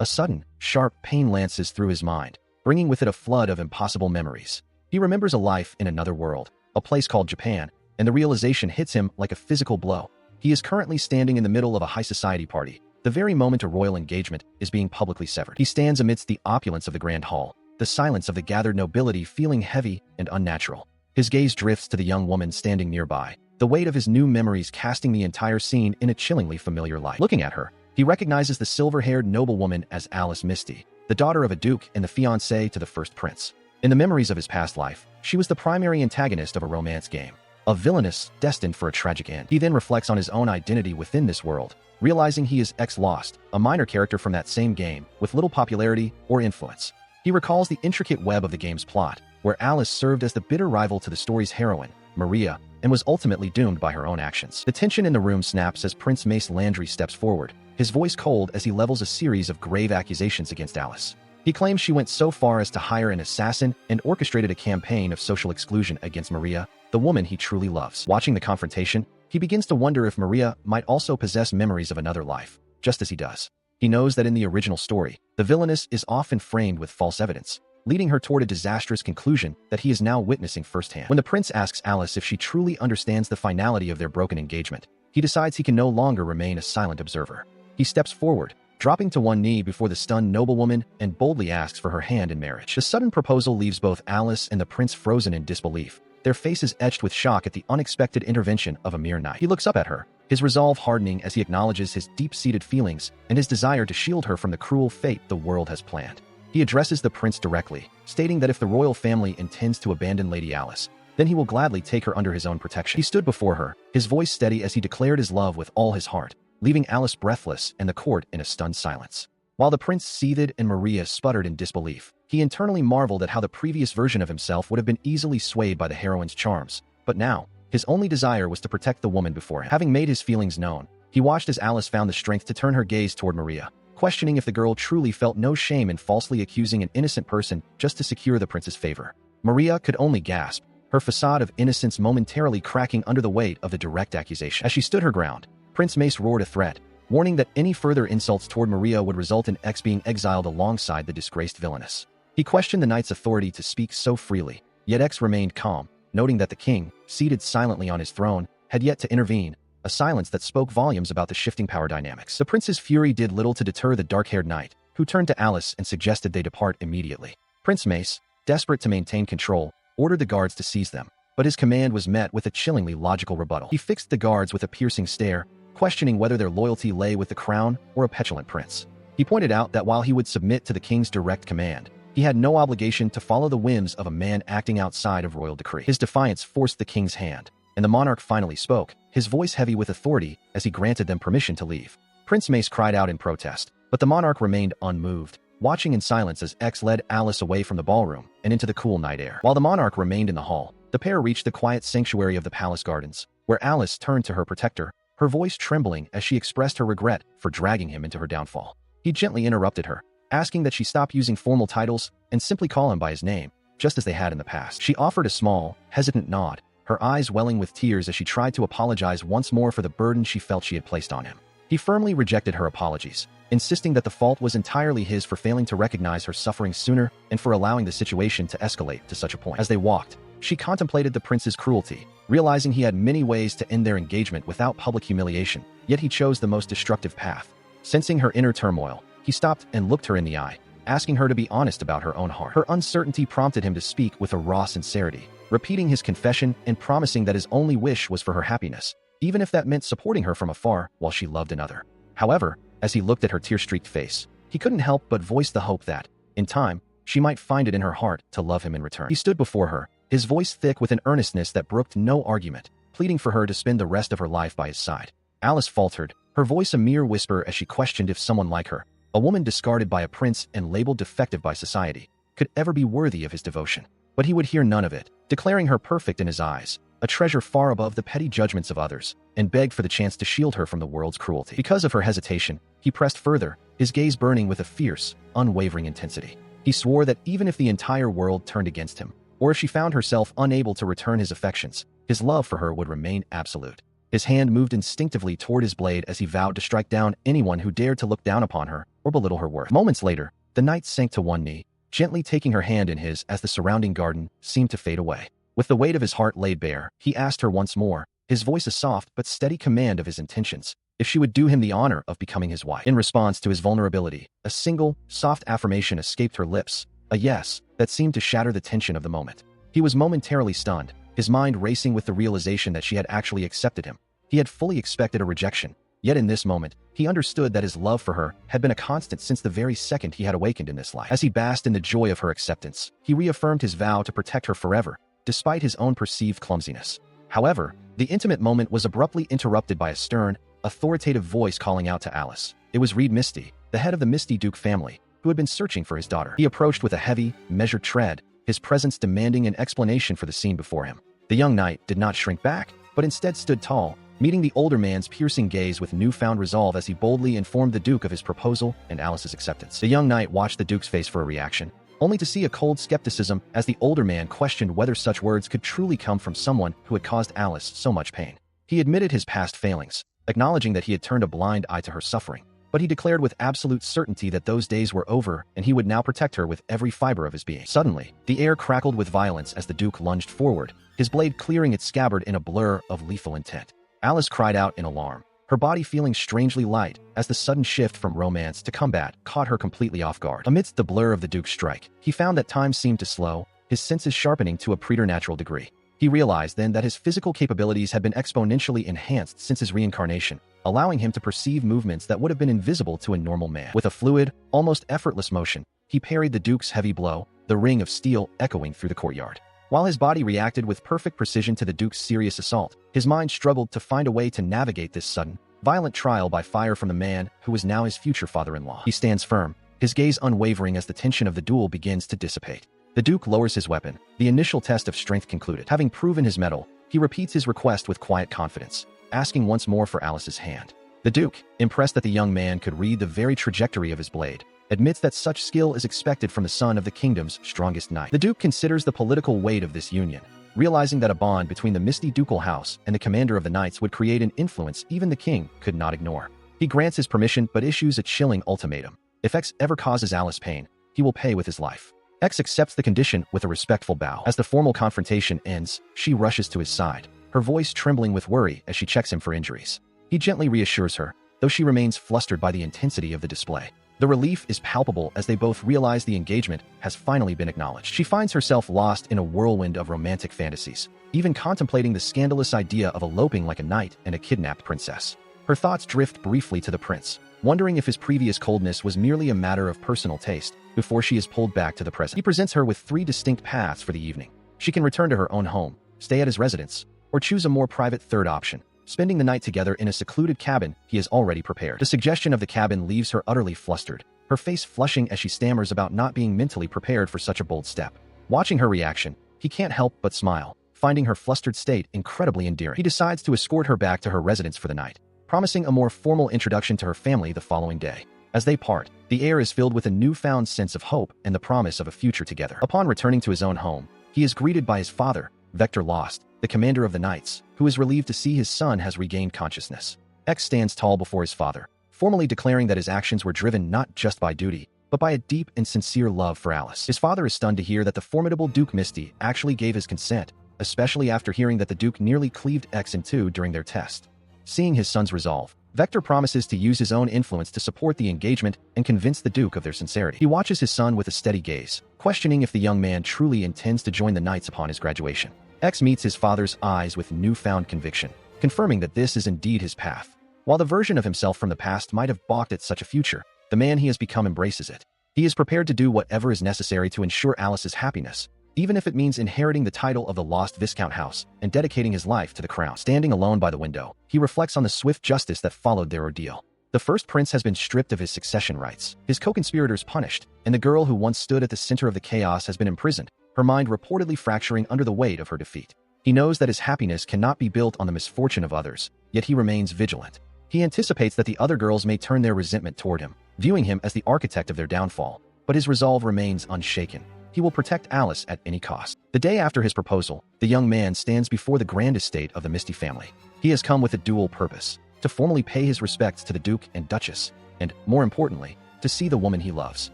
A sudden, sharp pain lances through his mind, bringing with it a flood of impossible memories. He remembers a life in another world, a place called Japan, and the realization hits him like a physical blow. He is currently standing in the middle of a high society party, the very moment a royal engagement is being publicly severed. He stands amidst the opulence of the grand hall, the silence of the gathered nobility feeling heavy and unnatural. His gaze drifts to the young woman standing nearby, the weight of his new memories casting the entire scene in a chillingly familiar light. Looking at her, he recognizes the silver-haired noblewoman as Alice Misty, the daughter of a duke and the fiancée to the first prince. In the memories of his past life, she was the primary antagonist of a romance game, a villainess destined for a tragic end. He then reflects on his own identity within this world, realizing he is X-Lost, a minor character from that same game, with little popularity or influence. He recalls the intricate web of the game's plot, where Alice served as the bitter rival to the story's heroine, Maria, and was ultimately doomed by her own actions. The tension in the room snaps as Prince Mace Landry steps forward, his voice cold as he levels a series of grave accusations against Alice. He claims she went so far as to hire an assassin and orchestrated a campaign of social exclusion against Maria, the woman he truly loves. Watching the confrontation, he begins to wonder if Maria might also possess memories of another life, just as he does. He knows that in the original story, the villainess is often framed with false evidence, leading her toward a disastrous conclusion that he is now witnessing firsthand. When the prince asks Alice if she truly understands the finality of their broken engagement, he decides he can no longer remain a silent observer. He steps forward, dropping to one knee before the stunned noblewoman and boldly asks for her hand in marriage. The sudden proposal leaves both Alice and the prince frozen in disbelief, their faces etched with shock at the unexpected intervention of a mere knight. He looks up at her, his resolve hardening as he acknowledges his deep-seated feelings and his desire to shield her from the cruel fate the world has planned. He addresses the prince directly, stating that if the royal family intends to abandon Lady Alice, then he will gladly take her under his own protection. He stood before her, his voice steady as he declared his love with all his heart, leaving Alice breathless and the court in a stunned silence. While the prince seethed and Maria sputtered in disbelief, he internally marveled at how the previous version of himself would have been easily swayed by the heroine's charms. But now, his only desire was to protect the woman before him. Having made his feelings known, he watched as Alice found the strength to turn her gaze toward Maria, questioning if the girl truly felt no shame in falsely accusing an innocent person just to secure the prince's favor. Maria could only gasp, her facade of innocence momentarily cracking under the weight of the direct accusation. As she stood her ground, Prince Mace roared a threat, warning that any further insults toward Maria would result in X being exiled alongside the disgraced villainess. He questioned the knight's authority to speak so freely, yet X remained calm, noting that the king, seated silently on his throne, had yet to intervene, a silence that spoke volumes about the shifting power dynamics. The prince's fury did little to deter the dark-haired knight, who turned to Alice and suggested they depart immediately. Prince Mace, desperate to maintain control, ordered the guards to seize them, but his command was met with a chillingly logical rebuttal. He fixed the guards with a piercing stare, questioning whether their loyalty lay with the crown or a petulant prince. He pointed out that while he would submit to the king's direct command, he had no obligation to follow the whims of a man acting outside of royal decree. His defiance forced the king's hand, and the monarch finally spoke, his voice heavy with authority as he granted them permission to leave. Prince Mace cried out in protest, but the monarch remained unmoved, watching in silence as X led Alice away from the ballroom and into the cool night air. While the monarch remained in the hall, the pair reached the quiet sanctuary of the palace gardens, where Alice turned to her protector, her voice trembling as she expressed her regret for dragging him into her downfall. He gently interrupted her, asking that she stop using formal titles and simply call him by his name, just as they had in the past. She offered a small, hesitant nod, her eyes welling with tears as she tried to apologize once more for the burden she felt she had placed on him. He firmly rejected her apologies, insisting that the fault was entirely his for failing to recognize her suffering sooner and for allowing the situation to escalate to such a point. As they walked, she contemplated the prince's cruelty, realizing he had many ways to end their engagement without public humiliation, yet he chose the most destructive path. Sensing her inner turmoil, he stopped and looked her in the eye, asking her to be honest about her own heart. Her uncertainty prompted him to speak with a raw sincerity, repeating his confession and promising that his only wish was for her happiness, even if that meant supporting her from afar while she loved another. However, as he looked at her tear-streaked face, he couldn't help but voice the hope that, in time, she might find it in her heart to love him in return. He stood before her, his voice thick with an earnestness that brooked no argument, pleading for her to spend the rest of her life by his side. Alice faltered, her voice a mere whisper as she questioned if someone like her, a woman discarded by a prince and labeled defective by society, could ever be worthy of his devotion. But he would hear none of it, declaring her perfect in his eyes, a treasure far above the petty judgments of others, and begged for the chance to shield her from the world's cruelty. Because of her hesitation, he pressed further, his gaze burning with a fierce, unwavering intensity. He swore that even if the entire world turned against him, or if she found herself unable to return his affections, his love for her would remain absolute. His hand moved instinctively toward his blade as he vowed to strike down anyone who dared to look down upon her or or belittle her worth. Moments later, the knight sank to one knee, gently taking her hand in his as the surrounding garden seemed to fade away. With the weight of his heart laid bare, he asked her once more, his voice a soft but steady command of his intentions, if she would do him the honor of becoming his wife. In response to his vulnerability, a single, soft affirmation escaped her lips, a yes that seemed to shatter the tension of the moment. He was momentarily stunned, his mind racing with the realization that she had actually accepted him. He had fully expected a rejection, yet in this moment, he understood that his love for her had been a constant since the very second he had awakened in this life. As he basked in the joy of her acceptance, he reaffirmed his vow to protect her forever, despite his own perceived clumsiness. However, the intimate moment was abruptly interrupted by a stern, authoritative voice calling out to Alice. It was Reed Misty, the head of the Misty Duke family, who had been searching for his daughter. He approached with a heavy, measured tread, his presence demanding an explanation for the scene before him. The young knight did not shrink back, but instead stood tall, meeting the older man's piercing gaze with newfound resolve as he boldly informed the Duke of his proposal and Alice's acceptance. The young knight watched the Duke's face for a reaction, only to see a cold skepticism as the older man questioned whether such words could truly come from someone who had caused Alice so much pain. He admitted his past failings, acknowledging that he had turned a blind eye to her suffering, but he declared with absolute certainty that those days were over and he would now protect her with every fiber of his being. Suddenly, the air crackled with violence as the Duke lunged forward, his blade clearing its scabbard in a blur of lethal intent. Alice cried out in alarm, her body feeling strangely light as the sudden shift from romance to combat caught her completely off guard. Amidst the blur of the Duke's strike, he found that time seemed to slow, his senses sharpening to a preternatural degree. He realized then that his physical capabilities had been exponentially enhanced since his reincarnation, allowing him to perceive movements that would have been invisible to a normal man. With a fluid, almost effortless motion, he parried the Duke's heavy blow, the ring of steel echoing through the courtyard. While his body reacted with perfect precision to the Duke's serious assault, his mind struggled to find a way to navigate this sudden, violent trial by fire from the man who was now his future father-in-law. He stands firm, his gaze unwavering as the tension of the duel begins to dissipate. The Duke lowers his weapon, the initial test of strength concluded. Having proven his mettle, he repeats his request with quiet confidence, asking once more for Alice's hand. The Duke, impressed that the young man could read the very trajectory of his blade, admits that such skill is expected from the son of the kingdom's strongest knight. The Duke considers the political weight of this union, realizing that a bond between the Misty Ducal House and the commander of the Knights would create an influence even the king could not ignore. He grants his permission but issues a chilling ultimatum. If X ever causes Alice pain, he will pay with his life. X accepts the condition with a respectful bow. As the formal confrontation ends, she rushes to his side, her voice trembling with worry as she checks him for injuries. He gently reassures her, though she remains flustered by the intensity of the display. The relief is palpable as they both realize the engagement has finally been acknowledged. She finds herself lost in a whirlwind of romantic fantasies, even contemplating the scandalous idea of eloping like a knight and a kidnapped princess. Her thoughts drift briefly to the prince, wondering if his previous coldness was merely a matter of personal taste, before she is pulled back to the present. He presents her with 3 distinct paths for the evening. She can return to her own home, stay at his residence, or choose a more private third option, spending the night together in a secluded cabin he has already prepared. The suggestion of the cabin leaves her utterly flustered, her face flushing as she stammers about not being mentally prepared for such a bold step. Watching her reaction, he can't help but smile, finding her flustered state incredibly endearing. He decides to escort her back to her residence for the night, promising a more formal introduction to her family the following day. As they part, the air is filled with a newfound sense of hope and the promise of a future together. Upon returning to his own home, he is greeted by his father, Vector Lost, the commander of the Knights, who is relieved to see his son has regained consciousness. X stands tall before his father, formally declaring that his actions were driven not just by duty, but by a deep and sincere love for Alice. His father is stunned to hear that the formidable Duke Misty actually gave his consent, especially after hearing that the Duke nearly cleaved X in two during their test. Seeing his son's resolve, Vector promises to use his own influence to support the engagement and convince the Duke of their sincerity. He watches his son with a steady gaze, questioning if the young man truly intends to join the Knights upon his graduation. X meets his father's eyes with newfound conviction, confirming that this is indeed his path. While the version of himself from the past might have balked at such a future, the man he has become embraces it. He is prepared to do whatever is necessary to ensure Alice's happiness, even if it means inheriting the title of the lost Viscount House and dedicating his life to the crown. Standing alone by the window, he reflects on the swift justice that followed their ordeal. The first prince has been stripped of his succession rights, his co-conspirators punished, and the girl who once stood at the center of the chaos has been imprisoned, her mind reportedly fracturing under the weight of her defeat. He knows that his happiness cannot be built on the misfortune of others, yet he remains vigilant. He anticipates that the other girls may turn their resentment toward him, viewing him as the architect of their downfall, but his resolve remains unshaken. He will protect Alice at any cost. The day after his proposal, the young man stands before the grand estate of the Misty family. He has come with a dual purpose: to formally pay his respects to the Duke and Duchess, and, more importantly, to see the woman he loves.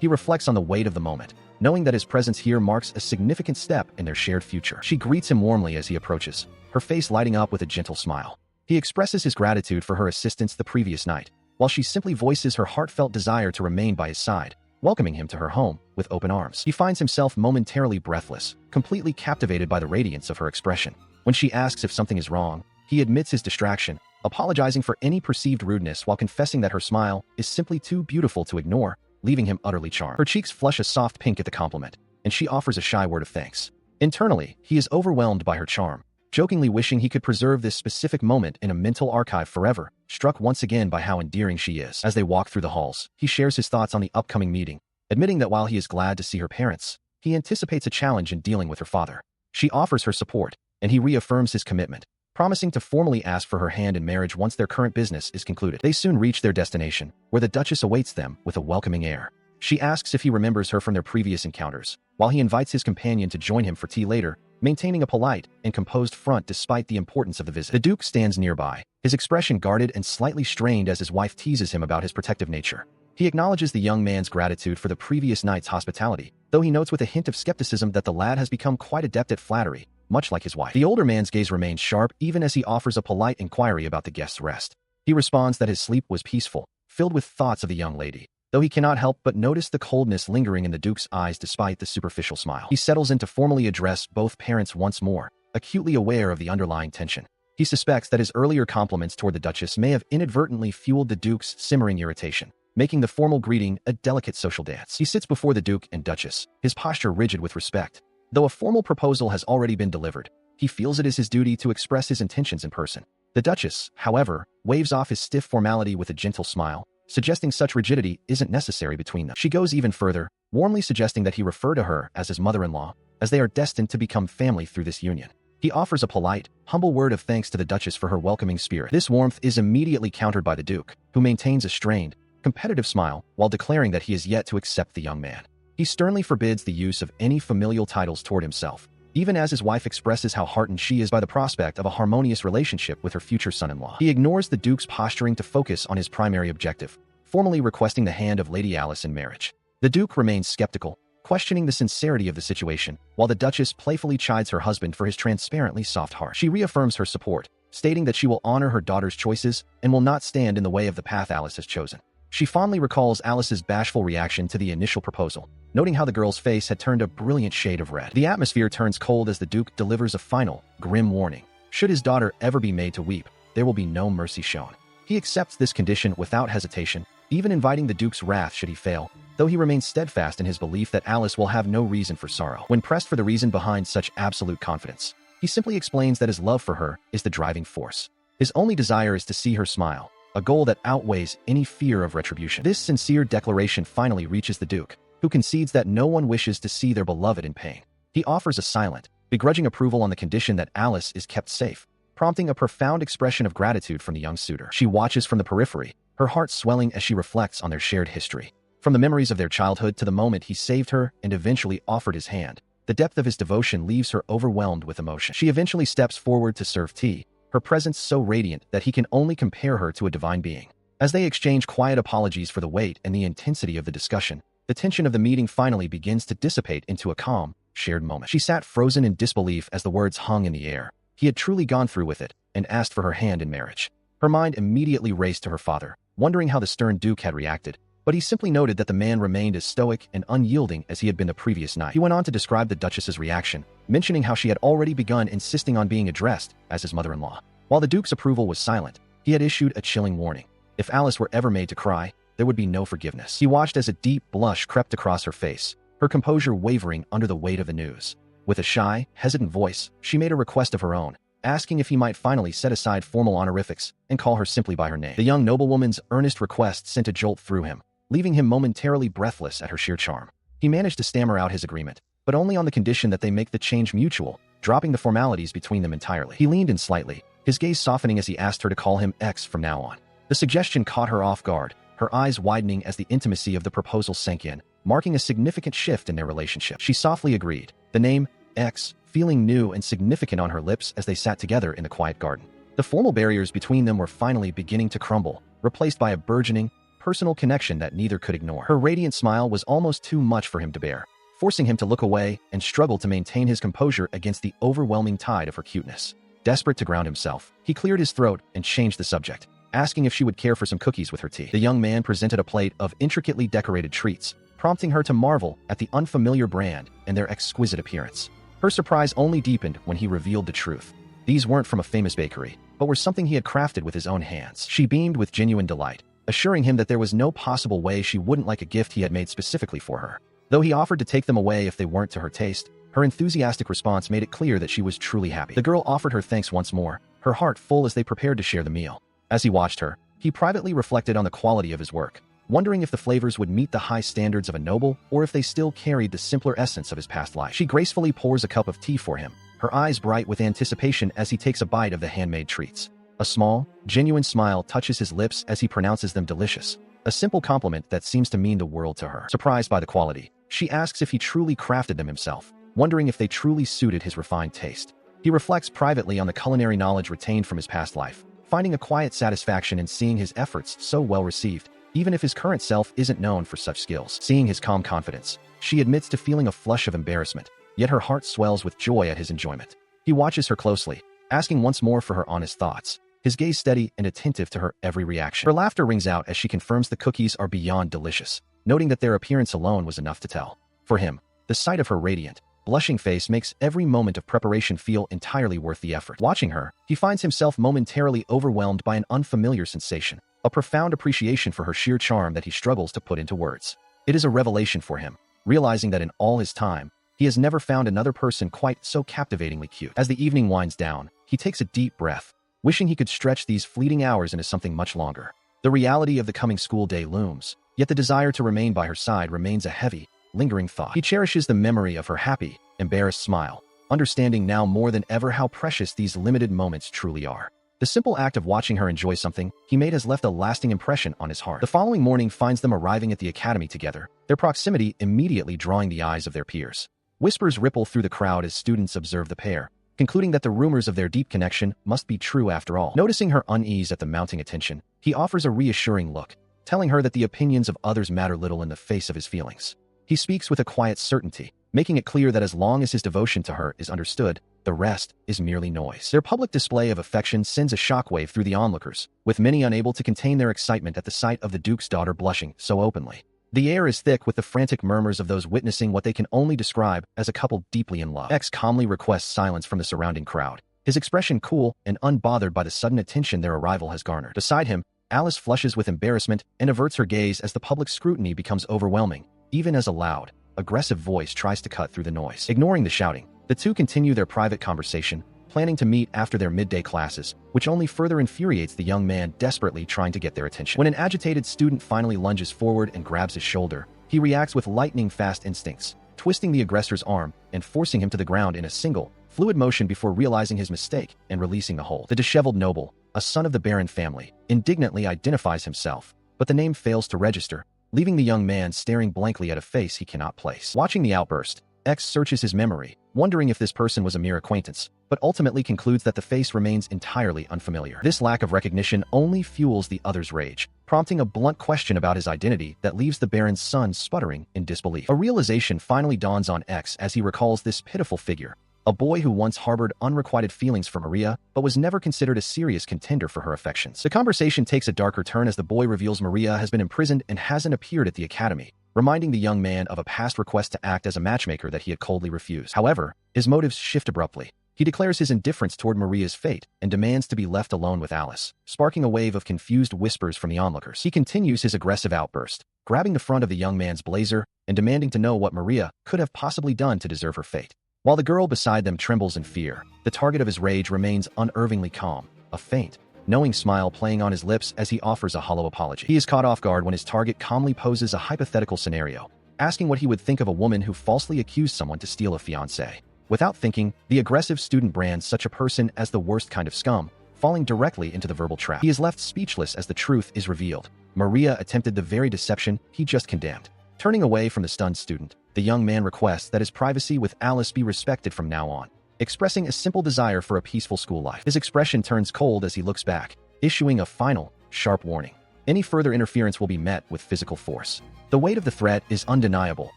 He reflects on the weight of the moment, knowing that his presence here marks a significant step in their shared future. She greets him warmly as he approaches, her face lighting up with a gentle smile. He expresses his gratitude for her assistance the previous night, while she simply voices her heartfelt desire to remain by his side, welcoming him to her home with open arms. He finds himself momentarily breathless, completely captivated by the radiance of her expression. When she asks if something is wrong, he admits his distraction, apologizing for any perceived rudeness while confessing that her smile is simply too beautiful to ignore, leaving him utterly charmed. Her cheeks flush a soft pink at the compliment, and she offers a shy word of thanks. Internally, he is overwhelmed by her charm, jokingly wishing he could preserve this specific moment in a mental archive forever, struck once again by how endearing she is. As they walk through the halls, he shares his thoughts on the upcoming meeting, admitting that while he is glad to see her parents, he anticipates a challenge in dealing with her father. She offers her support, and he reaffirms his commitment, promising to formally ask for her hand in marriage once their current business is concluded. They soon reach their destination, where the Duchess awaits them with a welcoming air. She asks if he remembers her from their previous encounters, while he invites his companion to join him for tea later, maintaining a polite and composed front despite the importance of the visit. The Duke stands nearby, his expression guarded and slightly strained as his wife teases him about his protective nature. He acknowledges the young man's gratitude for the previous night's hospitality, though he notes with a hint of skepticism that the lad has become quite adept at flattery, much like his wife. The older man's gaze remains sharp even as he offers a polite inquiry about the guest's rest. He responds that his sleep was peaceful, filled with thoughts of the young lady, though he cannot help but notice the coldness lingering in the Duke's eyes despite the superficial smile. He settles in to formally address both parents once more, acutely aware of the underlying tension. He suspects that his earlier compliments toward the Duchess may have inadvertently fueled the Duke's simmering irritation, making the formal greeting a delicate social dance. He sits before the Duke and Duchess, his posture rigid with respect. Though a formal proposal has already been delivered, he feels it is his duty to express his intentions in person. The Duchess, however, waves off his stiff formality with a gentle smile, suggesting such rigidity isn't necessary between them. She goes even further, warmly suggesting that he refer to her as his mother-in-law, as they are destined to become family through this union. He offers a polite, humble word of thanks to the Duchess for her welcoming spirit. This warmth is immediately countered by the Duke, who maintains a strained, competitive smile while declaring that he is yet to accept the young man. He sternly forbids the use of any familial titles toward himself, even as his wife expresses how heartened she is by the prospect of a harmonious relationship with her future son-in-law. He ignores the Duke's posturing to focus on his primary objective, formally requesting the hand of Lady Alice in marriage. The Duke remains skeptical, questioning the sincerity of the situation, while the Duchess playfully chides her husband for his transparently soft heart. She reaffirms her support, stating that she will honor her daughter's choices and will not stand in the way of the path Alice has chosen. She fondly recalls Alice's bashful reaction to the initial proposal, noting how the girl's face had turned a brilliant shade of red. The atmosphere turns cold as the Duke delivers a final, grim warning. Should his daughter ever be made to weep, there will be no mercy shown. He accepts this condition without hesitation, even inviting the Duke's wrath should he fail, though he remains steadfast in his belief that Alice will have no reason for sorrow. When pressed for the reason behind such absolute confidence, he simply explains that his love for her is the driving force. His only desire is to see her smile, a goal that outweighs any fear of retribution. This sincere declaration finally reaches the Duke, who concedes that no one wishes to see their beloved in pain. He offers a silent, begrudging approval on the condition that Alice is kept safe, prompting a profound expression of gratitude from the young suitor. She watches from the periphery, her heart swelling as she reflects on their shared history. From the memories of their childhood to the moment he saved her and eventually offered his hand, the depth of his devotion leaves her overwhelmed with emotion. She eventually steps forward to serve tea, her presence so radiant that he can only compare her to a divine being. As they exchange quiet apologies for the weight and the intensity of the discussion, the tension of the meeting finally begins to dissipate into a calm, shared moment. She sat frozen in disbelief as the words hung in the air. He had truly gone through with it and asked for her hand in marriage. Her mind immediately raced to her father, wondering how the stern Duke had reacted, but he simply noted that the man remained as stoic and unyielding as he had been the previous night. He went on to describe the Duchess's reaction, mentioning how she had already begun insisting on being addressed as his mother-in-law. While the Duke's approval was silent, he had issued a chilling warning. If Alice were ever made to cry, there would be no forgiveness. He watched as a deep blush crept across her face, her composure wavering under the weight of the news. With a shy, hesitant voice, she made a request of her own, asking if he might finally set aside formal honorifics and call her simply by her name. The young noblewoman's earnest request sent a jolt through him, leaving him momentarily breathless at her sheer charm. He managed to stammer out his agreement, but only on the condition that they make the change mutual, dropping the formalities between them entirely. He leaned in slightly, his gaze softening as he asked her to call him X from now on. The suggestion caught her off guard, her eyes widening as the intimacy of the proposal sank in, marking a significant shift in their relationship. She softly agreed, the name X feeling new and significant on her lips as they sat together in the quiet garden. The formal barriers between them were finally beginning to crumble, replaced by a burgeoning, personal connection that neither could ignore. Her radiant smile was almost too much for him to bear, forcing him to look away and struggle to maintain his composure against the overwhelming tide of her cuteness. Desperate to ground himself, he cleared his throat and changed the subject, asking if she would care for some cookies with her tea. The young man presented a plate of intricately decorated treats, prompting her to marvel at the unfamiliar brand and their exquisite appearance. Her surprise only deepened when he revealed the truth. These weren't from a famous bakery, but were something he had crafted with his own hands. She beamed with genuine delight, assuring him that there was no possible way she wouldn't like a gift he had made specifically for her. Though he offered to take them away if they weren't to her taste, her enthusiastic response made it clear that she was truly happy. The girl offered her thanks once more, her heart full as they prepared to share the meal. As he watched her, he privately reflected on the quality of his work, wondering if the flavors would meet the high standards of a noble or if they still carried the simpler essence of his past life. She gracefully pours a cup of tea for him, her eyes bright with anticipation as he takes a bite of the handmade treats. A small, genuine smile touches his lips as he pronounces them delicious, a simple compliment that seems to mean the world to her. Surprised by the quality, she asks if he truly crafted them himself, wondering if they truly suited his refined taste. He reflects privately on the culinary knowledge retained from his past life, finding a quiet satisfaction in seeing his efforts so well received, even if his current self isn't known for such skills. Seeing his calm confidence, she admits to feeling a flush of embarrassment, yet her heart swells with joy at his enjoyment. He watches her closely, asking once more for her honest thoughts, his gaze steady and attentive to her every reaction. Her laughter rings out as she confirms the cookies are beyond delicious, noting that their appearance alone was enough to tell. For him, the sight of her radiant, blushing face makes every moment of preparation feel entirely worth the effort. Watching her, he finds himself momentarily overwhelmed by an unfamiliar sensation, a profound appreciation for her sheer charm that he struggles to put into words. It is a revelation for him, realizing that in all his time, he has never found another person quite so captivatingly cute. As the evening winds down, he takes a deep breath, wishing he could stretch these fleeting hours into something much longer. The reality of the coming school day looms, yet the desire to remain by her side remains a heavy, lingering thought. He cherishes the memory of her happy, embarrassed smile, understanding now more than ever how precious these limited moments truly are. The simple act of watching her enjoy something he made has left a lasting impression on his heart. The following morning finds them arriving at the academy together, their proximity immediately drawing the eyes of their peers. Whispers ripple through the crowd as students observe the pair, concluding that the rumors of their deep connection must be true after all. Noticing her unease at the mounting attention, he offers a reassuring look, telling her that the opinions of others matter little in the face of his feelings. He speaks with a quiet certainty, making it clear that as long as his devotion to her is understood, the rest is merely noise. Their public display of affection sends a shockwave through the onlookers, with many unable to contain their excitement at the sight of the Duke's daughter blushing so openly. The air is thick with the frantic murmurs of those witnessing what they can only describe as a couple deeply in love. X calmly requests silence from the surrounding crowd, his expression cool and unbothered by the sudden attention their arrival has garnered. Beside him, Alice flushes with embarrassment and averts her gaze as the public scrutiny becomes overwhelming, even as a loud, aggressive voice tries to cut through the noise. Ignoring the shouting, the two continue their private conversation, planning to meet after their midday classes, which only further infuriates the young man desperately trying to get their attention. When an agitated student finally lunges forward and grabs his shoulder, he reacts with lightning-fast instincts, twisting the aggressor's arm and forcing him to the ground in a single, fluid motion before realizing his mistake and releasing the hold. The disheveled noble, a son of the Baron family, indignantly identifies himself, but the name fails to register, leaving the young man staring blankly at a face he cannot place. Watching the outburst, X searches his memory, wondering if this person was a mere acquaintance, but ultimately concludes that the face remains entirely unfamiliar. This lack of recognition only fuels the other's rage, prompting a blunt question about his identity that leaves the Baron's son sputtering in disbelief. A realization finally dawns on X as he recalls this pitiful figure, a boy who once harbored unrequited feelings for Maria, but was never considered a serious contender for her affections. The conversation takes a darker turn as the boy reveals Maria has been imprisoned and hasn't appeared at the academy, reminding the young man of a past request to act as a matchmaker that he had coldly refused. However, his motives shift abruptly. He declares his indifference toward Maria's fate and demands to be left alone with Alice, sparking a wave of confused whispers from the onlookers. He continues his aggressive outburst, grabbing the front of the young man's blazer and demanding to know what Maria could have possibly done to deserve her fate. While the girl beside them trembles in fear, the target of his rage remains unervingly calm, a faint, knowing smile playing on his lips as he offers a hollow apology. He is caught off guard when his target calmly poses a hypothetical scenario, asking what he would think of a woman who falsely accused someone to steal a fiancé. Without thinking, the aggressive student brands such a person as the worst kind of scum, falling directly into the verbal trap. He is left speechless as the truth is revealed. Maria attempted the very deception he just condemned. Turning away from the stunned student, the young man requests that his privacy with Alice be respected from now on, expressing a simple desire for a peaceful school life. His expression turns cold as he looks back, issuing a final, sharp warning. Any further interference will be met with physical force. The weight of the threat is undeniable,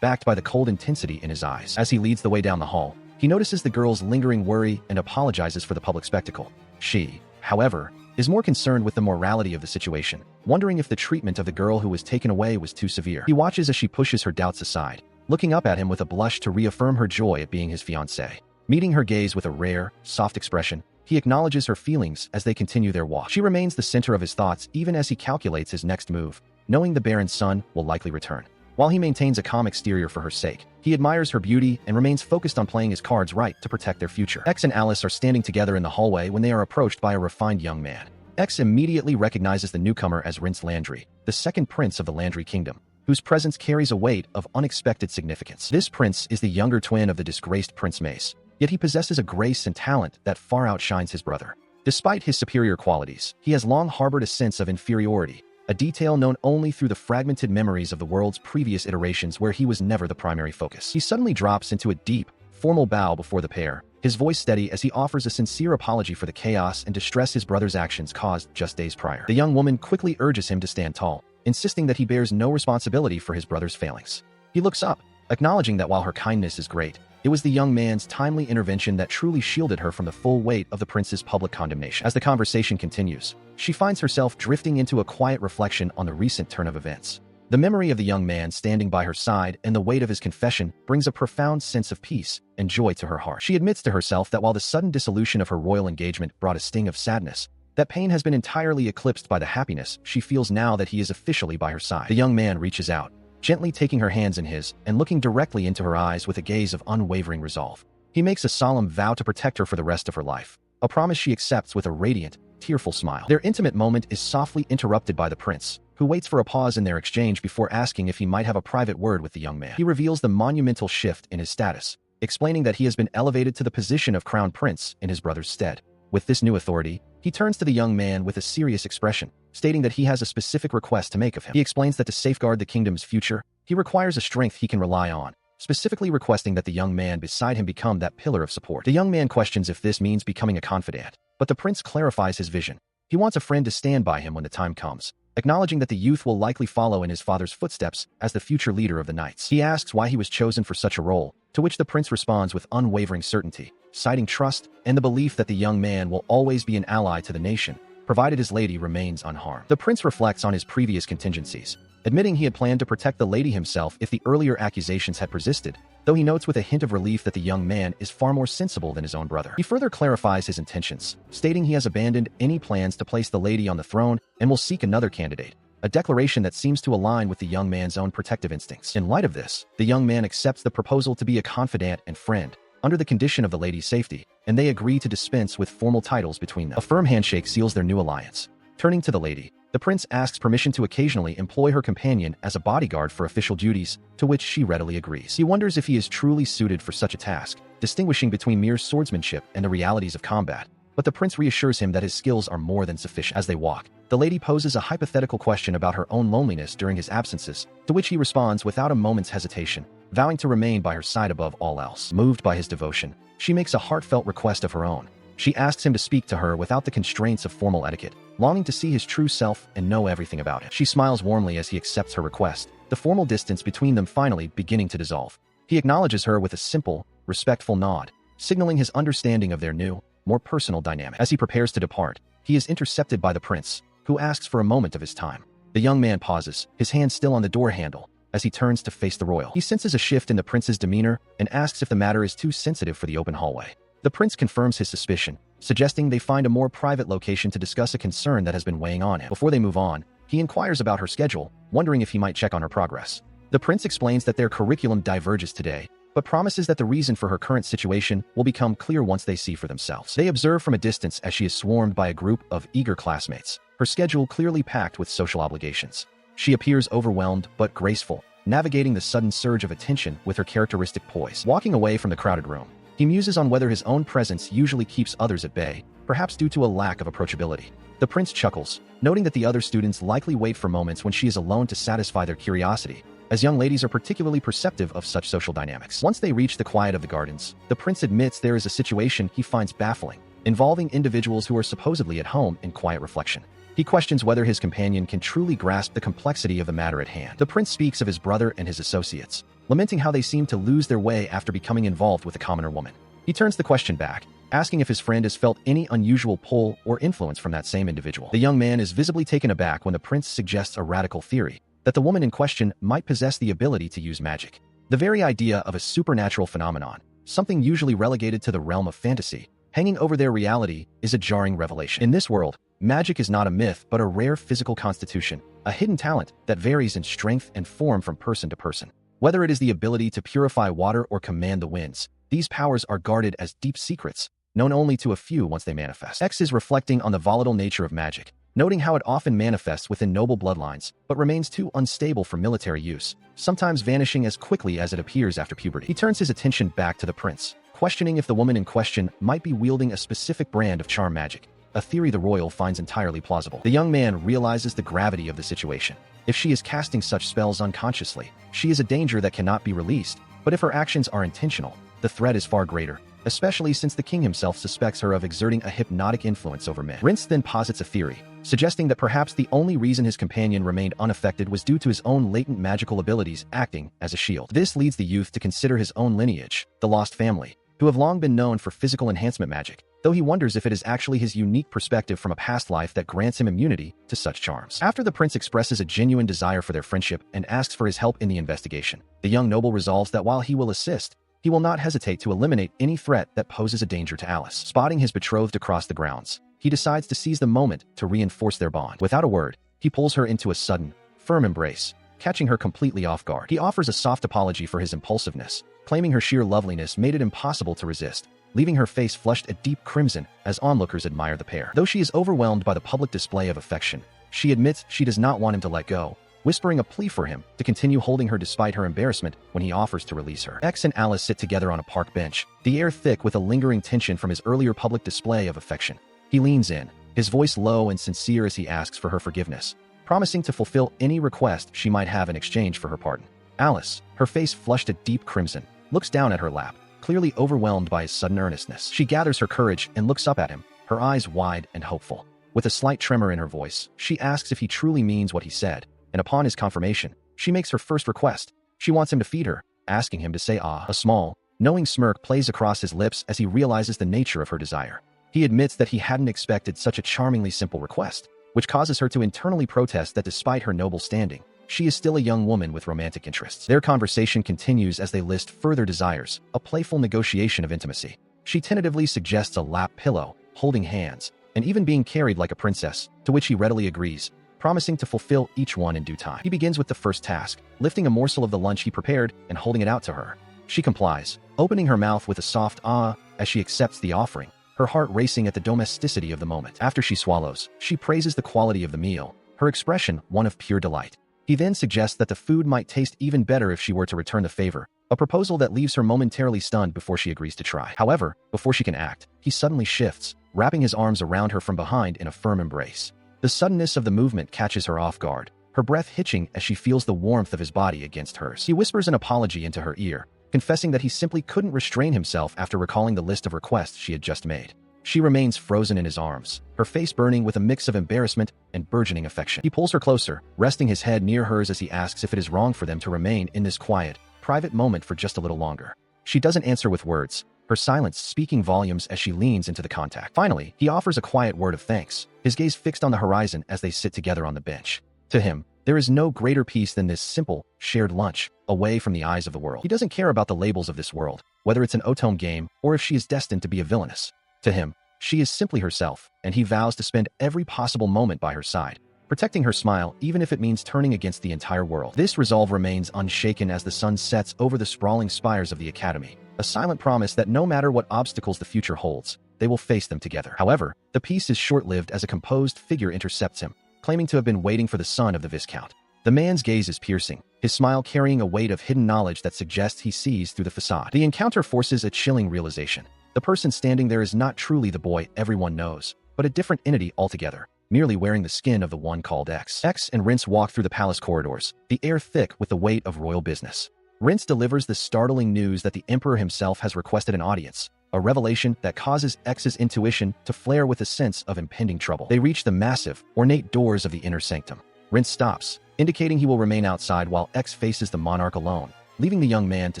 backed by the cold intensity in his eyes. As he leads the way down the hall, he notices the girl's lingering worry and apologizes for the public spectacle. She, however, is more concerned with the morality of the situation, wondering if the treatment of the girl who was taken away was too severe. He watches as she pushes her doubts aside, looking up at him with a blush to reaffirm her joy at being his fiancée. Meeting her gaze with a rare, soft expression, he acknowledges her feelings as they continue their walk. She remains the center of his thoughts even as he calculates his next move, knowing the Baron's son will likely return. While he maintains a calm exterior for her sake, he admires her beauty and remains focused on playing his cards right to protect their future. X and Alice are standing together in the hallway when they are approached by a refined young man. X immediately recognizes the newcomer as Prince Landry, the second prince of the Landry kingdom, whose presence carries a weight of unexpected significance. This prince is the younger twin of the disgraced Prince Mace, yet he possesses a grace and talent that far outshines his brother. Despite his superior qualities, he has long harbored a sense of inferiority, a detail known only through the fragmented memories of the world's previous iterations where he was never the primary focus. He suddenly drops into a deep, formal bow before the pair, his voice steady as he offers a sincere apology for the chaos and distress his brother's actions caused just days prior. The young woman quickly urges him to stand tall, insisting that he bears no responsibility for his brother's failings. He looks up, acknowledging that while her kindness is great, it was the young man's timely intervention that truly shielded her from the full weight of the prince's public condemnation. As the conversation continues, she finds herself drifting into a quiet reflection on the recent turn of events. The memory of the young man standing by her side and the weight of his confession brings a profound sense of peace and joy to her heart. She admits to herself that while the sudden dissolution of her royal engagement brought a sting of sadness, that pain has been entirely eclipsed by the happiness she feels now that he is officially by her side. The young man reaches out, gently taking her hands in his and looking directly into her eyes with a gaze of unwavering resolve. He makes a solemn vow to protect her for the rest of her life, a promise she accepts with a radiant, tearful smile. Their intimate moment is softly interrupted by the prince, who waits for a pause in their exchange before asking if he might have a private word with the young man. He reveals the monumental shift in his status, explaining that he has been elevated to the position of crown prince in his brother's stead. With this new authority, he turns to the young man with a serious expression, stating that he has a specific request to make of him. He explains that to safeguard the kingdom's future, he requires a strength he can rely on, specifically requesting that the young man beside him become that pillar of support. The young man questions if this means becoming a confidant, but the prince clarifies his vision. He wants a friend to stand by him when the time comes, acknowledging that the youth will likely follow in his father's footsteps as the future leader of the knights. He asks why he was chosen for such a role, to which the prince responds with unwavering certainty, citing trust and the belief that the young man will always be an ally to the nation, provided his lady remains unharmed. The prince reflects on his previous contingencies, admitting he had planned to protect the lady himself if the earlier accusations had persisted, though he notes with a hint of relief that the young man is far more sensible than his own brother. He further clarifies his intentions, stating he has abandoned any plans to place the lady on the throne and will seek another candidate, a declaration that seems to align with the young man's own protective instincts. In light of this, the young man accepts the proposal to be a confidant and friend, under the condition of the lady's safety, and they agree to dispense with formal titles between them. A firm handshake seals their new alliance. Turning to the lady, the prince asks permission to occasionally employ her companion as a bodyguard for official duties, to which she readily agrees. He wonders if he is truly suited for such a task, distinguishing between mere swordsmanship and the realities of combat, but the prince reassures him that his skills are more than sufficient. As they walk, the lady poses a hypothetical question about her own loneliness during his absences, to which he responds without a moment's hesitation, vowing to remain by her side above all else. Moved by his devotion, she makes a heartfelt request of her own. She asks him to speak to her without the constraints of formal etiquette, longing to see his true self and know everything about him. She smiles warmly as he accepts her request, the formal distance between them finally beginning to dissolve. He acknowledges her with a simple, respectful nod, signaling his understanding of their new, more personal dynamic. As he prepares to depart, he is intercepted by the prince, who asks for a moment of his time. The young man pauses, his hand still on the door handle, as he turns to face the royal. He senses a shift in the prince's demeanor and asks if the matter is too sensitive for the open hallway. The prince confirms his suspicion, suggesting they find a more private location to discuss a concern that has been weighing on him. Before they move on, he inquires about her schedule, wondering if he might check on her progress. The prince explains that their curriculum diverges today, but promises that the reason for her current situation will become clear once they see for themselves. They observe from a distance as she is swarmed by a group of eager classmates, her schedule clearly packed with social obligations. She appears overwhelmed but graceful, navigating the sudden surge of attention with her characteristic poise. Walking away from the crowded room, he muses on whether his own presence usually keeps others at bay, perhaps due to a lack of approachability. The prince chuckles, noting that the other students likely wait for moments when she is alone to satisfy their curiosity, as young ladies are particularly perceptive of such social dynamics. Once they reach the quiet of the gardens, the prince admits there is a situation he finds baffling, involving individuals who are supposedly at home in quiet reflection. He questions whether his companion can truly grasp the complexity of the matter at hand. The prince speaks of his brother and his associates, lamenting how they seem to lose their way after becoming involved with a commoner woman. He turns the question back, asking if his friend has felt any unusual pull or influence from that same individual. The young man is visibly taken aback when the prince suggests a radical theory that the woman in question might possess the ability to use magic. The very idea of a supernatural phenomenon, something usually relegated to the realm of fantasy, hanging over their reality, is a jarring revelation. In this world, magic is not a myth but a rare physical constitution, a hidden talent that varies in strength and form from person to person. Whether it is the ability to purify water or command the winds, these powers are guarded as deep secrets, known only to a few once they manifest. X is reflecting on the volatile nature of magic, noting how it often manifests within noble bloodlines, but remains too unstable for military use, sometimes vanishing as quickly as it appears after puberty. He turns his attention back to the prince, questioning if the woman in question might be wielding a specific brand of charm magic, a theory the royal finds entirely plausible. The young man realizes the gravity of the situation. If she is casting such spells unconsciously, she is a danger that cannot be released, but if her actions are intentional, the threat is far greater, especially since the king himself suspects her of exerting a hypnotic influence over men. Rince then posits a theory, suggesting that perhaps the only reason his companion remained unaffected was due to his own latent magical abilities acting as a shield. This leads the youth to consider his own lineage, the Lost Family, who have long been known for physical enhancement magic, though he wonders if it is actually his unique perspective from a past life that grants him immunity to such charms. After the prince expresses a genuine desire for their friendship and asks for his help in the investigation, the young noble resolves that while he will assist, he will not hesitate to eliminate any threat that poses a danger to Alice. Spotting his betrothed across the grounds, he decides to seize the moment to reinforce their bond. Without a word, he pulls her into a sudden, firm embrace, catching her completely off guard. He offers a soft apology for his impulsiveness, claiming her sheer loveliness made it impossible to resist, leaving her face flushed a deep crimson as onlookers admire the pair. Though she is overwhelmed by the public display of affection, she admits she does not want him to let go, whispering a plea for him to continue holding her despite her embarrassment when he offers to release her. X and Alice sit together on a park bench, the air thick with a lingering tension from his earlier public display of affection. He leans in, his voice low and sincere as he asks for her forgiveness, promising to fulfill any request she might have in exchange for her pardon. Alice, her face flushed a deep crimson, looks down at her lap, clearly overwhelmed by his sudden earnestness. She gathers her courage and looks up at him, her eyes wide and hopeful. With a slight tremor in her voice, she asks if he truly means what he said, and upon his confirmation, she makes her first request. She wants him to feed her, asking him to say ah. A small, knowing smirk plays across his lips as he realizes the nature of her desire. He admits that he hadn't expected such a charmingly simple request, which causes her to internally protest that despite her noble standing, she is still a young woman with romantic interests. Their conversation continues as they list further desires, a playful negotiation of intimacy. She tentatively suggests a lap pillow, holding hands, and even being carried like a princess, to which he readily agrees, promising to fulfill each one in due time. He begins with the first task, lifting a morsel of the lunch he prepared and holding it out to her. She complies, opening her mouth with a soft ah as she accepts the offering, her heart racing at the domesticity of the moment. After she swallows, she praises the quality of the meal, her expression one of pure delight. He then suggests that the food might taste even better if she were to return the favor, a proposal that leaves her momentarily stunned before she agrees to try. However, before she can act, he suddenly shifts, wrapping his arms around her from behind in a firm embrace. The suddenness of the movement catches her off guard, her breath hitching as she feels the warmth of his body against hers. He whispers an apology into her ear, confessing that he simply couldn't restrain himself after recalling the list of requests she had just made. She remains frozen in his arms, her face burning with a mix of embarrassment and burgeoning affection. He pulls her closer, resting his head near hers as he asks if it is wrong for them to remain in this quiet, private moment for just a little longer. She doesn't answer with words, her silence speaking volumes as she leans into the contact. Finally, he offers a quiet word of thanks, his gaze fixed on the horizon as they sit together on the bench. To him, there is no greater peace than this simple, shared lunch, away from the eyes of the world. He doesn't care about the labels of this world, whether it's an Otome game or if she is destined to be a villainess. To him, she is simply herself, and he vows to spend every possible moment by her side, protecting her smile even if it means turning against the entire world. This resolve remains unshaken as the sun sets over the sprawling spires of the academy, a silent promise that no matter what obstacles the future holds, they will face them together. However, the peace is short-lived as a composed figure intercepts him, claiming to have been waiting for the son of the Viscount. The man's gaze is piercing, his smile carrying a weight of hidden knowledge that suggests he sees through the facade. The encounter forces a chilling realization. The person standing there is not truly the boy everyone knows, but a different entity altogether, merely wearing the skin of the one called X. X and Rince walk through the palace corridors, the air thick with the weight of royal business. Rince delivers the startling news that the emperor himself has requested an audience, a revelation that causes X's intuition to flare with a sense of impending trouble. They reach the massive, ornate doors of the inner sanctum. Rince stops, indicating he will remain outside while X faces the monarch alone, leaving the young man to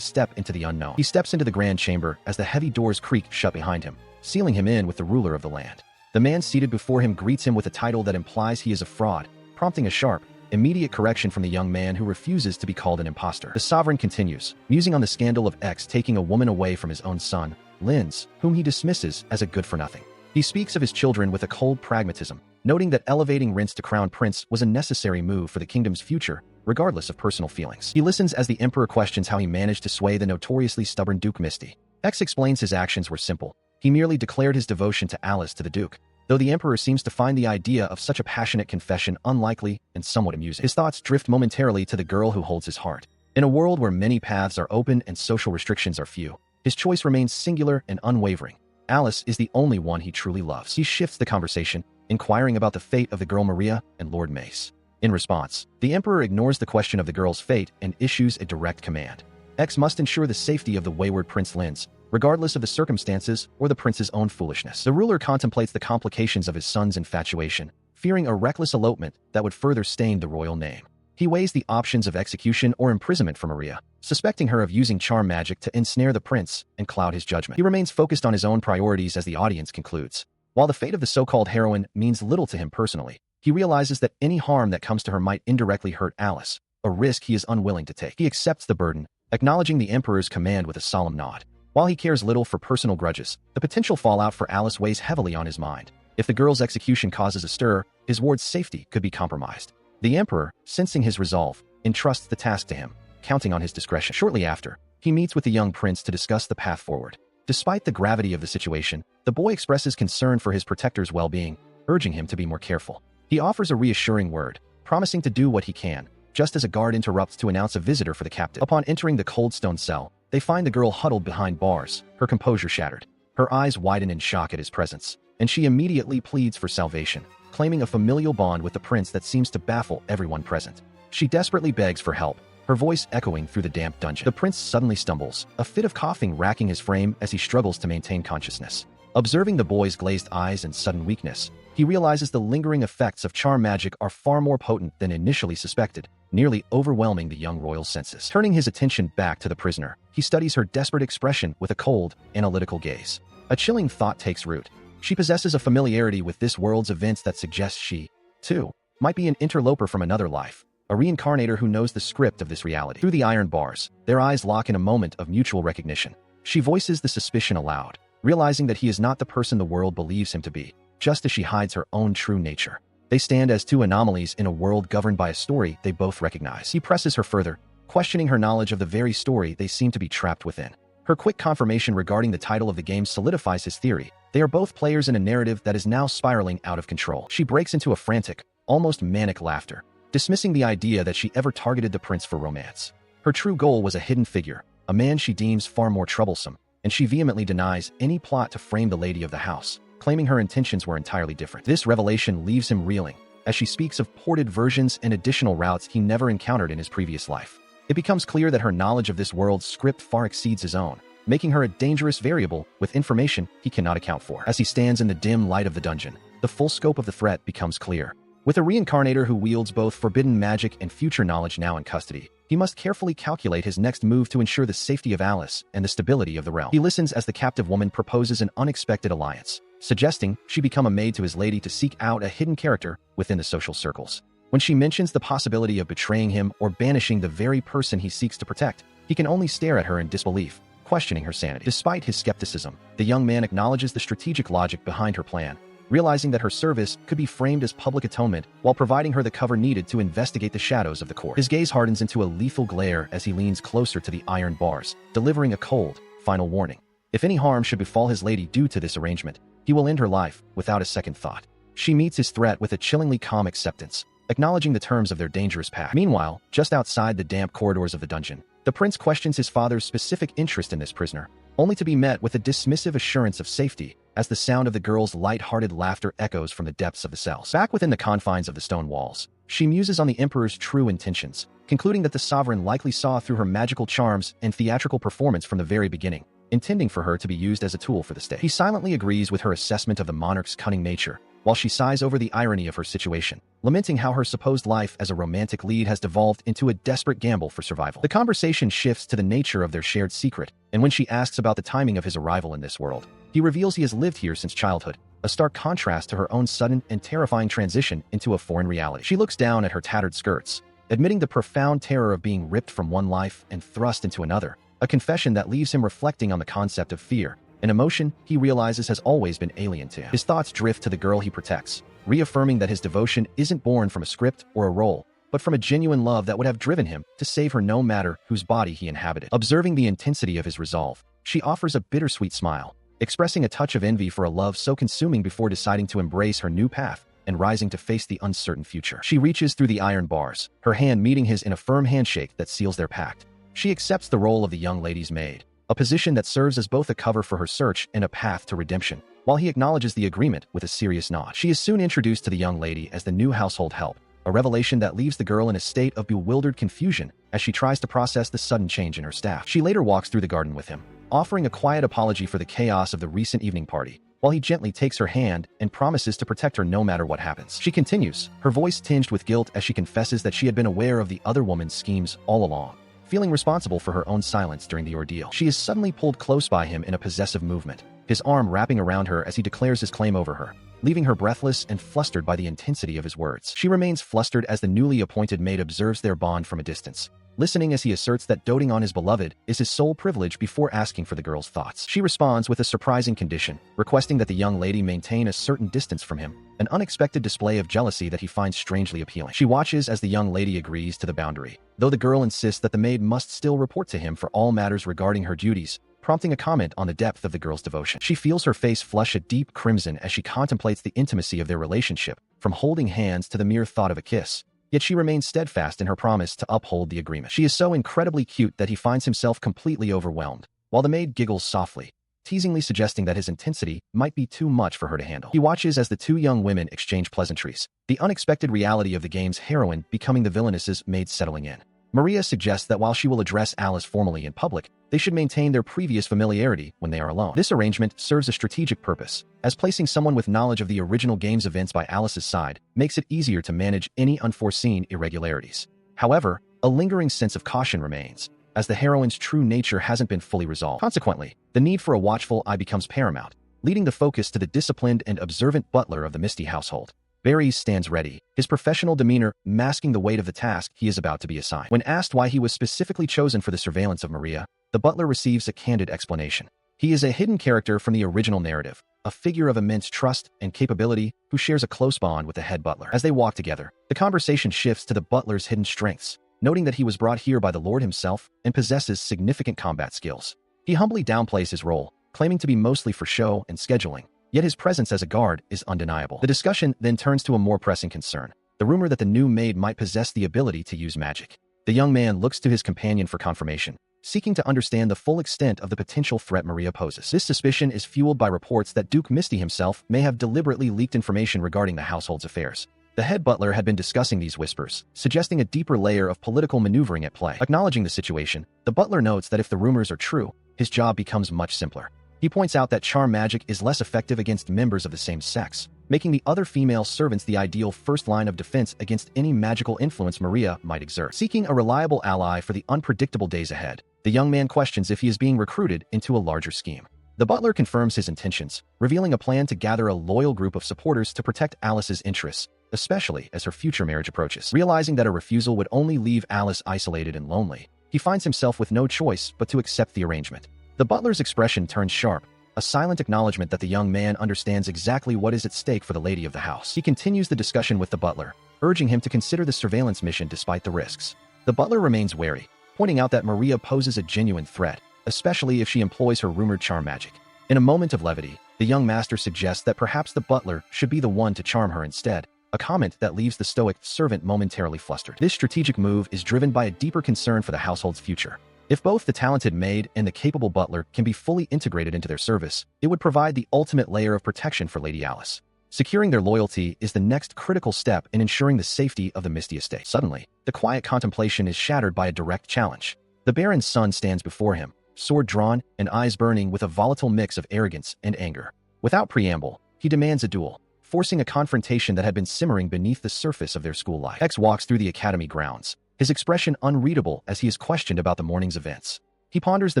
step into the unknown. He steps into the grand chamber as the heavy doors creak shut behind him, sealing him in with the ruler of the land. The man seated before him greets him with a title that implies he is a fraud, prompting a sharp, immediate correction from the young man who refuses to be called an impostor. The sovereign continues, musing on the scandal of X taking a woman away from his own son, Lin's, whom he dismisses as a good-for-nothing. He speaks of his children with a cold pragmatism, noting that elevating Rince to crown prince was a necessary move for the kingdom's future, regardless of personal feelings. He listens as the emperor questions how he managed to sway the notoriously stubborn Duke Misty. X explains his actions were simple. He merely declared his devotion to Alice to the Duke, though the emperor seems to find the idea of such a passionate confession unlikely and somewhat amusing. His thoughts drift momentarily to the girl who holds his heart. In a world where many paths are open and social restrictions are few, his choice remains singular and unwavering. Alice is the only one he truly loves. He shifts the conversation, inquiring about the fate of the girl Maria and Lord Mace. In response, the emperor ignores the question of the girl's fate and issues a direct command. X must ensure the safety of the wayward Prince Linz, regardless of the circumstances or the prince's own foolishness. The ruler contemplates the complications of his son's infatuation, fearing a reckless elopement that would further stain the royal name. He weighs the options of execution or imprisonment for Maria, suspecting her of using charm magic to ensnare the prince and cloud his judgment. He remains focused on his own priorities as the audience concludes. While the fate of the so-called heroine means little to him personally, he realizes that any harm that comes to her might indirectly hurt Alice, a risk he is unwilling to take. He accepts the burden, acknowledging the emperor's command with a solemn nod. While he cares little for personal grudges, the potential fallout for Alice weighs heavily on his mind. If the girl's execution causes a stir, his ward's safety could be compromised. The emperor, sensing his resolve, entrusts the task to him, counting on his discretion. Shortly after, he meets with the young prince to discuss the path forward. Despite the gravity of the situation, the boy expresses concern for his protector's well-being, urging him to be more careful. He offers a reassuring word, promising to do what he can, just as a guard interrupts to announce a visitor for the captive. Upon entering the cold stone cell, they find the girl huddled behind bars, her composure shattered. Her eyes widen in shock at his presence, and she immediately pleads for salvation, claiming a familial bond with the prince that seems to baffle everyone present. She desperately begs for help, her voice echoing through the damp dungeon. The prince suddenly stumbles, a fit of coughing racking his frame as he struggles to maintain consciousness. Observing the boy's glazed eyes and sudden weakness, he realizes the lingering effects of charm magic are far more potent than initially suspected, nearly overwhelming the young royal's senses. Turning his attention back to the prisoner, he studies her desperate expression with a cold, analytical gaze. A chilling thought takes root. She possesses a familiarity with this world's events that suggests she, too, might be an interloper from another life, a reincarnator who knows the script of this reality. Through the iron bars, their eyes lock in a moment of mutual recognition. She voices the suspicion aloud, realizing that he is not the person the world believes him to be, just as she hides her own true nature. They stand as two anomalies in a world governed by a story they both recognize. He presses her further, questioning her knowledge of the very story they seem to be trapped within. Her quick confirmation regarding the title of the game solidifies his theory. They are both players in a narrative that is now spiraling out of control. She breaks into a frantic, almost manic laughter, dismissing the idea that she ever targeted the prince for romance. Her true goal was a hidden figure, a man she deems far more troublesome, and she vehemently denies any plot to frame the lady of the house, claiming her intentions were entirely different. This revelation leaves him reeling, as she speaks of ported versions and additional routes he never encountered in his previous life. It becomes clear that her knowledge of this world's script far exceeds his own, making her a dangerous variable with information he cannot account for. As he stands in the dim light of the dungeon, the full scope of the threat becomes clear. With a reincarnator who wields both forbidden magic and future knowledge now in custody, he must carefully calculate his next move to ensure the safety of Alice and the stability of the realm. He listens as the captive woman proposes an unexpected alliance, suggesting she become a maid to his lady to seek out a hidden character within the social circles. When she mentions the possibility of betraying him or banishing the very person he seeks to protect, he can only stare at her in disbelief, questioning her sanity. Despite his skepticism, the young man acknowledges the strategic logic behind her plan, realizing that her service could be framed as public atonement while providing her the cover needed to investigate the shadows of the court. His gaze hardens into a lethal glare as he leans closer to the iron bars, delivering a cold, final warning. If any harm should befall his lady due to this arrangement, he will end her life without a second thought. She meets his threat with a chillingly calm acceptance, acknowledging the terms of their dangerous pact. Meanwhile, just outside the damp corridors of the dungeon, the prince questions his father's specific interest in this prisoner, only to be met with a dismissive assurance of safety as the sound of the girl's light-hearted laughter echoes from the depths of the cells. Back within the confines of the stone walls, she muses on the emperor's true intentions, concluding that the sovereign likely saw through her magical charms and theatrical performance from the very beginning. intending for her to be used as a tool for the state. He silently agrees with her assessment of the monarch's cunning nature, while she sighs over the irony of her situation, lamenting how her supposed life as a romantic lead has devolved into a desperate gamble for survival. The conversation shifts to the nature of their shared secret, and when she asks about the timing of his arrival in this world, he reveals he has lived here since childhood, a stark contrast to her own sudden and terrifying transition into a foreign reality. She looks down at her tattered skirts, admitting the profound terror of being ripped from one life and thrust into another, a confession that leaves him reflecting on the concept of fear, an emotion he realizes has always been alien to him. His thoughts drift to the girl he protects, reaffirming that his devotion isn't born from a script or a role, but from a genuine love that would have driven him to save her no matter whose body he inhabited. Observing the intensity of his resolve, she offers a bittersweet smile, expressing a touch of envy for a love so consuming before deciding to embrace her new path and rising to face the uncertain future. She reaches through the iron bars, her hand meeting his in a firm handshake that seals their pact. She accepts the role of the young lady's maid, a position that serves as both a cover for her search and a path to redemption, while he acknowledges the agreement with a serious nod. She is soon introduced to the young lady as the new household help, a revelation that leaves the girl in a state of bewildered confusion as she tries to process the sudden change in her staff. She later walks through the garden with him, offering a quiet apology for the chaos of the recent evening party, while he gently takes her hand and promises to protect her no matter what happens. She continues, her voice tinged with guilt as she confesses that she had been aware of the other woman's schemes all along, feeling responsible for her own silence during the ordeal. She is suddenly pulled close by him in a possessive movement, his arm wrapping around her as he declares his claim over her, leaving her breathless and flustered by the intensity of his words. She remains flustered as the newly appointed maid observes their bond from a distance, listening as he asserts that doting on his beloved is his sole privilege before asking for the girl's thoughts. She responds with a surprising condition, requesting that the young lady maintain a certain distance from him, an unexpected display of jealousy that he finds strangely appealing. She watches as the young lady agrees to the boundary, though the girl insists that the maid must still report to him for all matters regarding her duties, prompting a comment on the depth of the girl's devotion. She feels her face flush a deep crimson as she contemplates the intimacy of their relationship, from holding hands to the mere thought of a kiss. Yet she remains steadfast in her promise to uphold the agreement. She is so incredibly cute that he finds himself completely overwhelmed, while the maid giggles softly, teasingly suggesting that his intensity might be too much for her to handle. He watches as the two young women exchange pleasantries, the unexpected reality of the game's heroine becoming the Villainess's maid settling in. Maria suggests that while she will address Alice formally in public, they should maintain their previous familiarity when they are alone. This arrangement serves a strategic purpose, as placing someone with knowledge of the original game's events by Alice's side makes it easier to manage any unforeseen irregularities. However, a lingering sense of caution remains, as the heroine's true nature hasn't been fully resolved. Consequently, the need for a watchful eye becomes paramount, leading the focus to the disciplined and observant butler of the Misty household. Barry stands ready, his professional demeanor masking the weight of the task he is about to be assigned. When asked why he was specifically chosen for the surveillance of Maria, the butler receives a candid explanation. He is a hidden character from the original narrative, a figure of immense trust and capability who shares a close bond with the head butler. As they walk together, the conversation shifts to the butler's hidden strengths, noting that he was brought here by the Lord himself and possesses significant combat skills. He humbly downplays his role, claiming to be mostly for show and scheduling, yet his presence as a guard is undeniable. The discussion then turns to a more pressing concern, the rumor that the new maid might possess the ability to use magic. The young man looks to his companion for confirmation, seeking to understand the full extent of the potential threat Maria poses. This suspicion is fueled by reports that Duke Misty himself may have deliberately leaked information regarding the household's affairs. The head butler had been discussing these whispers, suggesting a deeper layer of political maneuvering at play. Acknowledging the situation, the butler notes that if the rumors are true, his job becomes much simpler. He points out that charm magic is less effective against members of the same sex, making the other female servants the ideal first line of defense against any magical influence Maria might exert. Seeking a reliable ally for the unpredictable days ahead, the young man questions if he is being recruited into a larger scheme. The butler confirms his intentions, revealing a plan to gather a loyal group of supporters to protect Alice's interests, especially as her future marriage approaches. Realizing that a refusal would only leave Alice isolated and lonely, he finds himself with no choice but to accept the arrangement. The butler's expression turns sharp, a silent acknowledgement that the young man understands exactly what is at stake for the lady of the house. He continues the discussion with the butler, urging him to consider the surveillance mission despite the risks. The butler remains wary, pointing out that Maria poses a genuine threat, especially if she employs her rumored charm magic. In a moment of levity, the young master suggests that perhaps the butler should be the one to charm her instead, a comment that leaves the stoic servant momentarily flustered. This strategic move is driven by a deeper concern for the household's future. If both the talented maid and the capable butler can be fully integrated into their service, it would provide the ultimate layer of protection for Lady Alice. Securing their loyalty is the next critical step in ensuring the safety of the Misty estate. Suddenly, the quiet contemplation is shattered by a direct challenge. The Baron's son stands before him, sword drawn, and eyes burning with a volatile mix of arrogance and anger. Without preamble, he demands a duel, forcing a confrontation that had been simmering beneath the surface of their school life. X walks through the academy grounds, his expression unreadable as he is questioned about the morning's events. He ponders the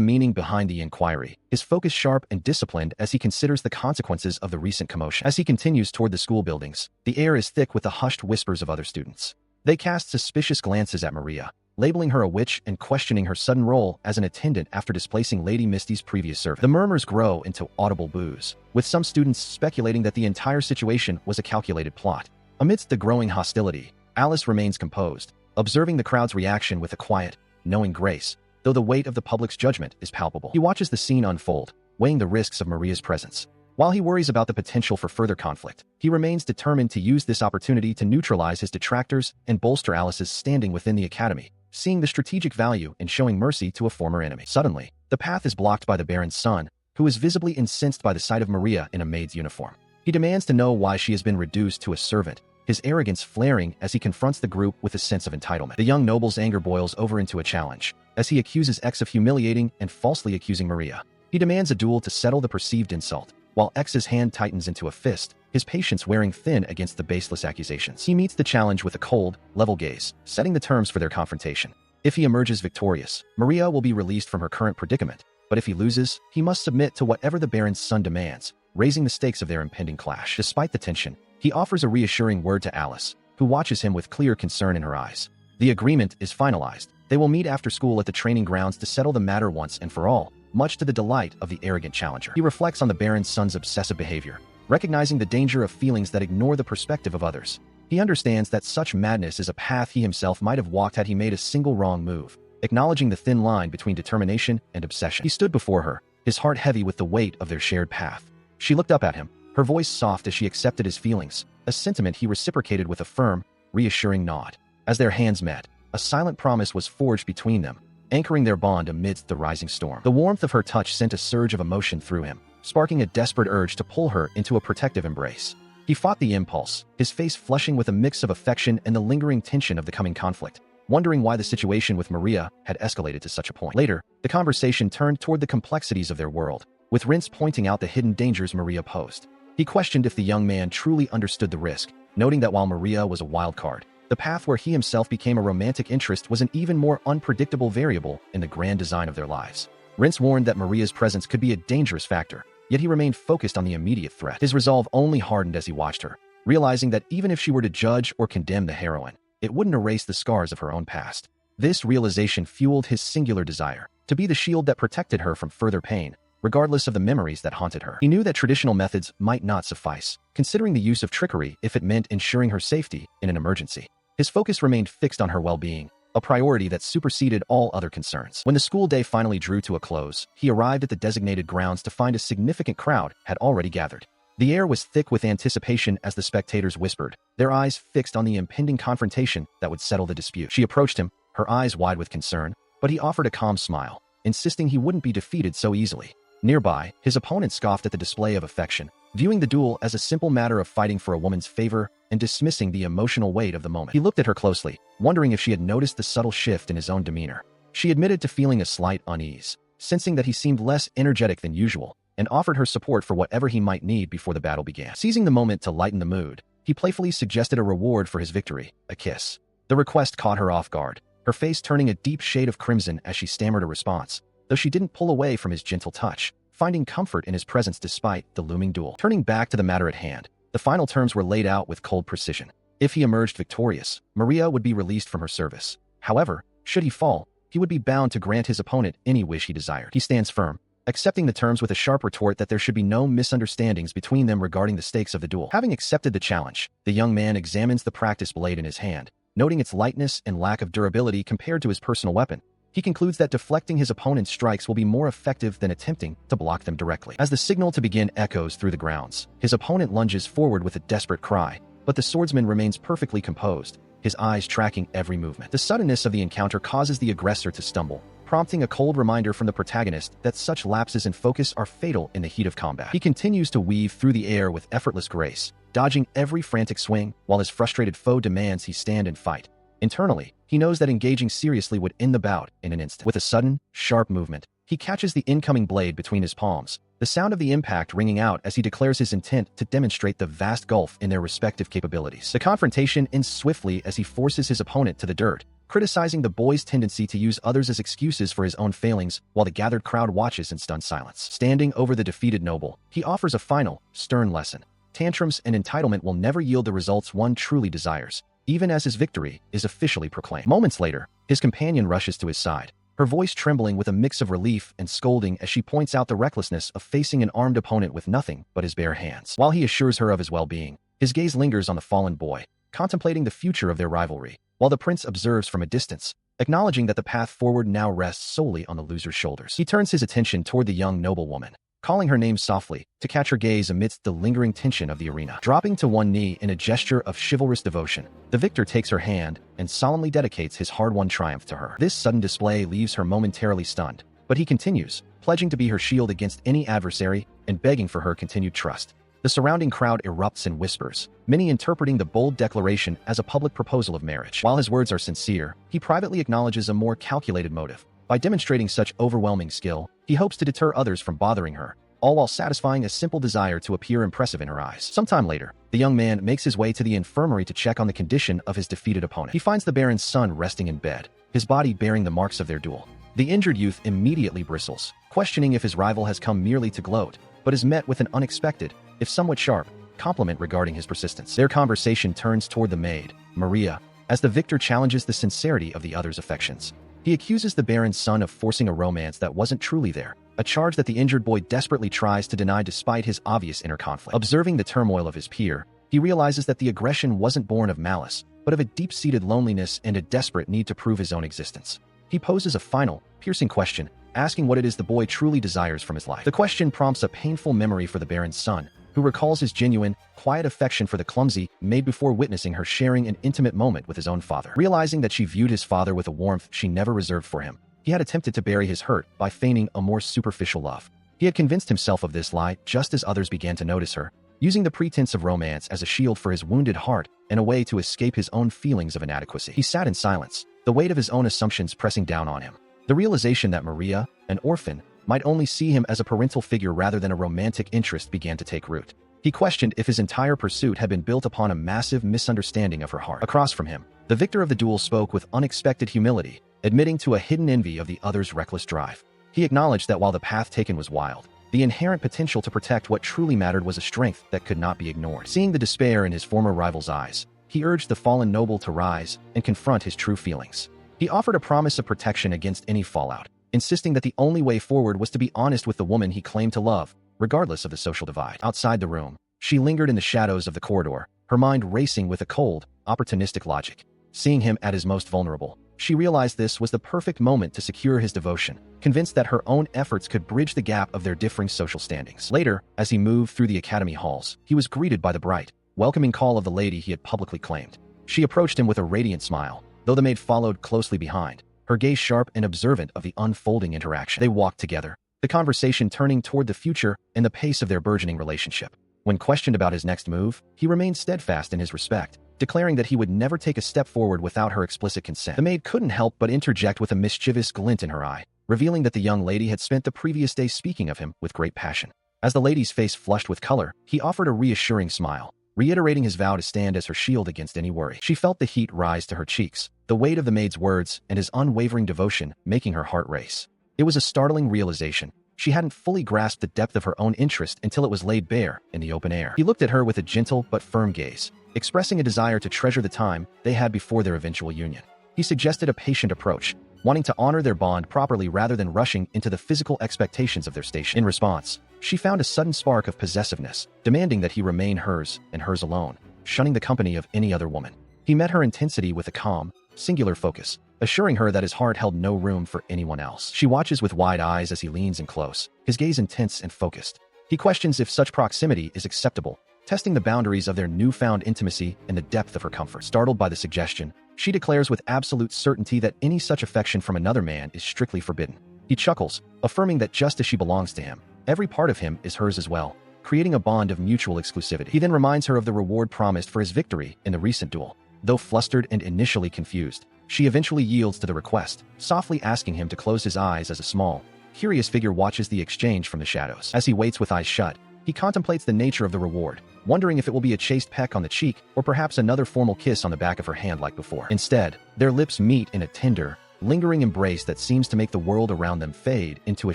meaning behind the inquiry, his focus sharp and disciplined as he considers the consequences of the recent commotion. As he continues toward the school buildings, the air is thick with the hushed whispers of other students. They cast suspicious glances at Maria, labeling her a witch and questioning her sudden role as an attendant after displacing Lady Misty's previous servant. The murmurs grow into audible boos, with some students speculating that the entire situation was a calculated plot. Amidst the growing hostility, Alice remains composed, observing the crowd's reaction with a quiet, knowing grace, though the weight of the public's judgment is palpable. He watches the scene unfold, weighing the risks of Maria's presence. While he worries about the potential for further conflict, he remains determined to use this opportunity to neutralize his detractors and bolster Alice's standing within the academy, seeing the strategic value in showing mercy to a former enemy. Suddenly, the path is blocked by the Baron's son, who is visibly incensed by the sight of Maria in a maid's uniform. He demands to know why she has been reduced to a servant, his arrogance flaring as he confronts the group with a sense of entitlement. The young noble's anger boils over into a challenge, as he accuses X of humiliating and falsely accusing Maria. He demands a duel to settle the perceived insult, while X's hand tightens into a fist, his patience wearing thin against the baseless accusations. He meets the challenge with a cold, level gaze, setting the terms for their confrontation. If he emerges victorious, Maria will be released from her current predicament, but if he loses, he must submit to whatever the Baron's son demands, raising the stakes of their impending clash. Despite the tension, he offers a reassuring word to Alice, who watches him with clear concern in her eyes. The agreement is finalized. They will meet after school at the training grounds to settle the matter once and for all, much to the delight of the arrogant challenger. He reflects on the Baron's son's obsessive behavior, recognizing the danger of feelings that ignore the perspective of others. He understands that such madness is a path he himself might have walked had he made a single wrong move, acknowledging the thin line between determination and obsession. He stood before her, his heart heavy with the weight of their shared path. She looked up at him, her voice soft as she accepted his feelings, a sentiment he reciprocated with a firm, reassuring nod. As their hands met, a silent promise was forged between them, anchoring their bond amidst the rising storm. The warmth of her touch sent a surge of emotion through him, sparking a desperate urge to pull her into a protective embrace. He fought the impulse, his face flushing with a mix of affection and the lingering tension of the coming conflict, wondering why the situation with Maria had escalated to such a point. Later, the conversation turned toward the complexities of their world, with Rince pointing out the hidden dangers Maria posed. He questioned if the young man truly understood the risk, noting that while Maria was a wild card, the path where he himself became a romantic interest was an even more unpredictable variable in the grand design of their lives. Rince warned that Maria's presence could be a dangerous factor, yet he remained focused on the immediate threat. His resolve only hardened as he watched her, realizing that even if she were to judge or condemn the heroine, it wouldn't erase the scars of her own past. This realization fueled his singular desire to be the shield that protected her from further pain, regardless of the memories that haunted her. He knew that traditional methods might not suffice, considering the use of trickery if it meant ensuring her safety in an emergency. His focus remained fixed on her well-being, a priority that superseded all other concerns. When the school day finally drew to a close, he arrived at the designated grounds to find a significant crowd had already gathered. The air was thick with anticipation as the spectators whispered, their eyes fixed on the impending confrontation that would settle the dispute. She approached him, her eyes wide with concern, but he offered a calm smile, insisting he wouldn't be defeated so easily. Nearby, his opponent scoffed at the display of affection, viewing the duel as a simple matter of fighting for a woman's favor and dismissing the emotional weight of the moment. He looked at her closely, wondering if she had noticed the subtle shift in his own demeanor. She admitted to feeling a slight unease, sensing that he seemed less energetic than usual, and offered her support for whatever he might need before the battle began. Seizing the moment to lighten the mood, he playfully suggested a reward for his victory, a kiss. The request caught her off guard, her face turning a deep shade of crimson as she stammered a response, though she didn't pull away from his gentle touch, finding comfort in his presence despite the looming duel. Turning back to the matter at hand, the final terms were laid out with cold precision. If he emerged victorious, Maria would be released from her service. However, should he fall, he would be bound to grant his opponent any wish he desired. He stands firm, accepting the terms with a sharp retort that there should be no misunderstandings between them regarding the stakes of the duel. Having accepted the challenge, the young man examines the practice blade in his hand, noting its lightness and lack of durability compared to his personal weapon. He concludes that deflecting his opponent's strikes will be more effective than attempting to block them directly. As the signal to begin echoes through the grounds, his opponent lunges forward with a desperate cry, but the swordsman remains perfectly composed, his eyes tracking every movement. The suddenness of the encounter causes the aggressor to stumble, prompting a cold reminder from the protagonist that such lapses in focus are fatal in the heat of combat. He continues to weave through the air with effortless grace, dodging every frantic swing, while his frustrated foe demands he stand and fight. Internally, he knows that engaging seriously would end the bout in an instant. With a sudden, sharp movement, He catches the incoming blade between his palms, the sound of the impact ringing out as he declares his intent to demonstrate the vast gulf in their respective capabilities. The confrontation ends swiftly as he forces his opponent to the dirt, criticizing the boy's tendency to use others as excuses for his own failings while the gathered crowd watches in stunned silence. Standing over the defeated noble, he offers a final, stern lesson. Tantrums and entitlement will never yield the results one truly desires, even as his victory is officially proclaimed. Moments later, his companion rushes to his side, her voice trembling with a mix of relief and scolding as she points out the recklessness of facing an armed opponent with nothing but his bare hands. While he assures her of his well-being, his gaze lingers on the fallen boy, contemplating the future of their rivalry, while the prince observes from a distance, acknowledging that the path forward now rests solely on the loser's shoulders. He turns his attention toward the young noblewoman, calling her name softly to catch her gaze amidst the lingering tension of the arena. Dropping to one knee in a gesture of chivalrous devotion, the victor takes her hand and solemnly dedicates his hard-won triumph to her. This sudden display leaves her momentarily stunned, but he continues, pledging to be her shield against any adversary and begging for her continued trust. The surrounding crowd erupts in whispers, many interpreting the bold declaration as a public proposal of marriage. While his words are sincere, he privately acknowledges a more calculated motive. By demonstrating such overwhelming skill, he hopes to deter others from bothering her, all while satisfying a simple desire to appear impressive in her eyes. Sometime later, the young man makes his way to the infirmary to check on the condition of his defeated opponent. He finds the Baron's son resting in bed, his body bearing the marks of their duel. The injured youth immediately bristles, questioning if his rival has come merely to gloat, but is met with an unexpected, if somewhat sharp, compliment regarding his persistence. Their conversation turns toward the maid, Maria, as the victor challenges the sincerity of the other's affections. He accuses the Baron's son of forcing a romance that wasn't truly there, a charge that the injured boy desperately tries to deny despite his obvious inner conflict. Observing the turmoil of his peer, he realizes that the aggression wasn't born of malice, but of a deep-seated loneliness and a desperate need to prove his own existence. He poses a final, piercing question, asking what it is the boy truly desires from his life. The question prompts a painful memory for the Baron's son, who recalls his genuine, quiet affection for the clumsy maid before witnessing her sharing an intimate moment with his own father. Realizing that she viewed his father with a warmth she never reserved for him, he had attempted to bury his hurt by feigning a more superficial love. He had convinced himself of this lie just as others began to notice her, using the pretense of romance as a shield for his wounded heart and a way to escape his own feelings of inadequacy. He sat in silence, the weight of his own assumptions pressing down on him. The realization that Maria, an orphan, might only see him as a parental figure rather than a romantic interest began to take root. He questioned if his entire pursuit had been built upon a massive misunderstanding of her heart. Across from him, the victor of the duel spoke with unexpected humility, admitting to a hidden envy of the other's reckless drive. He acknowledged that while the path taken was wild, the inherent potential to protect what truly mattered was a strength that could not be ignored. Seeing the despair in his former rival's eyes, he urged the fallen noble to rise and confront his true feelings. He offered a promise of protection against any fallout, insisting that the only way forward was to be honest with the woman he claimed to love, regardless of the social divide. Outside the room, she lingered in the shadows of the corridor, her mind racing with a cold, opportunistic logic. Seeing him at his most vulnerable, she realized this was the perfect moment to secure his devotion, convinced that her own efforts could bridge the gap of their differing social standings. Later, as he moved through the academy halls, he was greeted by the bright, welcoming call of the lady he had publicly claimed. She approached him with a radiant smile, though the maid followed closely behind, her gaze sharp and observant of the unfolding interaction. They walked together, the conversation turning toward the future and the pace of their burgeoning relationship. When questioned about his next move, he remained steadfast in his respect, declaring that he would never take a step forward without her explicit consent. The maid couldn't help but interject with a mischievous glint in her eye, revealing that the young lady had spent the previous day speaking of him with great passion. As the lady's face flushed with color, he offered a reassuring smile, reiterating his vow to stand as her shield against any worry. She felt the heat rise to her cheeks, the weight of the maid's words and his unwavering devotion making her heart race. It was a startling realization. She hadn't fully grasped the depth of her own interest until it was laid bare in the open air. He looked at her with a gentle but firm gaze, expressing a desire to treasure the time they had before their eventual union. He suggested a patient approach, wanting to honor their bond properly rather than rushing into the physical expectations of their station. In response, she found a sudden spark of possessiveness, demanding that he remain hers and hers alone, shunning the company of any other woman. He met her intensity with a calm, singular focus, assuring her that his heart held no room for anyone else. She watches with wide eyes as he leans in close, his gaze intense and focused. He questions if such proximity is acceptable, testing the boundaries of their newfound intimacy and the depth of her comfort. Startled by the suggestion, she declares with absolute certainty that any such affection from another man is strictly forbidden. He chuckles, affirming that just as she belongs to him, every part of him is hers as well, creating a bond of mutual exclusivity. He then reminds her of the reward promised for his victory in the recent duel. Though flustered and initially confused, she eventually yields to the request, softly asking him to close his eyes as a small, curious figure watches the exchange from the shadows. As he waits with eyes shut, he contemplates the nature of the reward, wondering if it will be a chaste peck on the cheek or perhaps another formal kiss on the back of her hand like before. Instead, their lips meet in a tender, lingering embrace that seems to make the world around them fade into a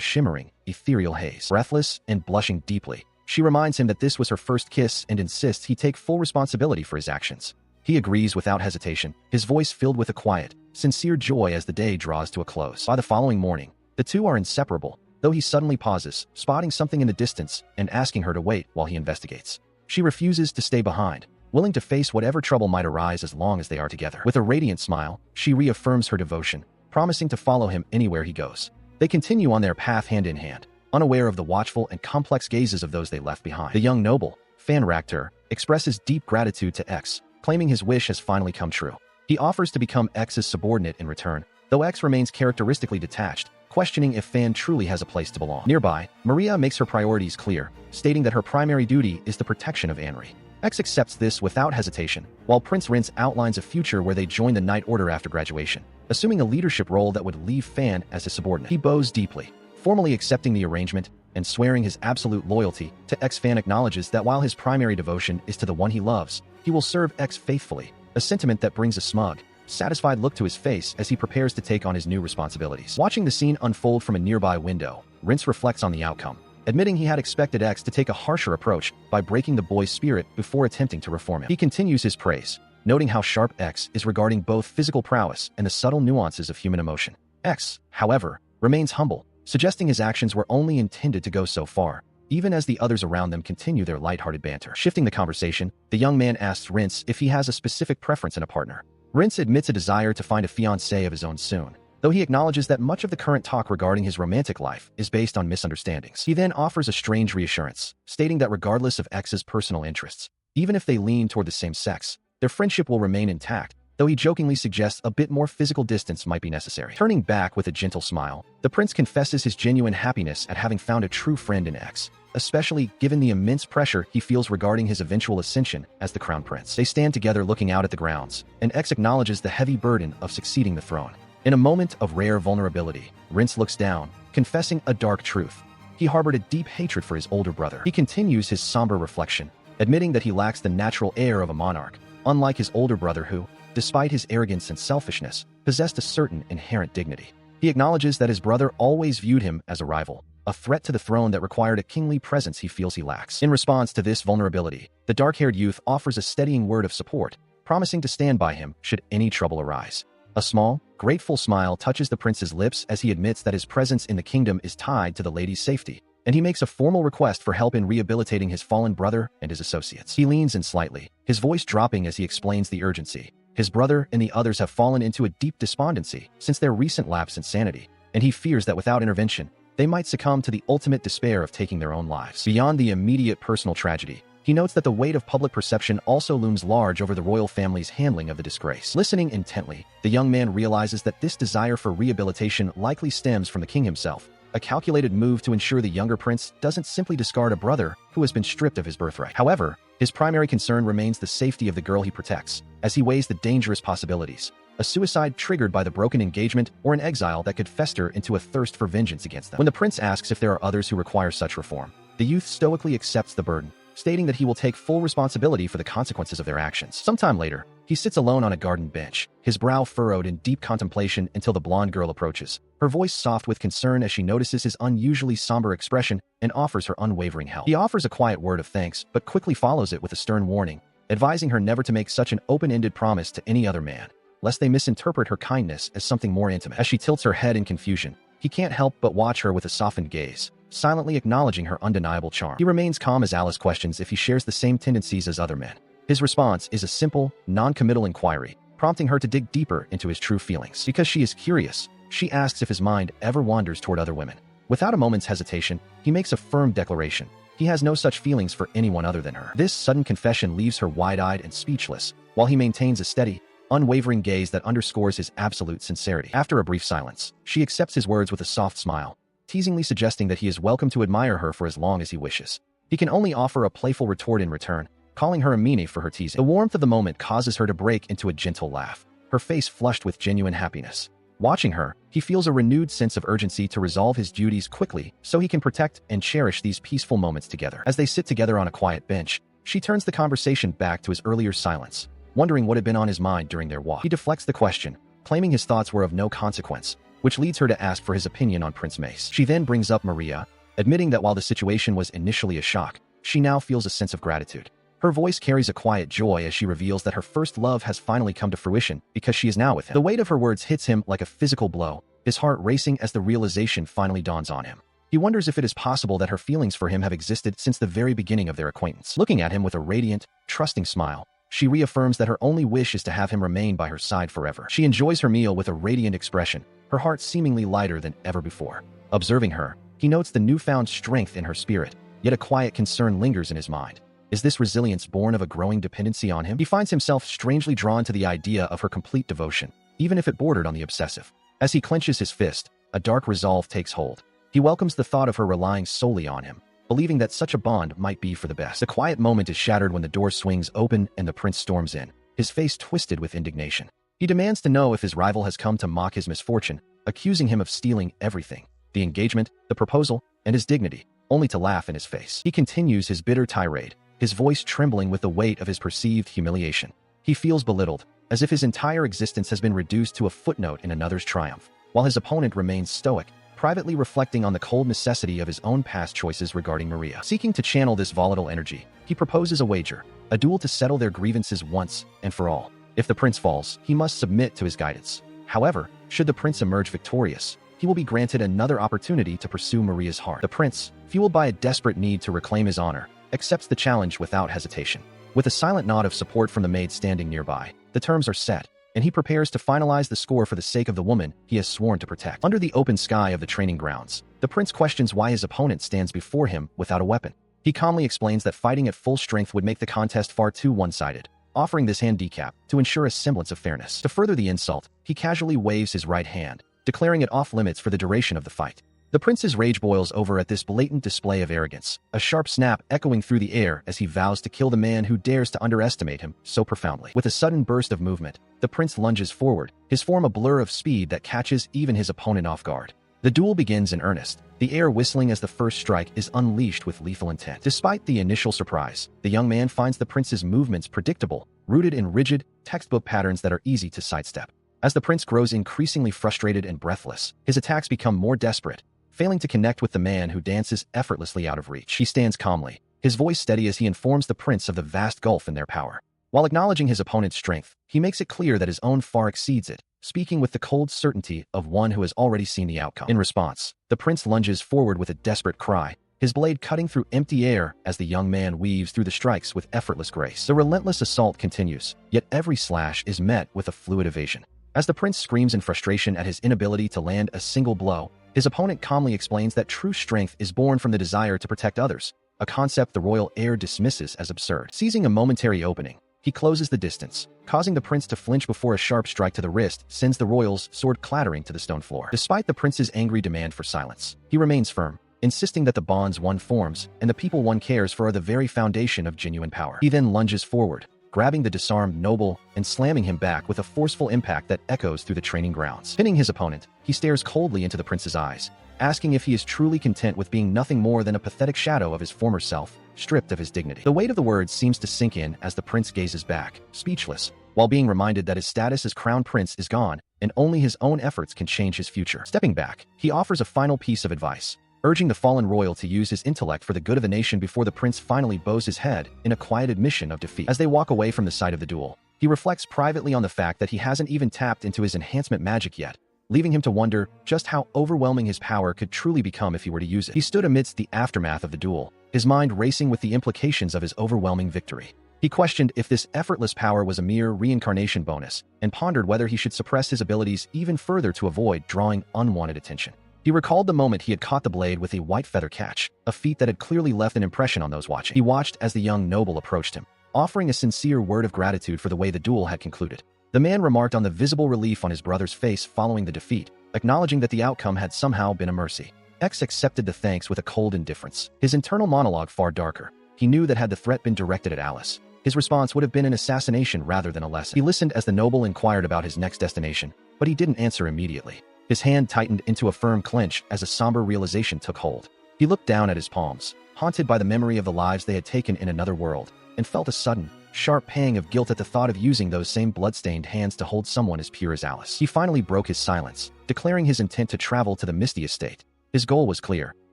shimmering, ethereal haze. Breathless and blushing deeply, she reminds him that this was her first kiss and insists he take full responsibility for his actions. He agrees without hesitation, his voice filled with a quiet, sincere joy as the day draws to a close. By the following morning, the two are inseparable, though he suddenly pauses, spotting something in the distance and asking her to wait while he investigates. She refuses to stay behind, willing to face whatever trouble might arise as long as they are together. With a radiant smile, she reaffirms her devotion, promising to follow him anywhere he goes. They continue on their path hand in hand, unaware of the watchful and complex gazes of those they left behind. The young noble, Fan Raktur, expresses deep gratitude to X, claiming his wish has finally come true. He offers to become X's subordinate in return, though X remains characteristically detached, questioning if Fan truly has a place to belong. Nearby, Maria makes her priorities clear, stating that her primary duty is the protection of Anri. X accepts this without hesitation, while Prince Rince outlines a future where they join the Night Order after graduation, assuming a leadership role that would leave Fan as his subordinate. He bows deeply, formally accepting the arrangement and swearing his absolute loyalty to X. Fan acknowledges that while his primary devotion is to the one he loves, he will serve X faithfully, a sentiment that brings a smug, satisfied look to his face as he prepares to take on his new responsibilities. Watching the scene unfold from a nearby window, Rince reflects on the outcome, admitting he had expected X to take a harsher approach by breaking the boy's spirit before attempting to reform him. He continues his praise, noting how sharp X is regarding both physical prowess and the subtle nuances of human emotion. X, however, remains humble, suggesting his actions were only intended to go so far, even as the others around them continue their lighthearted banter. Shifting the conversation, the young man asks Rince if he has a specific preference in a partner. Rince admits a desire to find a fiancée of his own soon, though he acknowledges that much of the current talk regarding his romantic life is based on misunderstandings. He then offers a strange reassurance, stating that regardless of X's personal interests, even if they lean toward the same sex, their friendship will remain intact, though he jokingly suggests a bit more physical distance might be necessary. Turning back with a gentle smile, the prince confesses his genuine happiness at having found a true friend in X, especially given the immense pressure he feels regarding his eventual ascension as the crown prince. They stand together looking out at the grounds, and X acknowledges the heavy burden of succeeding the throne. In a moment of rare vulnerability, Rince looks down, confessing a dark truth. He harbored a deep hatred for his older brother. He continues his somber reflection, admitting that he lacks the natural air of a monarch, unlike his older brother who, despite his arrogance and selfishness, possessed a certain inherent dignity. He acknowledges that his brother always viewed him as a rival, a threat to the throne that required a kingly presence he feels he lacks. In response to this vulnerability, the dark-haired youth offers a steadying word of support, promising to stand by him should any trouble arise. A small, grateful smile touches the prince's lips as he admits that his presence in the kingdom is tied to the lady's safety, and he makes a formal request for help in rehabilitating his fallen brother and his associates. He leans in slightly, his voice dropping as he explains the urgency. His brother and the others have fallen into a deep despondency since their recent lapse in sanity, and he fears that without intervention, they might succumb to the ultimate despair of taking their own lives. Beyond the immediate personal tragedy, he notes that the weight of public perception also looms large over the royal family's handling of the disgrace. Listening intently, the young man realizes that this desire for rehabilitation likely stems from the king himself, a calculated move to ensure the younger prince doesn't simply discard a brother who has been stripped of his birthright. However, his primary concern remains the safety of the girl he protects, as he weighs the dangerous possibilities: a suicide triggered by the broken engagement or an exile that could fester into a thirst for vengeance against them. When the prince asks if there are others who require such reform, the youth stoically accepts the burden, stating that he will take full responsibility for the consequences of their actions. Sometime later, he sits alone on a garden bench, his brow furrowed in deep contemplation until the blonde girl approaches, her voice soft with concern as she notices his unusually somber expression and offers her unwavering help. He offers a quiet word of thanks, but quickly follows it with a stern warning, advising her never to make such an open-ended promise to any other man, lest they misinterpret her kindness as something more intimate. As she tilts her head in confusion, he can't help but watch her with a softened gaze, silently acknowledging her undeniable charm. He remains calm as Alice questions if he shares the same tendencies as other men. His response is a simple, non-committal inquiry, prompting her to dig deeper into his true feelings. Because she is curious, she asks if his mind ever wanders toward other women. Without a moment's hesitation, he makes a firm declaration. He has no such feelings for anyone other than her. This sudden confession leaves her wide-eyed and speechless, while he maintains a steady, unwavering gaze that underscores his absolute sincerity. After a brief silence, she accepts his words with a soft smile, teasingly suggesting that he is welcome to admire her for as long as he wishes. He can only offer a playful retort in return, calling her a meanie for her teasing. The warmth of the moment causes her to break into a gentle laugh, her face flushed with genuine happiness. Watching her, he feels a renewed sense of urgency to resolve his duties quickly so he can protect and cherish these peaceful moments together. As they sit together on a quiet bench, she turns the conversation back to his earlier silence, wondering what had been on his mind during their walk. He deflects the question, claiming his thoughts were of no consequence, which leads her to ask for his opinion on Prince Mace. She then brings up Maria, admitting that while the situation was initially a shock, she now feels a sense of gratitude. Her voice carries a quiet joy as she reveals that her first love has finally come to fruition because she is now with him. The weight of her words hits him like a physical blow, his heart racing as the realization finally dawns on him. He wonders if it is possible that her feelings for him have existed since the very beginning of their acquaintance. Looking at him with a radiant, trusting smile, she reaffirms that her only wish is to have him remain by her side forever. She enjoys her meal with a radiant expression, her heart seemingly lighter than ever before. Observing her, he notes the newfound strength in her spirit, yet a quiet concern lingers in his mind. Is this resilience born of a growing dependency on him? He finds himself strangely drawn to the idea of her complete devotion, even if it bordered on the obsessive. As he clenches his fist, a dark resolve takes hold. He welcomes the thought of her relying solely on him, believing that such a bond might be for the best. The quiet moment is shattered when the door swings open and the prince storms in, his face twisted with indignation. He demands to know if his rival has come to mock his misfortune, accusing him of stealing everything: the engagement, the proposal, and his dignity, only to laugh in his face. He continues his bitter tirade, his voice trembling with the weight of his perceived humiliation. He feels belittled, as if his entire existence has been reduced to a footnote in another's triumph, while his opponent remains stoic, privately reflecting on the cold necessity of his own past choices regarding Maria. Seeking to channel this volatile energy, he proposes a wager, a duel to settle their grievances once and for all. If the prince falls, he must submit to his guidance. However, should the prince emerge victorious, he will be granted another opportunity to pursue Maria's heart. The prince, fueled by a desperate need to reclaim his honor, accepts the challenge without hesitation. With a silent nod of support from the maid standing nearby, the terms are set, and he prepares to finalize the score for the sake of the woman he has sworn to protect. Under the open sky of the training grounds, the prince questions why his opponent stands before him without a weapon. He calmly explains that fighting at full strength would make the contest far too one-sided, offering this handicap to ensure a semblance of fairness. To further the insult, he casually waves his right hand, declaring it off-limits for the duration of the fight. The prince's rage boils over at this blatant display of arrogance, a sharp snap echoing through the air as he vows to kill the man who dares to underestimate him so profoundly. With a sudden burst of movement, the prince lunges forward, his form a blur of speed that catches even his opponent off guard. The duel begins in earnest, the air whistling as the first strike is unleashed with lethal intent. Despite the initial surprise, the young man finds the prince's movements predictable, rooted in rigid, textbook patterns that are easy to sidestep. As the prince grows increasingly frustrated and breathless, his attacks become more desperate, failing to connect with the man who dances effortlessly out of reach. He stands calmly, his voice steady as he informs the prince of the vast gulf in their power. While acknowledging his opponent's strength, he makes it clear that his own far exceeds it, speaking with the cold certainty of one who has already seen the outcome. In response, the prince lunges forward with a desperate cry, his blade cutting through empty air as the young man weaves through the strikes with effortless grace. The relentless assault continues, yet every slash is met with a fluid evasion. As the prince screams in frustration at his inability to land a single blow, his opponent calmly explains that true strength is born from the desire to protect others, a concept the royal heir dismisses as absurd. Seizing a momentary opening, he closes the distance, causing the prince to flinch before a sharp strike to the wrist sends the royal's sword clattering to the stone floor. Despite the prince's angry demand for silence, he remains firm, insisting that the bonds one forms and the people one cares for are the very foundation of genuine power. He then lunges forward, grabbing the disarmed noble and slamming him back with a forceful impact that echoes through the training grounds. Pinning his opponent, he stares coldly into the prince's eyes, asking if he is truly content with being nothing more than a pathetic shadow of his former self, stripped of his dignity. The weight of the words seems to sink in as the prince gazes back, speechless, while being reminded that his status as crown prince is gone and only his own efforts can change his future. Stepping back, he offers a final piece of advice, urging the fallen royal to use his intellect for the good of the nation before the prince finally bows his head in a quiet admission of defeat. As they walk away from the site of the duel, he reflects privately on the fact that he hasn't even tapped into his enhancement magic yet, leaving him to wonder just how overwhelming his power could truly become if he were to use it. He stood amidst the aftermath of the duel, his mind racing with the implications of his overwhelming victory. He questioned if this effortless power was a mere reincarnation bonus, and pondered whether he should suppress his abilities even further to avoid drawing unwanted attention. He recalled the moment he had caught the blade with a white feather catch, a feat that had clearly left an impression on those watching. He watched as the young noble approached him, offering a sincere word of gratitude for the way the duel had concluded. The man remarked on the visible relief on his brother's face following the defeat, acknowledging that the outcome had somehow been a mercy. X accepted the thanks with a cold indifference, his internal monologue far darker. He knew that had the threat been directed at Alice, his response would have been an assassination rather than a lesson. He listened as the noble inquired about his next destination, but he didn't answer immediately. His hand tightened into a firm clench as a somber realization took hold. He looked down at his palms, haunted by the memory of the lives they had taken in another world, and felt a sudden, sharp pang of guilt at the thought of using those same blood-stained hands to hold someone as pure as Alice. He finally broke his silence, declaring his intent to travel to the Misty Estate. His goal was clear.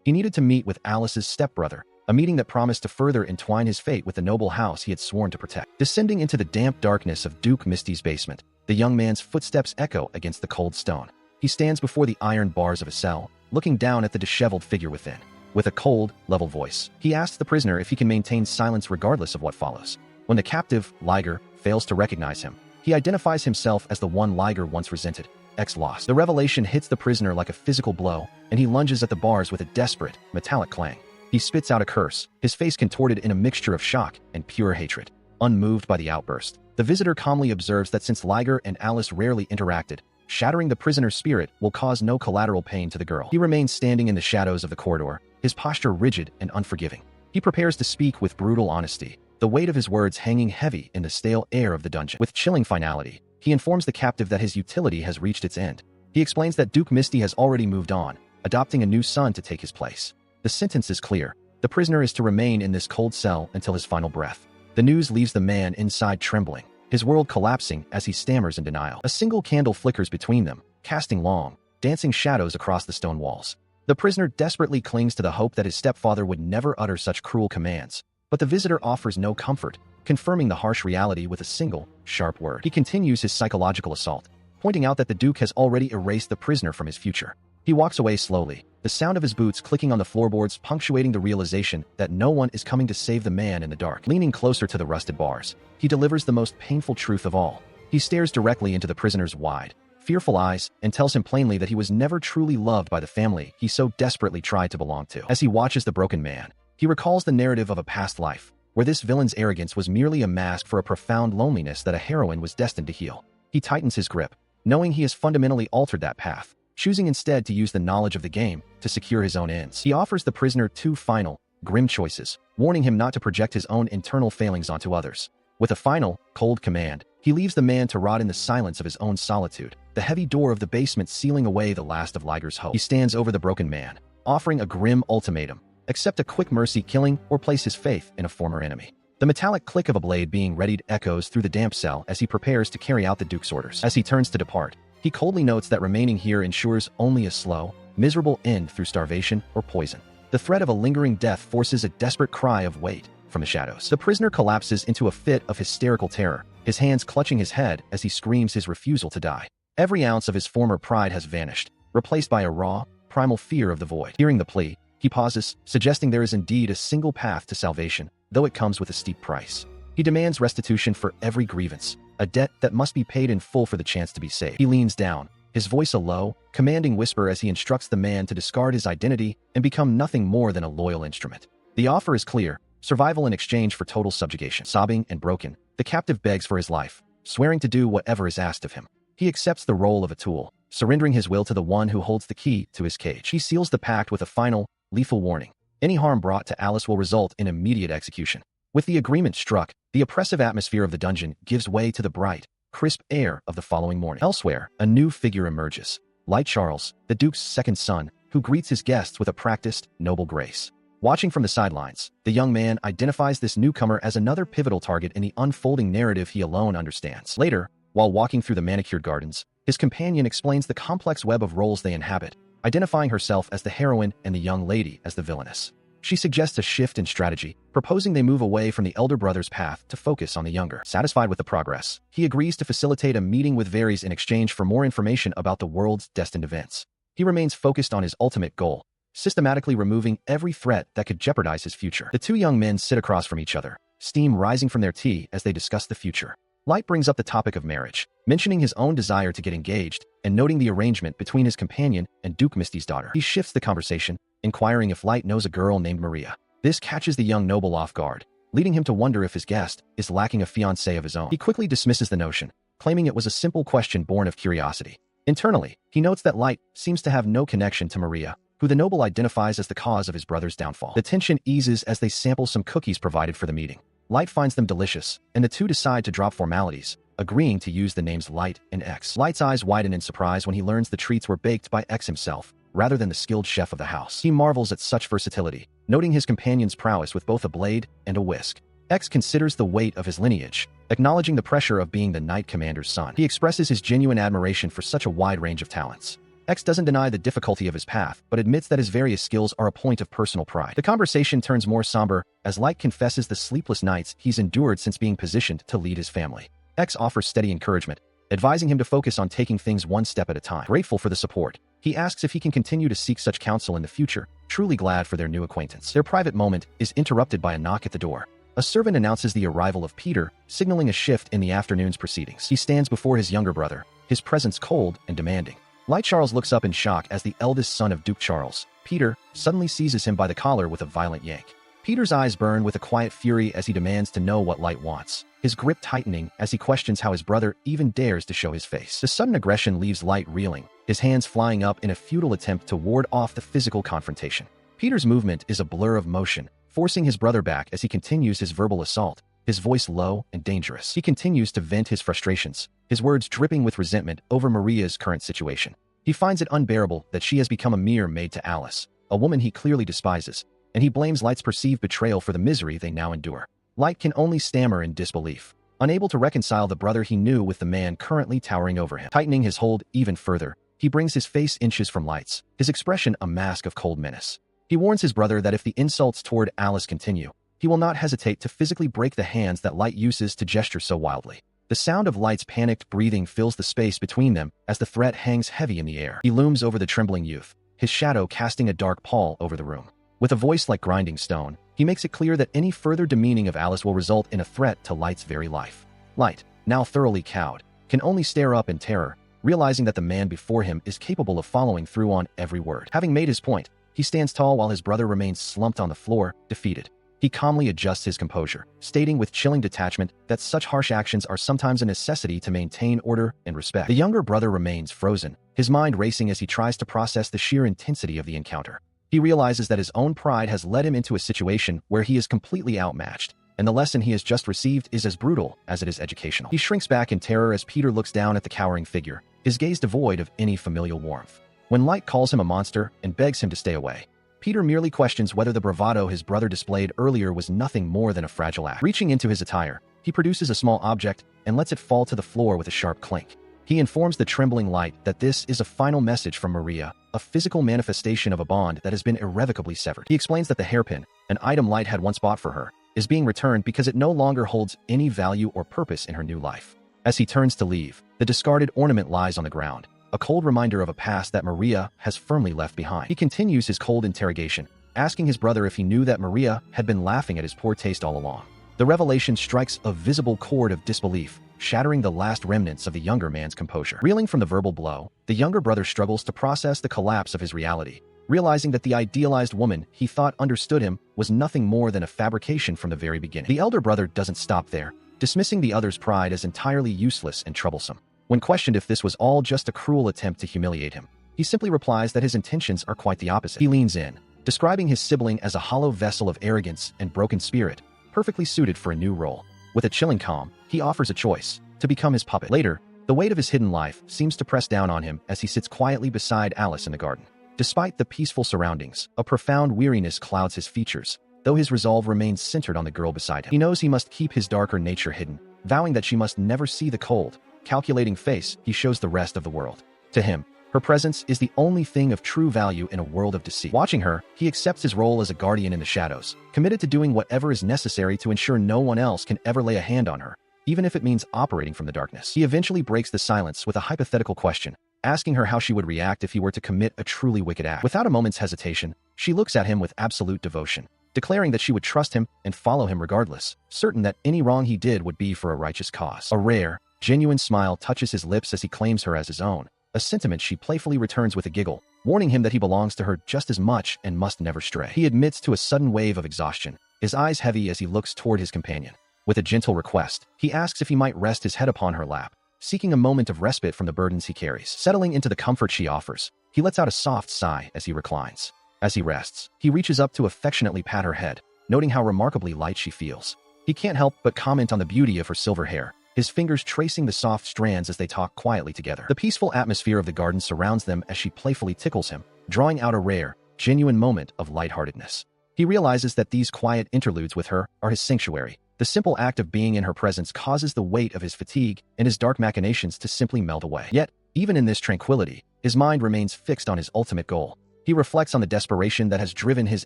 He needed to meet with Alice's stepbrother, a meeting that promised to further entwine his fate with the noble house he had sworn to protect. Descending into the damp darkness of Duke Misty's basement, the young man's footsteps echo against the cold stone. He stands before the iron bars of a cell, looking down at the disheveled figure within. With a cold, level voice, he asks the prisoner if he can maintain silence regardless of what follows. When the captive, Liger, fails to recognize him, he identifies himself as the one Liger once resented, X-Lost. The revelation hits the prisoner like a physical blow, and he lunges at the bars with a desperate, metallic clang. He spits out a curse, his face contorted in a mixture of shock and pure hatred. Unmoved by the outburst, the visitor calmly observes that since Liger and Alice rarely interacted, shattering the prisoner's spirit will cause no collateral pain to the girl. He remains standing in the shadows of the corridor, his posture rigid and unforgiving. He prepares to speak with brutal honesty, the weight of his words hanging heavy in the stale air of the dungeon. With chilling finality, he informs the captive that his utility has reached its end. He explains that Duke Misty has already moved on, adopting a new son to take his place. The sentence is clear. The prisoner is to remain in this cold cell until his final breath. The news leaves the man inside trembling, his world collapsing as he stammers in denial. A single candle flickers between them, casting long, dancing shadows across the stone walls. The prisoner desperately clings to the hope that his stepfather would never utter such cruel commands, but the visitor offers no comfort, confirming the harsh reality with a single, sharp word. He continues his psychological assault, pointing out that the Duke has already erased the prisoner from his future. He walks away slowly, the sound of his boots clicking on the floorboards punctuating the realization that no one is coming to save the man in the dark. Leaning closer to the rusted bars, he delivers the most painful truth of all. He stares directly into the prisoner's wide, fearful eyes and tells him plainly that he was never truly loved by the family he so desperately tried to belong to. As he watches the broken man, he recalls the narrative of a past life, where this villain's arrogance was merely a mask for a profound loneliness that a heroine was destined to heal. He tightens his grip, knowing he has fundamentally altered that path, choosing instead to use the knowledge of the game to secure his own ends. He offers the prisoner two final, grim choices, warning him not to project his own internal failings onto others. With a final, cold command, he leaves the man to rot in the silence of his own solitude, the heavy door of the basement sealing away the last of Liger's hope. He stands over the broken man, offering a grim ultimatum: accept a quick mercy killing or place his faith in a former enemy. The metallic click of a blade being readied echoes through the damp cell as he prepares to carry out the Duke's orders. As he turns to depart, he coldly notes that remaining here ensures only a slow, miserable end through starvation or poison. The threat of a lingering death forces a desperate cry of "wait" from the shadows. The prisoner collapses into a fit of hysterical terror, his hands clutching his head as he screams his refusal to die. Every ounce of his former pride has vanished, replaced by a raw, primal fear of the void. Hearing the plea, he pauses, suggesting there is indeed a single path to salvation, though it comes with a steep price. He demands restitution for every grievance, a debt that must be paid in full for the chance to be saved. He leans down, his voice a low, commanding whisper as he instructs the man to discard his identity and become nothing more than a loyal instrument. The offer is clear: survival in exchange for total subjugation. Sobbing and broken, the captive begs for his life, swearing to do whatever is asked of him. He accepts the role of a tool, surrendering his will to the one who holds the key to his cage. He seals the pact with a final, lethal warning: any harm brought to Alice will result in immediate execution. With the agreement struck, the oppressive atmosphere of the dungeon gives way to the bright, crisp air of the following morning. Elsewhere, a new figure emerges: Light Charles, the Duke's second son, who greets his guests with a practiced, noble grace. Watching from the sidelines, the young man identifies this newcomer as another pivotal target in the unfolding narrative he alone understands. Later, while walking through the manicured gardens, his companion explains the complex web of roles they inhabit, identifying herself as the heroine and the young lady as the villainess. She suggests a shift in strategy, proposing they move away from the elder brother's path to focus on the younger. Satisfied with the progress, he agrees to facilitate a meeting with Varys in exchange for more information about the world's destined events. He remains focused on his ultimate goal, systematically removing every threat that could jeopardize his future. The two young men sit across from each other, steam rising from their tea as they discuss the future. Light brings up the topic of marriage, mentioning his own desire to get engaged and noting the arrangement between his companion and Duke Misty's daughter. He shifts the conversation, inquiring if Light knows a girl named Maria. This catches the young noble off guard, leading him to wonder if his guest is lacking a fiancée of his own. He quickly dismisses the notion, claiming it was a simple question born of curiosity. Internally, he notes that Light seems to have no connection to Maria, who the noble identifies as the cause of his brother's downfall. The tension eases as they sample some cookies provided for the meeting. Light finds them delicious, and the two decide to drop formalities, agreeing to use the names Light and X. Light's eyes widen in surprise when he learns the treats were baked by X himself, rather than the skilled chef of the house. He marvels at such versatility, noting his companion's prowess with both a blade and a whisk. X considers the weight of his lineage, acknowledging the pressure of being the Knight Commander's son. He expresses his genuine admiration for such a wide range of talents. X doesn't deny the difficulty of his path, but admits that his various skills are a point of personal pride. The conversation turns more somber as Light confesses the sleepless nights he's endured since being positioned to lead his family. X offers steady encouragement, advising him to focus on taking things one step at a time. Grateful for the support, he asks if he can continue to seek such counsel in the future, truly glad for their new acquaintance. Their private moment is interrupted by a knock at the door. A servant announces the arrival of Peter, signaling a shift in the afternoon's proceedings. He stands before his younger brother, his presence cold and demanding. Light Charles looks up in shock as the eldest son of Duke Charles, Peter, suddenly seizes him by the collar with a violent yank. Peter's eyes burn with a quiet fury as he demands to know what Light wants, his grip tightening as he questions how his brother even dares to show his face. The sudden aggression leaves Light reeling, his hands flying up in a futile attempt to ward off the physical confrontation. Peter's movement is a blur of motion, forcing his brother back as he continues his verbal assault, his voice low and dangerous. He continues to vent his frustrations, his words dripping with resentment over Maria's current situation. He finds it unbearable that she has become a mere maid to Alice, a woman he clearly despises, and he blames Light's perceived betrayal for the misery they now endure. Light can only stammer in disbelief, unable to reconcile the brother he knew with the man currently towering over him. Tightening his hold even further, he brings his face inches from Light's, his expression a mask of cold menace. He warns his brother that if the insults toward Alice continue, he will not hesitate to physically break the hands that Light uses to gesture so wildly. The sound of Light's panicked breathing fills the space between them as the threat hangs heavy in the air. He looms over the trembling youth, his shadow casting a dark pall over the room. With a voice like grinding stone, he makes it clear that any further demeaning of Alice will result in a threat to Light's very life. Light, now thoroughly cowed, can only stare up in terror, realizing that the man before him is capable of following through on every word. Having made his point, he stands tall while his brother remains slumped on the floor, defeated. He calmly adjusts his composure, stating with chilling detachment that such harsh actions are sometimes a necessity to maintain order and respect. The younger brother remains frozen, his mind racing as he tries to process the sheer intensity of the encounter. He realizes that his own pride has led him into a situation where he is completely outmatched, and the lesson he has just received is as brutal as it is educational. He shrinks back in terror as Peter looks down at the cowering figure, his gaze devoid of any familial warmth. When Light calls him a monster and begs him to stay away, Peter merely questions whether the bravado his brother displayed earlier was nothing more than a fragile act. Reaching into his attire, he produces a small object and lets it fall to the floor with a sharp clink. He informs the trembling Light that this is a final message from Maria, a physical manifestation of a bond that has been irrevocably severed. He explains that the hairpin, an item Light had once bought for her, is being returned because it no longer holds any value or purpose in her new life. As he turns to leave, the discarded ornament lies on the ground, a cold reminder of a past that Maria has firmly left behind. He continues his cold interrogation, asking his brother if he knew that Maria had been laughing at his poor taste all along. The revelation strikes a visible chord of disbelief, shattering the last remnants of the younger man's composure. Reeling from the verbal blow, the younger brother struggles to process the collapse of his reality, realizing that the idealized woman he thought understood him was nothing more than a fabrication from the very beginning. The elder brother doesn't stop there, dismissing the other's pride as entirely useless and troublesome. When questioned if this was all just a cruel attempt to humiliate him, he simply replies that his intentions are quite the opposite. He leans in, describing his sibling as a hollow vessel of arrogance and broken spirit, perfectly suited for a new role. With a chilling calm, he offers a choice: to become his puppet. Later, the weight of his hidden life seems to press down on him as he sits quietly beside Alice in the garden. Despite the peaceful surroundings, a profound weariness clouds his features, though his resolve remains centered on the girl beside him. He knows he must keep his darker nature hidden, vowing that she must never see the cold, calculating face he shows the rest of the world. To him, her presence is the only thing of true value in a world of deceit. Watching her, he accepts his role as a guardian in the shadows, committed to doing whatever is necessary to ensure no one else can ever lay a hand on her, even if it means operating from the darkness. He eventually breaks the silence with a hypothetical question, asking her how she would react if he were to commit a truly wicked act. Without a moment's hesitation, she looks at him with absolute devotion, declaring that she would trust him and follow him regardless, certain that any wrong he did would be for a righteous cause. A rare, genuine smile touches his lips as he claims her as his own, a sentiment she playfully returns with a giggle, warning him that he belongs to her just as much and must never stray. He admits to a sudden wave of exhaustion, his eyes heavy as he looks toward his companion. With a gentle request, he asks if he might rest his head upon her lap, seeking a moment of respite from the burdens he carries. Settling into the comfort she offers, he lets out a soft sigh as he reclines. As he rests, he reaches up to affectionately pat her head, noting how remarkably light she feels. He can't help but comment on the beauty of her silver hair, his fingers tracing the soft strands as they talk quietly together. The peaceful atmosphere of the garden surrounds them as she playfully tickles him, drawing out a rare, genuine moment of lightheartedness. He realizes that these quiet interludes with her are his sanctuary. The simple act of being in her presence causes the weight of his fatigue and his dark machinations to simply melt away. Yet, even in this tranquility, his mind remains fixed on his ultimate goal. He reflects on the desperation that has driven his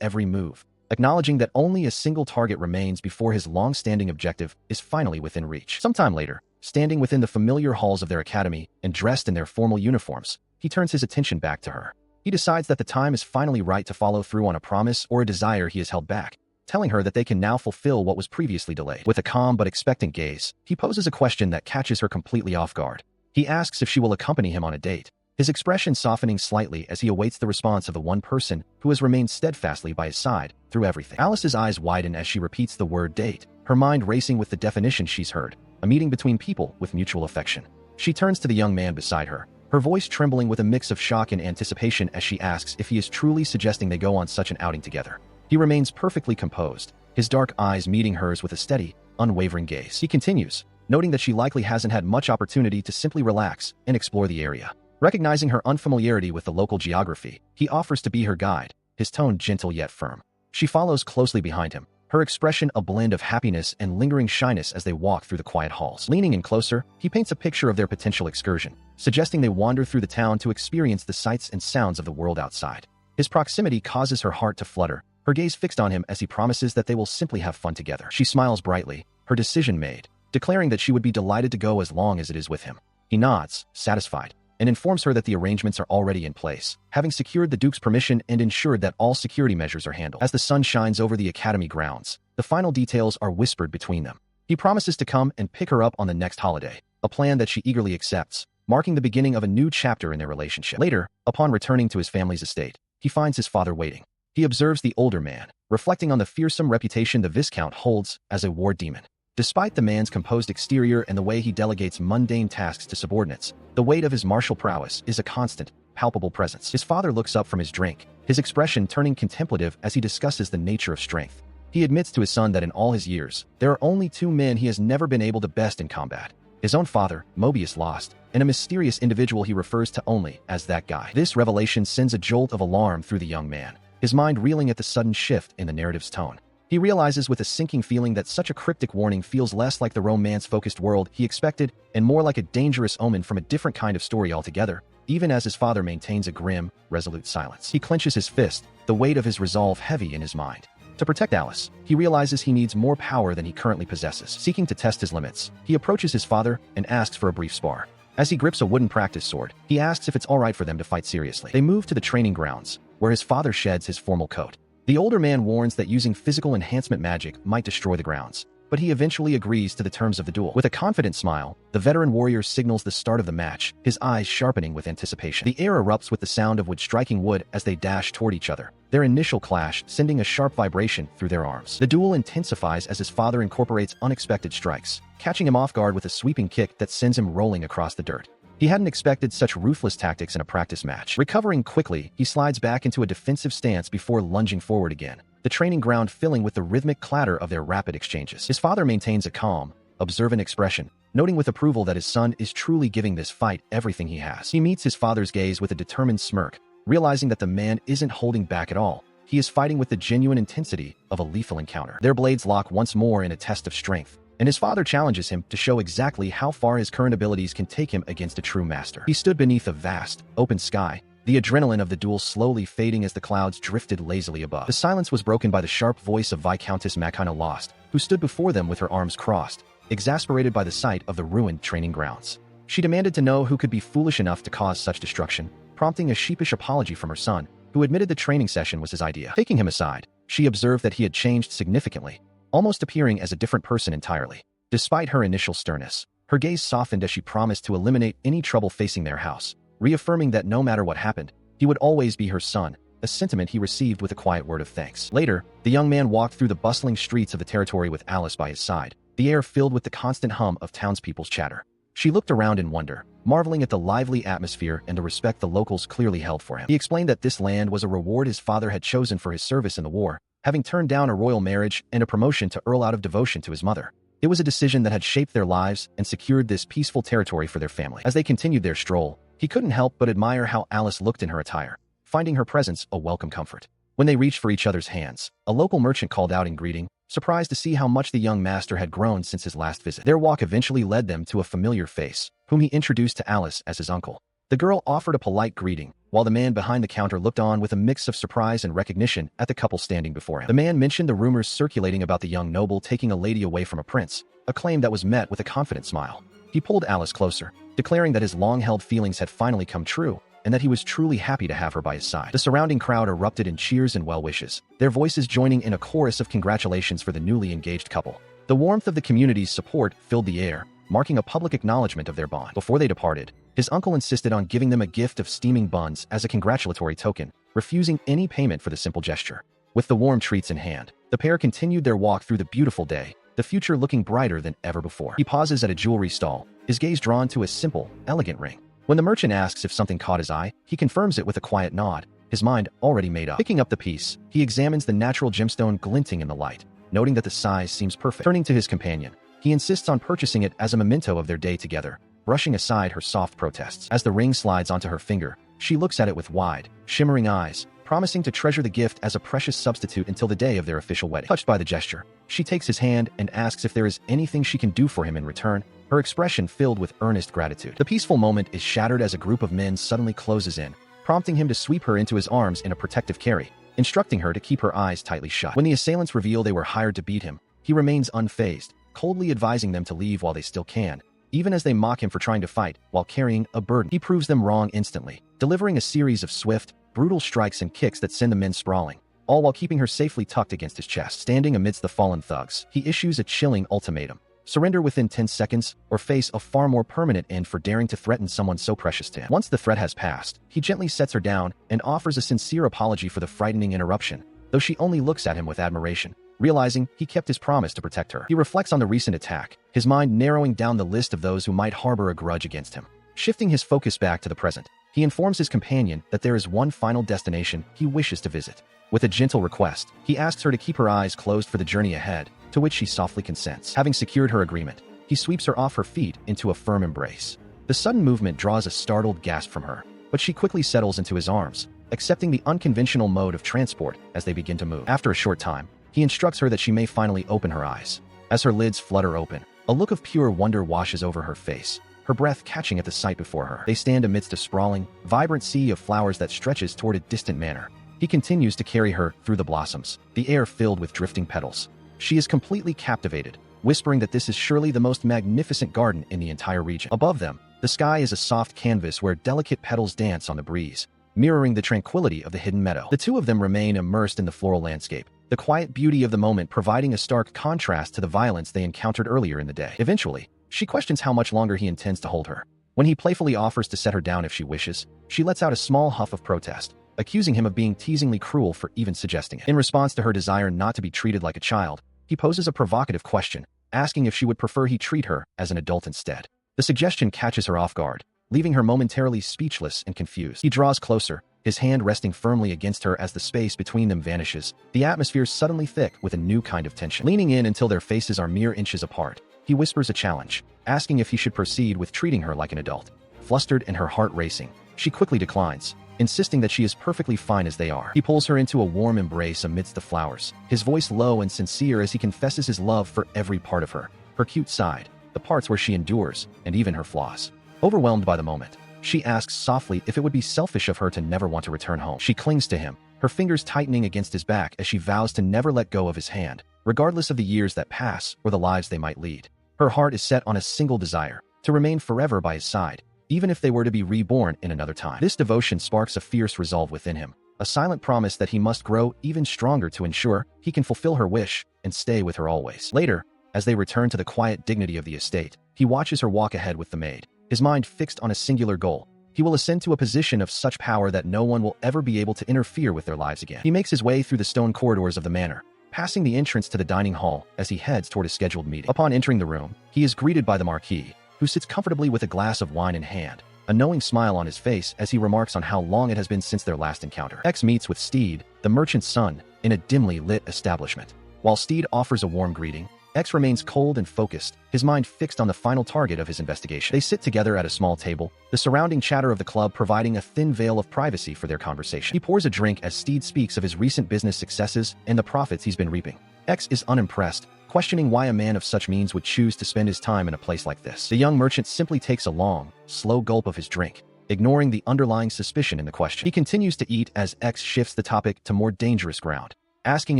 every move, acknowledging that only a single target remains before his long-standing objective is finally within reach. Sometime later, standing within the familiar halls of their academy and dressed in their formal uniforms, he turns his attention back to her. He decides that the time is finally right to follow through on a promise or a desire he has held back, telling her that they can now fulfill what was previously delayed. With a calm but expectant gaze, he poses a question that catches her completely off guard. He asks if she will accompany him on a date, his expression softening slightly as he awaits the response of the one person who has remained steadfastly by his side through everything. Alice's eyes widen as she repeats the word date, her mind racing with the definition she's heard, a meeting between people with mutual affection. She turns to the young man beside her, her voice trembling with a mix of shock and anticipation as she asks if he is truly suggesting they go on such an outing together. He remains perfectly composed, his dark eyes meeting hers with a steady, unwavering gaze. He continues, noting that she likely hasn't had much opportunity to simply relax and explore the area. Recognizing her unfamiliarity with the local geography, he offers to be her guide, his tone gentle yet firm. She follows closely behind him, her expression a blend of happiness and lingering shyness as they walk through the quiet halls. Leaning in closer, he paints a picture of their potential excursion, suggesting they wander through the town to experience the sights and sounds of the world outside. His proximity causes her heart to flutter, her gaze fixed on him as he promises that they will simply have fun together. She smiles brightly, her decision made, declaring that she would be delighted to go as long as it is with him. He nods, satisfied, and informs her that the arrangements are already in place, having secured the Duke's permission and ensured that all security measures are handled. As the sun shines over the academy grounds, the final details are whispered between them. He promises to come and pick her up on the next holiday, a plan that she eagerly accepts, marking the beginning of a new chapter in their relationship. Later, upon returning to his family's estate, he finds his father waiting. He observes the older man, reflecting on the fearsome reputation the Viscount holds as a war demon. Despite the man's composed exterior and the way he delegates mundane tasks to subordinates, the weight of his martial prowess is a constant, palpable presence. His father looks up from his drink, his expression turning contemplative as he discusses the nature of strength. He admits to his son that in all his years, there are only two men he has never been able to best in combat: his own father, Mobius Lost, and a mysterious individual he refers to only as that guy. This revelation sends a jolt of alarm through the young man, his mind reeling at the sudden shift in the narrative's tone. He realizes with a sinking feeling that such a cryptic warning feels less like the romance-focused world he expected and more like a dangerous omen from a different kind of story altogether, even as his father maintains a grim, resolute silence. He clenches his fist, the weight of his resolve heavy in his mind. To protect Alice, he realizes he needs more power than he currently possesses. Seeking to test his limits, he approaches his father and asks for a brief spar. As he grips a wooden practice sword, he asks if it's all right for them to fight seriously. They move to the training grounds, where his father sheds his formal coat. The older man warns that using physical enhancement magic might destroy the grounds, but he eventually agrees to the terms of the duel. With a confident smile, the veteran warrior signals the start of the match, his eyes sharpening with anticipation. The air erupts with the sound of wood striking wood as they dash toward each other, their initial clash sending a sharp vibration through their arms. The duel intensifies as his father incorporates unexpected strikes, catching him off guard with a sweeping kick that sends him rolling across the dirt. He hadn't expected such ruthless tactics in a practice match. Recovering quickly, he slides back into a defensive stance before lunging forward again, the training ground filling with the rhythmic clatter of their rapid exchanges. His father maintains a calm, observant expression, noting with approval that his son is truly giving this fight everything he has. He meets his father's gaze with a determined smirk, realizing that the man isn't holding back at all. He is fighting with the genuine intensity of a lethal encounter. Their blades lock once more in a test of strength, and his father challenges him to show exactly how far his current abilities can take him against a true master. He stood beneath a vast, open sky, the adrenaline of the duel slowly fading as the clouds drifted lazily above. The silence was broken by the sharp voice of Viscountess Machina Lost, who stood before them with her arms crossed, exasperated by the sight of the ruined training grounds. She demanded to know who could be foolish enough to cause such destruction, prompting a sheepish apology from her son, who admitted the training session was his idea. Taking him aside, she observed that he had changed significantly, almost appearing as a different person entirely. Despite her initial sternness, her gaze softened as she promised to eliminate any trouble facing their house, reaffirming that no matter what happened, he would always be her son, a sentiment he received with a quiet word of thanks. Later, the young man walked through the bustling streets of the territory with Alice by his side, the air filled with the constant hum of townspeople's chatter. She looked around in wonder, marveling at the lively atmosphere and the respect the locals clearly held for him. He explained that this land was a reward his father had chosen for his service in the war, having turned down a royal marriage and a promotion to earl out of devotion to his mother. It was a decision that had shaped their lives and secured this peaceful territory for their family. As they continued their stroll, he couldn't help but admire how Alice looked in her attire, finding her presence a welcome comfort. When they reached for each other's hands, a local merchant called out in greeting, surprised to see how much the young master had grown since his last visit. Their walk eventually led them to a familiar face, whom he introduced to Alice as his uncle. The girl offered a polite greeting, while the man behind the counter looked on with a mix of surprise and recognition at the couple standing before him. The man mentioned the rumors circulating about the young noble taking a lady away from a prince, a claim that was met with a confident smile. He pulled Alice closer, declaring that his long-held feelings had finally come true, and that he was truly happy to have her by his side. The surrounding crowd erupted in cheers and well wishes, their voices joining in a chorus of congratulations for the newly engaged couple. The warmth of the community's support filled the air, marking a public acknowledgement of their bond. Before they departed, his uncle insisted on giving them a gift of steaming buns as a congratulatory token, refusing any payment for the simple gesture. With the warm treats in hand, the pair continued their walk through the beautiful day, the future looking brighter than ever before. He pauses at a jewelry stall, his gaze drawn to a simple, elegant ring. When the merchant asks if something caught his eye, he confirms it with a quiet nod, his mind already made up. Picking up the piece, he examines the natural gemstone glinting in the light, noting that the size seems perfect. Turning to his companion, he insists on purchasing it as a memento of their day together, brushing aside her soft protests. As the ring slides onto her finger, she looks at it with wide, shimmering eyes, promising to treasure the gift as a precious substitute until the day of their official wedding. Touched by the gesture, she takes his hand and asks if there is anything she can do for him in return, her expression filled with earnest gratitude. The peaceful moment is shattered as a group of men suddenly closes in, prompting him to sweep her into his arms in a protective carry, instructing her to keep her eyes tightly shut. When the assailants reveal they were hired to beat him, he remains unfazed, coldly advising them to leave while they still can, even as they mock him for trying to fight while carrying a burden. He proves them wrong instantly, delivering a series of swift, brutal strikes and kicks that send the men sprawling, all while keeping her safely tucked against his chest. Standing amidst the fallen thugs, he issues a chilling ultimatum: surrender within 10 seconds, or face a far more permanent end for daring to threaten someone so precious to him. Once the threat has passed, he gently sets her down and offers a sincere apology for the frightening interruption, though she only looks at him with admiration, realizing he kept his promise to protect her. He reflects on the recent attack, his mind narrowing down the list of those who might harbor a grudge against him. Shifting his focus back to the present, he informs his companion that there is one final destination he wishes to visit. With a gentle request, he asks her to keep her eyes closed for the journey ahead, to which she softly consents. Having secured her agreement, he sweeps her off her feet into a firm embrace. The sudden movement draws a startled gasp from her, but she quickly settles into his arms, accepting the unconventional mode of transport as they begin to move. After a short time, he instructs her that she may finally open her eyes. As her lids flutter open, a look of pure wonder washes over her face, her breath catching at the sight before her. They stand amidst a sprawling, vibrant sea of flowers that stretches toward a distant manor. He continues to carry her through the blossoms, the air filled with drifting petals. She is completely captivated, whispering that this is surely the most magnificent garden in the entire region. Above them, the sky is a soft canvas where delicate petals dance on the breeze, mirroring the tranquility of the hidden meadow. The two of them remain immersed in the floral landscape, the quiet beauty of the moment providing a stark contrast to the violence they encountered earlier in the day. Eventually, she questions how much longer he intends to hold her. When he playfully offers to set her down if she wishes, she lets out a small huff of protest, accusing him of being teasingly cruel for even suggesting it. In response to her desire not to be treated like a child, he poses a provocative question, asking if she would prefer he treat her as an adult instead. The suggestion catches her off guard, leaving her momentarily speechless and confused. He draws closer, his hand resting firmly against her as the space between them vanishes, the atmosphere suddenly thick with a new kind of tension. Leaning in until their faces are mere inches apart, he whispers a challenge, asking if he should proceed with treating her like an adult. Flustered and her heart racing, she quickly declines, insisting that she is perfectly fine as they are. He pulls her into a warm embrace amidst the flowers, his voice low and sincere as he confesses his love for every part of her cute side, the parts where she endures, and even her flaws. Overwhelmed by the moment, she asks softly if it would be selfish of her to never want to return home. She clings to him, her fingers tightening against his back as she vows to never let go of his hand, regardless of the years that pass or the lives they might lead. Her heart is set on a single desire, to remain forever by his side, even if they were to be reborn in another time. This devotion sparks a fierce resolve within him, a silent promise that he must grow even stronger to ensure he can fulfill her wish and stay with her always. Later, as they return to the quiet dignity of the estate, he watches her walk ahead with the maid, his mind fixed on a singular goal. He will ascend to a position of such power that no one will ever be able to interfere with their lives again. He makes his way through the stone corridors of the manor, passing the entrance to the dining hall as he heads toward a scheduled meeting. Upon entering the room, he is greeted by the Marquis, who sits comfortably with a glass of wine in hand, a knowing smile on his face as he remarks on how long it has been since their last encounter. X meets with Steed, the merchant's son, in a dimly lit establishment. While Steed offers a warm greeting, X remains cold and focused, his mind fixed on the final target of his investigation. They sit together at a small table, the surrounding chatter of the club providing a thin veil of privacy for their conversation. He pours a drink as Steed speaks of his recent business successes and the profits he's been reaping. X is unimpressed, questioning why a man of such means would choose to spend his time in a place like this. The young merchant simply takes a long, slow gulp of his drink, ignoring the underlying suspicion in the question. He continues to eat as X shifts the topic to more dangerous ground, asking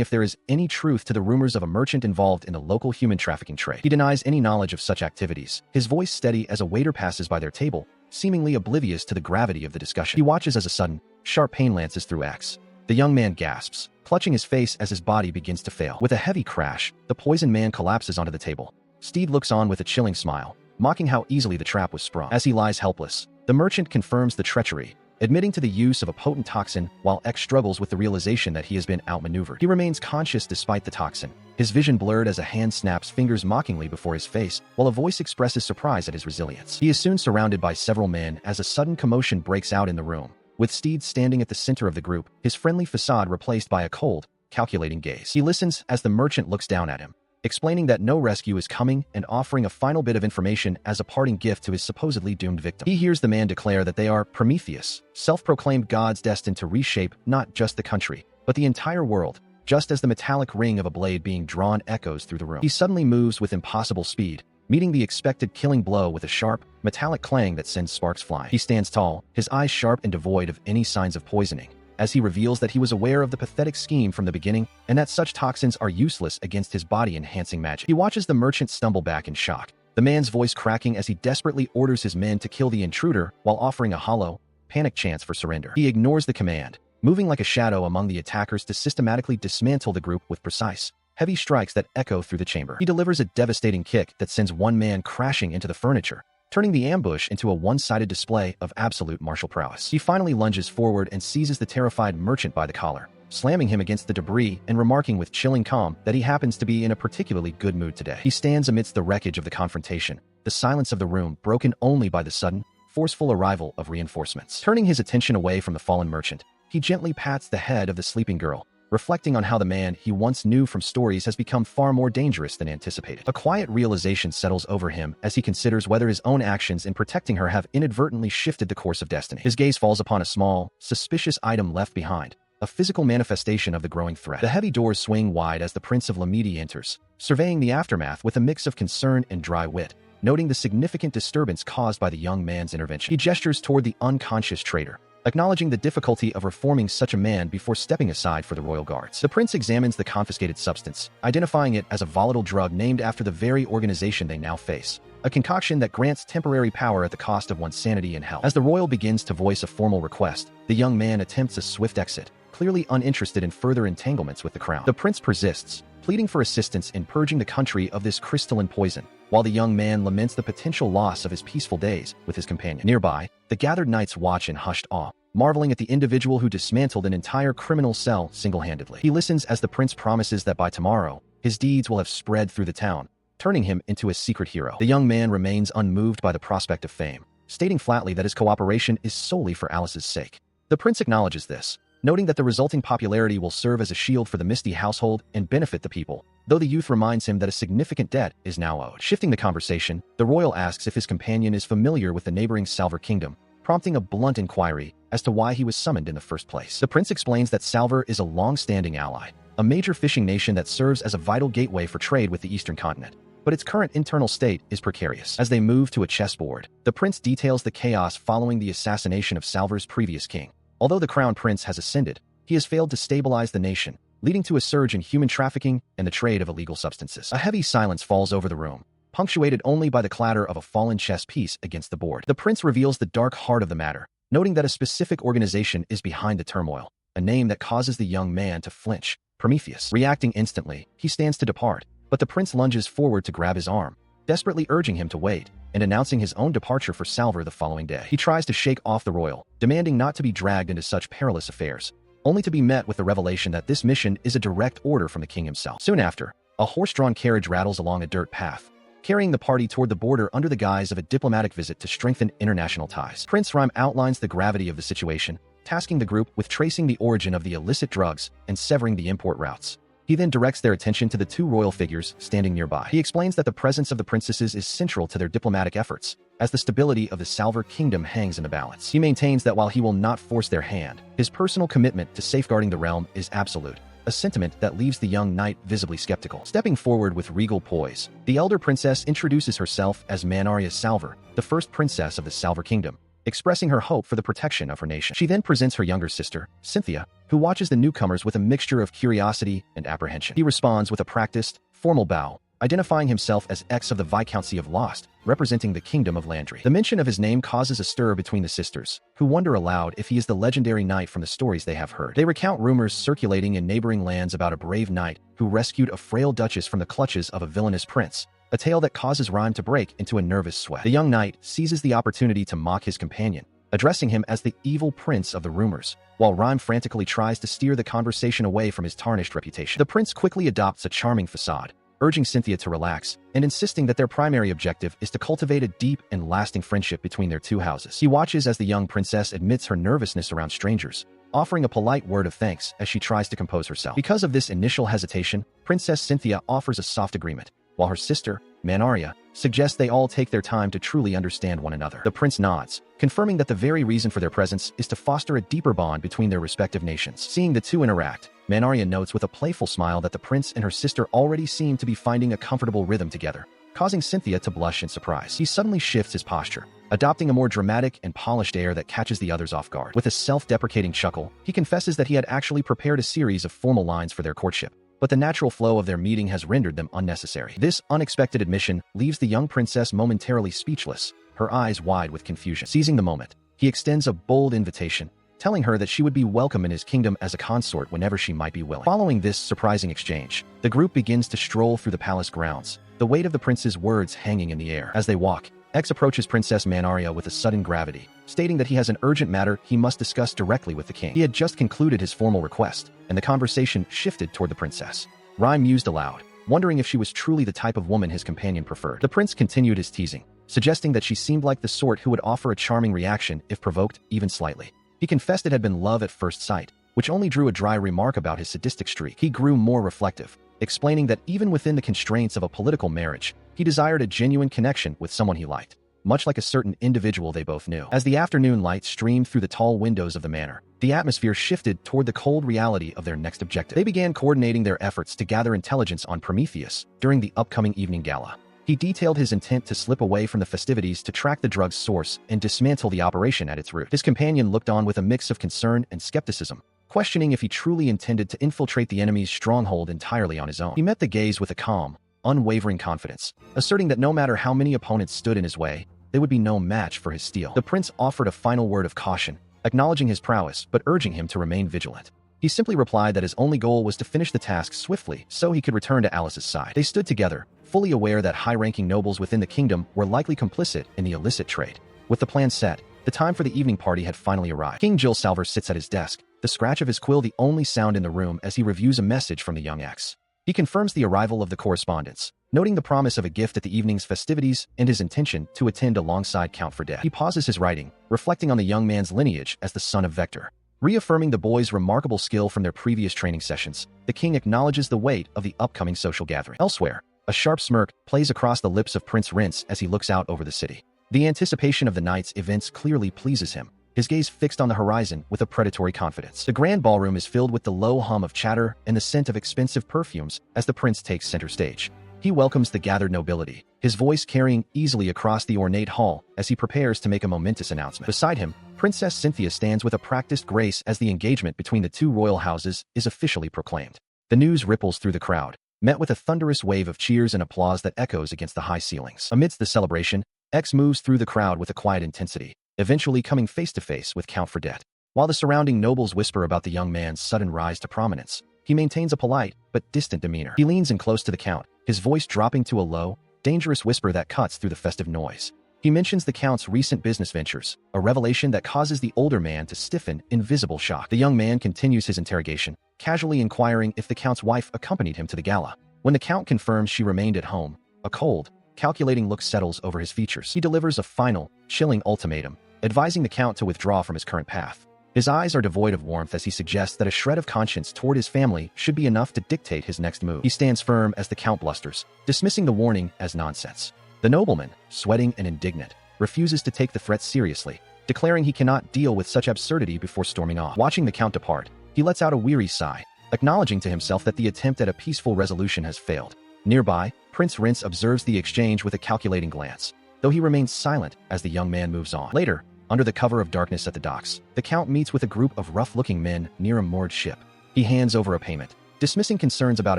if there is any truth to the rumors of a merchant involved in the local human trafficking trade. He denies any knowledge of such activities, his voice steady as a waiter passes by their table, seemingly oblivious to the gravity of the discussion. He watches as a sudden, sharp pain lances through X. The young man gasps, clutching his face as his body begins to fail. With a heavy crash, the poisoned man collapses onto the table. Steed looks on with a chilling smile, mocking how easily the trap was sprung. As he lies helpless, the merchant confirms the treachery, admitting to the use of a potent toxin while X struggles with the realization that he has been outmaneuvered. He remains conscious despite the toxin, his vision blurred as a hand snaps fingers mockingly before his face, while a voice expresses surprise at his resilience. He is soon surrounded by several men as a sudden commotion breaks out in the room, with Steed standing at the center of the group, his friendly facade replaced by a cold, calculating gaze. He listens as the merchant looks down at him, explaining that no rescue is coming and offering a final bit of information as a parting gift to his supposedly doomed victim. He hears the man declare that they are Prometheus, self-proclaimed gods destined to reshape not just the country, but the entire world, just as the metallic ring of a blade being drawn echoes through the room. He suddenly moves with impossible speed, meeting the expected killing blow with a sharp, metallic clang that sends sparks flying. He stands tall, his eyes sharp and devoid of any signs of poisoning, as he reveals that he was aware of the pathetic scheme from the beginning and that such toxins are useless against his body-enhancing magic. He watches the merchant stumble back in shock, the man's voice cracking as he desperately orders his men to kill the intruder while offering a hollow, panic chance for surrender. He ignores the command, moving like a shadow among the attackers to systematically dismantle the group with precise, heavy strikes that echo through the chamber. He delivers a devastating kick that sends one man crashing into the furniture, turning the ambush into a one-sided display of absolute martial prowess. He finally lunges forward and seizes the terrified merchant by the collar, slamming him against the debris and remarking with chilling calm that he happens to be in a particularly good mood today. He stands amidst the wreckage of the confrontation, the silence of the room broken only by the sudden, forceful arrival of reinforcements. Turning his attention away from the fallen merchant, he gently pats the head of the sleeping girl, reflecting on how the man he once knew from stories has become far more dangerous than anticipated. A quiet realization settles over him as he considers whether his own actions in protecting her have inadvertently shifted the course of destiny. His gaze falls upon a small, suspicious item left behind, a physical manifestation of the growing threat. The heavy doors swing wide as the Prince of Lamidi enters, surveying the aftermath with a mix of concern and dry wit, noting the significant disturbance caused by the young man's intervention. He gestures toward the unconscious traitor, acknowledging the difficulty of reforming such a man before stepping aside for the royal guards. The prince examines the confiscated substance, identifying it as a volatile drug named after the very organization they now face, a concoction that grants temporary power at the cost of one's sanity and health. As the royal begins to voice a formal request, the young man attempts a swift exit, clearly uninterested in further entanglements with the crown. The prince persists, pleading for assistance in purging the country of this crystalline poison, while the young man laments the potential loss of his peaceful days with his companion. Nearby, the gathered knights watch in hushed awe, marveling at the individual who dismantled an entire criminal cell single-handedly. He listens as the prince promises that by tomorrow, his deeds will have spread through the town, turning him into a secret hero. The young man remains unmoved by the prospect of fame, stating flatly that his cooperation is solely for Alice's sake. The prince acknowledges this, noting that the resulting popularity will serve as a shield for the Misty household and benefit the people, though the youth reminds him that a significant debt is now owed. Shifting the conversation, the royal asks if his companion is familiar with the neighboring Salver kingdom, prompting a blunt inquiry as to why he was summoned in the first place. The prince explains that Salver is a long-standing ally, a major fishing nation that serves as a vital gateway for trade with the eastern continent, but its current internal state is precarious. As they move to a chessboard, the prince details the chaos following the assassination of Salver's previous king. Although the crown prince has ascended, he has failed to stabilize the nation, leading to a surge in human trafficking and the trade of illegal substances. A heavy silence falls over the room, punctuated only by the clatter of a fallen chess piece against the board. The prince reveals the dark heart of the matter, noting that a specific organization is behind the turmoil, a name that causes the young man to flinch, Prometheus. Reacting instantly, he stands to depart, but the prince lunges forward to grab his arm, desperately urging him to wait, and announcing his own departure for Salver the following day. He tries to shake off the royal, demanding not to be dragged into such perilous affairs, only to be met with the revelation that this mission is a direct order from the king himself. Soon after, a horse-drawn carriage rattles along a dirt path, carrying the party toward the border under the guise of a diplomatic visit to strengthen international ties. Prince Reborn outlines the gravity of the situation, tasking the group with tracing the origin of the illicit drugs and severing the import routes. He then directs their attention to the two royal figures standing nearby. He explains that the presence of the princesses is central to their diplomatic efforts, as the stability of the Salver kingdom hangs in the balance. He maintains that while he will not force their hand, his personal commitment to safeguarding the realm is absolute, a sentiment that leaves the young knight visibly skeptical. Stepping forward with regal poise, the elder princess introduces herself as Manarya Salver, the first princess of the Salver kingdom, expressing her hope for the protection of her nation. She then presents her younger sister, Cynthia, who watches the newcomers with a mixture of curiosity and apprehension. He responds with a practiced, formal bow, identifying himself as X of the Viscountcy of Lost, representing the Kingdom of Landry. The mention of his name causes a stir between the sisters, who wonder aloud if he is the legendary knight from the stories they have heard. They recount rumors circulating in neighboring lands about a brave knight who rescued a frail duchess from the clutches of a villainous prince, a tale that causes Reborn to break into a nervous sweat. The young knight seizes the opportunity to mock his companion, addressing him as the evil prince of the rumors, while Reborn frantically tries to steer the conversation away from his tarnished reputation. The prince quickly adopts a charming facade, urging Cynthia to relax, and insisting that their primary objective is to cultivate a deep and lasting friendship between their two houses. He watches as the young princess admits her nervousness around strangers, offering a polite word of thanks as she tries to compose herself. Because of this initial hesitation, Princess Cynthia offers a soft agreement, while her sister, Manarya, suggests they all take their time to truly understand one another. The prince nods, confirming that the very reason for their presence is to foster a deeper bond between their respective nations. Seeing the two interact, Manarya notes with a playful smile that the prince and her sister already seem to be finding a comfortable rhythm together, causing Cynthia to blush in surprise. He suddenly shifts his posture, adopting a more dramatic and polished air that catches the others off guard. With a self-deprecating chuckle, he confesses that he had actually prepared a series of formal lines for their courtship, but the natural flow of their meeting has rendered them unnecessary. This unexpected admission leaves the young princess momentarily speechless, her eyes wide with confusion. Seizing the moment, he extends a bold invitation, telling her that she would be welcome in his kingdom as a consort whenever she might be willing. Following this surprising exchange, the group begins to stroll through the palace grounds, the weight of the prince's words hanging in the air. As they walk, X approaches Princess Manarya with a sudden gravity, stating that he has an urgent matter he must discuss directly with the king. He had just concluded his formal request, and the conversation shifted toward the princess. Reborn mused aloud, wondering if she was truly the type of woman his companion preferred. The prince continued his teasing, suggesting that she seemed like the sort who would offer a charming reaction if provoked, even slightly. He confessed it had been love at first sight, which only drew a dry remark about his sadistic streak. He grew more reflective, explaining that even within the constraints of a political marriage, he desired a genuine connection with someone he liked, much like a certain individual they both knew. As the afternoon light streamed through the tall windows of the manor, the atmosphere shifted toward the cold reality of their next objective. They began coordinating their efforts to gather intelligence on Prometheus during the upcoming evening gala. He detailed his intent to slip away from the festivities to track the drug's source and dismantle the operation at its root. His companion looked on with a mix of concern and skepticism, questioning if he truly intended to infiltrate the enemy's stronghold entirely on his own. He met the gaze with a calm, unwavering confidence, asserting that no matter how many opponents stood in his way, they would be no match for his steel. The prince offered a final word of caution, acknowledging his prowess but urging him to remain vigilant. He simply replied that his only goal was to finish the task swiftly so he could return to Alice's side. They stood together, fully aware that high-ranking nobles within the kingdom were likely complicit in the illicit trade. With the plan set, the time for the evening party had finally arrived. King Jill Salver sits at his desk, the scratch of his quill the only sound in the room as he reviews a message from the young X. He confirms the arrival of the correspondence, noting the promise of a gift at the evening's festivities and his intention to attend alongside Count Fredette. He pauses his writing, reflecting on the young man's lineage as the son of Vector. Reaffirming the boy's remarkable skill from their previous training sessions, the king acknowledges the weight of the upcoming social gathering. Elsewhere, a sharp smirk plays across the lips of Prince Rince as he looks out over the city. The anticipation of the night's events clearly pleases him, his gaze fixed on the horizon with a predatory confidence. The grand ballroom is filled with the low hum of chatter and the scent of expensive perfumes as the prince takes center stage. He welcomes the gathered nobility, his voice carrying easily across the ornate hall as he prepares to make a momentous announcement. Beside him, Princess Cynthia stands with a practiced grace as the engagement between the two royal houses is officially proclaimed. The news ripples through the crowd, met with a thunderous wave of cheers and applause that echoes against the high ceilings. Amidst the celebration, X moves through the crowd with a quiet intensity, eventually coming face-to-face with Count Fredette. While the surrounding nobles whisper about the young man's sudden rise to prominence, he maintains a polite but distant demeanor. He leans in close to the Count, his voice dropping to a low, dangerous whisper that cuts through the festive noise. He mentions the Count's recent business ventures, a revelation that causes the older man to stiffen in visible shock. The young man continues his interrogation, casually inquiring if the Count's wife accompanied him to the gala. When the Count confirms she remained at home, a cold, calculating look settles over his features. He delivers a final, chilling ultimatum, advising the Count to withdraw from his current path. His eyes are devoid of warmth as he suggests that a shred of conscience toward his family should be enough to dictate his next move. He stands firm as the Count blusters, dismissing the warning as nonsense. The nobleman, sweating and indignant, refuses to take the threat seriously, declaring he cannot deal with such absurdity before storming off. Watching the Count depart, he lets out a weary sigh, acknowledging to himself that the attempt at a peaceful resolution has failed. Nearby, Prince Rince observes the exchange with a calculating glance, though he remains silent as the young man moves on. Later, under the cover of darkness at the docks, the Count meets with a group of rough-looking men near a moored ship. He hands over a payment, dismissing concerns about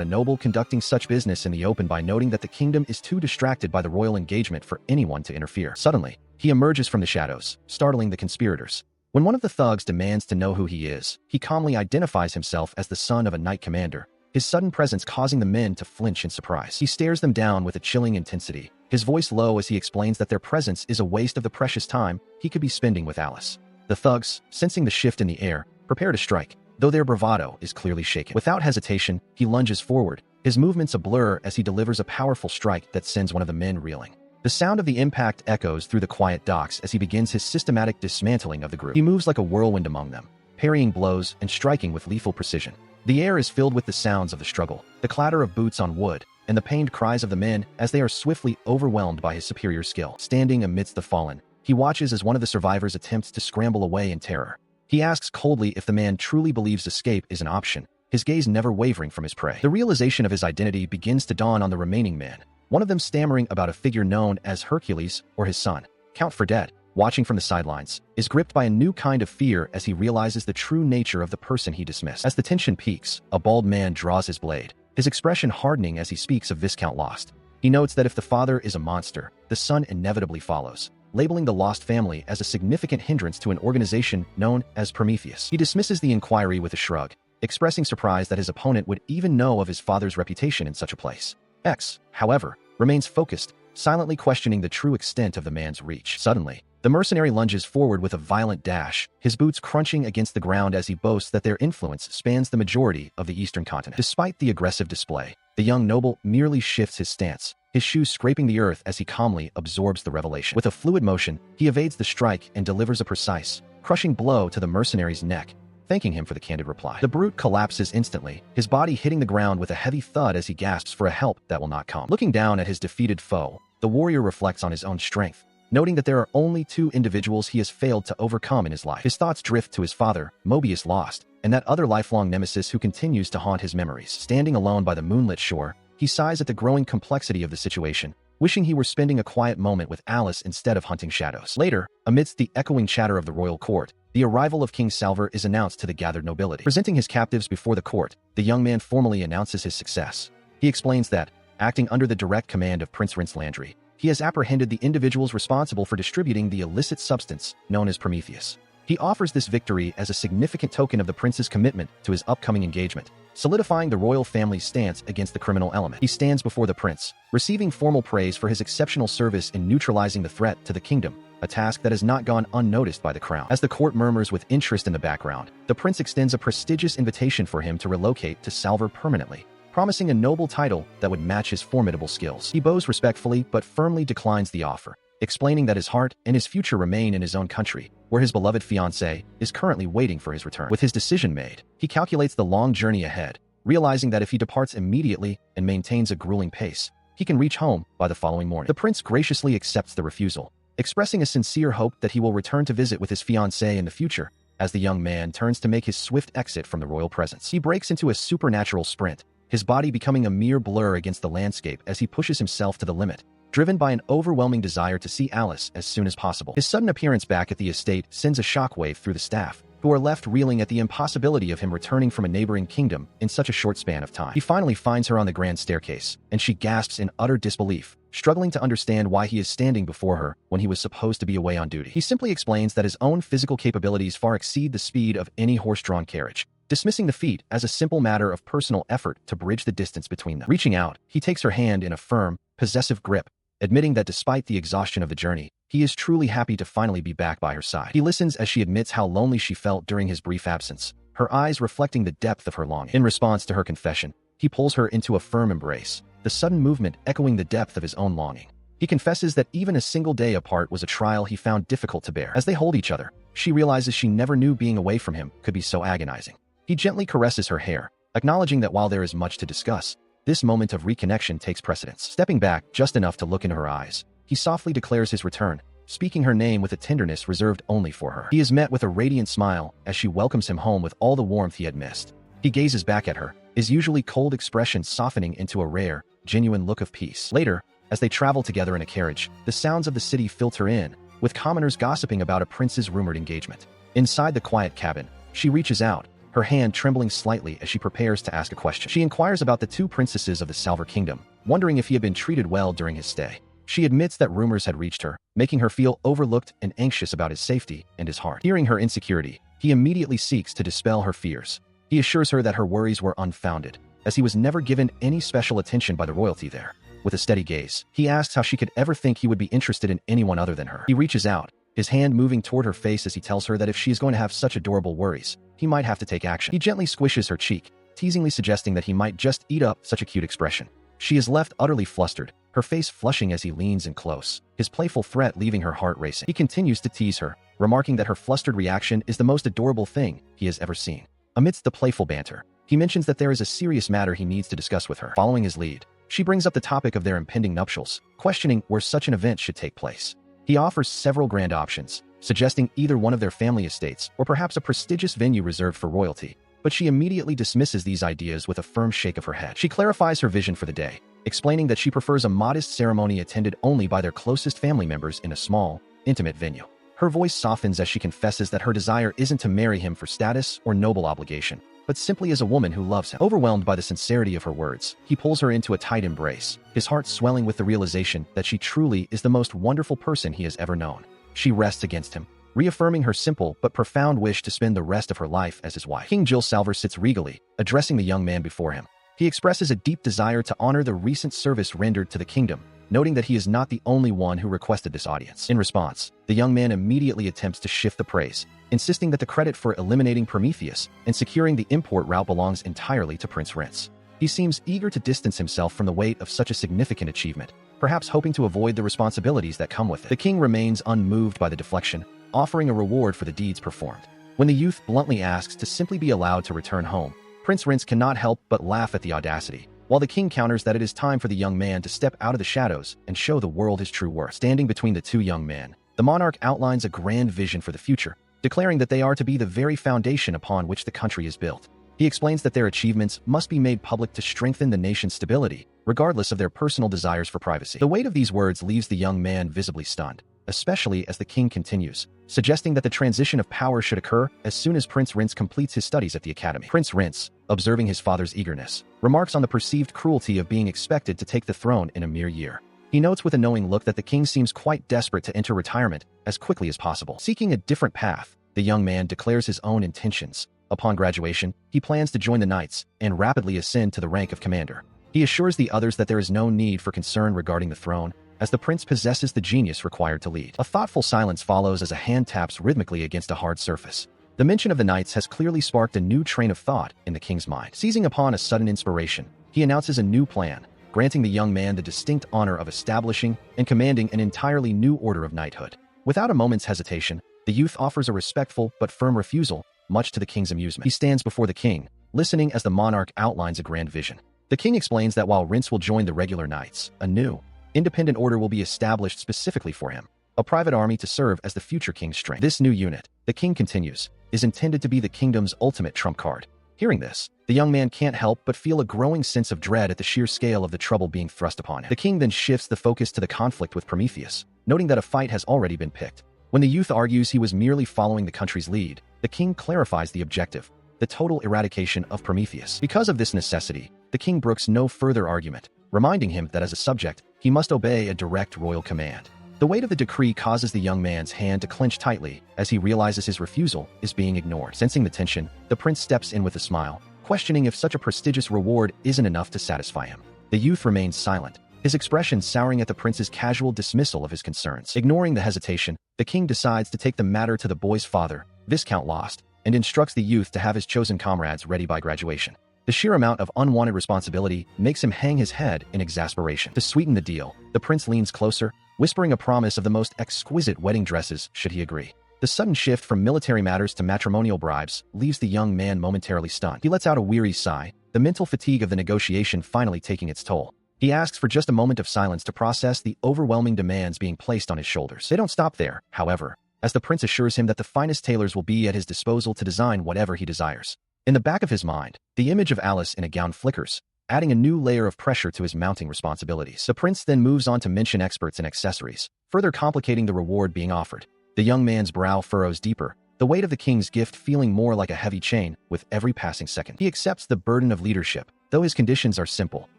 a noble conducting such business in the open by noting that the kingdom is too distracted by the royal engagement for anyone to interfere. Suddenly, he emerges from the shadows, startling the conspirators. When one of the thugs demands to know who he is, he calmly identifies himself as the son of a knight commander, his sudden presence causing the men to flinch in surprise. He stares them down with a chilling intensity, his voice low as he explains that their presence is a waste of the precious time he could be spending with Alice. The thugs, sensing the shift in the air, prepare to strike, though their bravado is clearly shaken. Without hesitation, he lunges forward, his movements a blur as he delivers a powerful strike that sends one of the men reeling. The sound of the impact echoes through the quiet docks as he begins his systematic dismantling of the group. He moves like a whirlwind among them, parrying blows and striking with lethal precision. The air is filled with the sounds of the struggle, the clatter of boots on wood, and the pained cries of the men as they are swiftly overwhelmed by his superior skill. Standing amidst the fallen, he watches as one of the survivors attempts to scramble away in terror. He asks coldly if the man truly believes escape is an option, his gaze never wavering from his prey. The realization of his identity begins to dawn on the remaining men, one of them stammering about a figure known as Hercules or his son. Count Ferdet, watching from the sidelines, is gripped by a new kind of fear as he realizes the true nature of the person he dismissed. As the tension peaks, a bald man draws his blade, his expression hardening as he speaks of Viscount Lost. He notes that if the father is a monster, the son inevitably follows, labeling the Lost family as a significant hindrance to an organization known as Prometheus. He dismisses the inquiry with a shrug, expressing surprise that his opponent would even know of his father's reputation in such a place. X, however, remains focused, silently questioning the true extent of the man's reach. Suddenly, the mercenary lunges forward with a violent dash, his boots crunching against the ground as he boasts that their influence spans the majority of the eastern continent. Despite the aggressive display, the young noble merely shifts his stance, his shoes scraping the earth as he calmly absorbs the revelation. With a fluid motion, he evades the strike and delivers a precise, crushing blow to the mercenary's neck, thanking him for the candid reply. The brute collapses instantly, his body hitting the ground with a heavy thud as he gasps for a help that will not come. Looking down at his defeated foe, the warrior reflects on his own strength, noting that there are only two individuals he has failed to overcome in his life. His thoughts drift to his father, Mobius Lost, and that other lifelong nemesis who continues to haunt his memories. Standing alone by the moonlit shore, he sighs at the growing complexity of the situation, wishing he were spending a quiet moment with Alice instead of hunting shadows. Later, amidst the echoing chatter of the royal court, the arrival of King Salver is announced to the gathered nobility. Presenting his captives before the court, the young man formally announces his success. He explains that, acting under the direct command of Prince Rince Landry, he has apprehended the individuals responsible for distributing the illicit substance known as Prometheus. He offers this victory as a significant token of the prince's commitment to his upcoming engagement, solidifying the royal family's stance against the criminal element. He stands before the prince, receiving formal praise for his exceptional service in neutralizing the threat to the kingdom, a task that has not gone unnoticed by the crown. As the court murmurs with interest in the background, the prince extends a prestigious invitation for him to relocate to Salver permanently, promising a noble title that would match his formidable skills. He bows respectfully but firmly declines the offer, explaining that his heart and his future remain in his own country, where his beloved fiancée is currently waiting for his return. With his decision made, he calculates the long journey ahead, realizing that if he departs immediately and maintains a grueling pace, he can reach home by the following morning. The prince graciously accepts the refusal, expressing a sincere hope that he will return to visit with his fiancée in the future. As the young man turns to make his swift exit from the royal presence, he breaks into a supernatural sprint, his body becoming a mere blur against the landscape as he pushes himself to the limit, driven by an overwhelming desire to see Alice as soon as possible. His sudden appearance back at the estate sends a shockwave through the staff, who are left reeling at the impossibility of him returning from a neighboring kingdom in such a short span of time. He finally finds her on the grand staircase, and she gasps in utter disbelief, struggling to understand why he is standing before her when he was supposed to be away on duty. He simply explains that his own physical capabilities far exceed the speed of any horse-drawn carriage, dismissing the feat as a simple matter of personal effort to bridge the distance between them. Reaching out, he takes her hand in a firm, possessive grip, admitting that despite the exhaustion of the journey, he is truly happy to finally be back by her side. He listens as she admits how lonely she felt during his brief absence, her eyes reflecting the depth of her longing. In response to her confession, he pulls her into a firm embrace, the sudden movement echoing the depth of his own longing. He confesses that even a single day apart was a trial he found difficult to bear. As they hold each other, she realizes she never knew being away from him could be so agonizing. He gently caresses her hair, acknowledging that while there is much to discuss, this moment of reconnection takes precedence. Stepping back just enough to look into her eyes, he softly declares his return, speaking her name with a tenderness reserved only for her. He is met with a radiant smile as she welcomes him home with all the warmth he had missed. He gazes back at her, his usually cold expression softening into a rare, genuine look of peace. Later, as they travel together in a carriage, the sounds of the city filter in, with commoners gossiping about a prince's rumored engagement. Inside the quiet cabin, she reaches out, her hand trembling slightly as she prepares to ask a question. She inquires about the two princesses of the Salver Kingdom, wondering if he had been treated well during his stay. She admits that rumors had reached her, making her feel overlooked and anxious about his safety and his heart. Hearing her insecurity, he immediately seeks to dispel her fears. He assures her that her worries were unfounded, as he was never given any special attention by the royalty there. With a steady gaze, he asks how she could ever think he would be interested in anyone other than her. He reaches out, his hand moving toward her face as he tells her that if she is going to have such adorable worries, he might have to take action. He gently squishes her cheek, teasingly suggesting that he might just eat up such a cute expression. She is left utterly flustered, her face flushing as he leans in close, his playful threat leaving her heart racing. He continues to tease her, remarking that her flustered reaction is the most adorable thing he has ever seen. Amidst the playful banter, he mentions that there is a serious matter he needs to discuss with her. Following his lead, she brings up the topic of their impending nuptials, questioning where such an event should take place. He offers several grand options, suggesting either one of their family estates or perhaps a prestigious venue reserved for royalty, but she immediately dismisses these ideas with a firm shake of her head. She clarifies her vision for the day, explaining that she prefers a modest ceremony attended only by their closest family members in a small, intimate venue. Her voice softens as she confesses that her desire isn't to marry him for status or noble obligation, but simply as a woman who loves him. Overwhelmed by the sincerity of her words, he pulls her into a tight embrace, his heart swelling with the realization that she truly is the most wonderful person he has ever known. She rests against him, reaffirming her simple but profound wish to spend the rest of her life as his wife. King Salver sits regally, addressing the young man before him. He expresses a deep desire to honor the recent service rendered to the kingdom, noting that he is not the only one who requested this audience. In response, the young man immediately attempts to shift the praise, insisting that the credit for eliminating Prometheus and securing the import route belongs entirely to Prince Rince. He seems eager to distance himself from the weight of such a significant achievement, perhaps hoping to avoid the responsibilities that come with it. The king remains unmoved by the deflection, offering a reward for the deeds performed. When the youth bluntly asks to simply be allowed to return home, Prince Rince cannot help but laugh at the audacity, while the king counters that it is time for the young man to step out of the shadows and show the world his true worth. Standing between the two young men, the monarch outlines a grand vision for the future, declaring that they are to be the very foundation upon which the country is built. He explains that their achievements must be made public to strengthen the nation's stability, regardless of their personal desires for privacy. The weight of these words leaves the young man visibly stunned, especially as the king continues, suggesting that the transition of power should occur as soon as Prince Rince completes his studies at the academy. Prince Rince, observing his father's eagerness, remarks on the perceived cruelty of being expected to take the throne in a mere year. He notes with a knowing look that the king seems quite desperate to enter retirement as quickly as possible. Seeking a different path, the young man declares his own intentions. Upon graduation, he plans to join the knights and rapidly ascend to the rank of commander. He assures the others that there is no need for concern regarding the throne, as the prince possesses the genius required to lead. A thoughtful silence follows as a hand taps rhythmically against a hard surface. The mention of the knights has clearly sparked a new train of thought in the king's mind. Seizing upon a sudden inspiration, he announces a new plan, granting the young man the distinct honor of establishing and commanding an entirely new order of knighthood. Without a moment's hesitation, the youth offers a respectful but firm refusal, much to the king's amusement. He stands before the king, listening as the monarch outlines a grand vision. The king explains that while Rince will join the regular knights, a new, independent order will be established specifically for him, a private army to serve as the future king's strength. This new unit, the king continues, is intended to be the kingdom's ultimate trump card. Hearing this, the young man can't help but feel a growing sense of dread at the sheer scale of the trouble being thrust upon him. The king then shifts the focus to the conflict with Prometheus, noting that a fight has already been picked. When the youth argues he was merely following the country's lead, the king clarifies the objective, the total eradication of Prometheus. Because of this necessity, the king brooks no further argument, reminding him that as a subject, he must obey a direct royal command. The weight of the decree causes the young man's hand to clench tightly as he realizes his refusal is being ignored. Sensing the tension, the prince steps in with a smile, questioning if such a prestigious reward isn't enough to satisfy him. The youth remains silent, his expression souring at the prince's casual dismissal of his concerns. Ignoring the hesitation, the king decides to take the matter to the boy's father, Viscount Lost, and instructs the youth to have his chosen comrades ready by graduation. The sheer amount of unwanted responsibility makes him hang his head in exasperation. To sweeten the deal, the prince leans closer, whispering a promise of the most exquisite wedding dresses should he agree. The sudden shift from military matters to matrimonial bribes leaves the young man momentarily stunned. He lets out a weary sigh, the mental fatigue of the negotiation finally taking its toll. He asks for just a moment of silence to process the overwhelming demands being placed on his shoulders. They don't stop there, however, as the prince assures him that the finest tailors will be at his disposal to design whatever he desires. In the back of his mind, the image of Alice in a gown flickers, adding a new layer of pressure to his mounting responsibilities. The prince then moves on to mention experts in accessories, further complicating the reward being offered. The young man's brow furrows deeper, the weight of the king's gift feeling more like a heavy chain with every passing second. He accepts the burden of leadership, though his conditions are simple.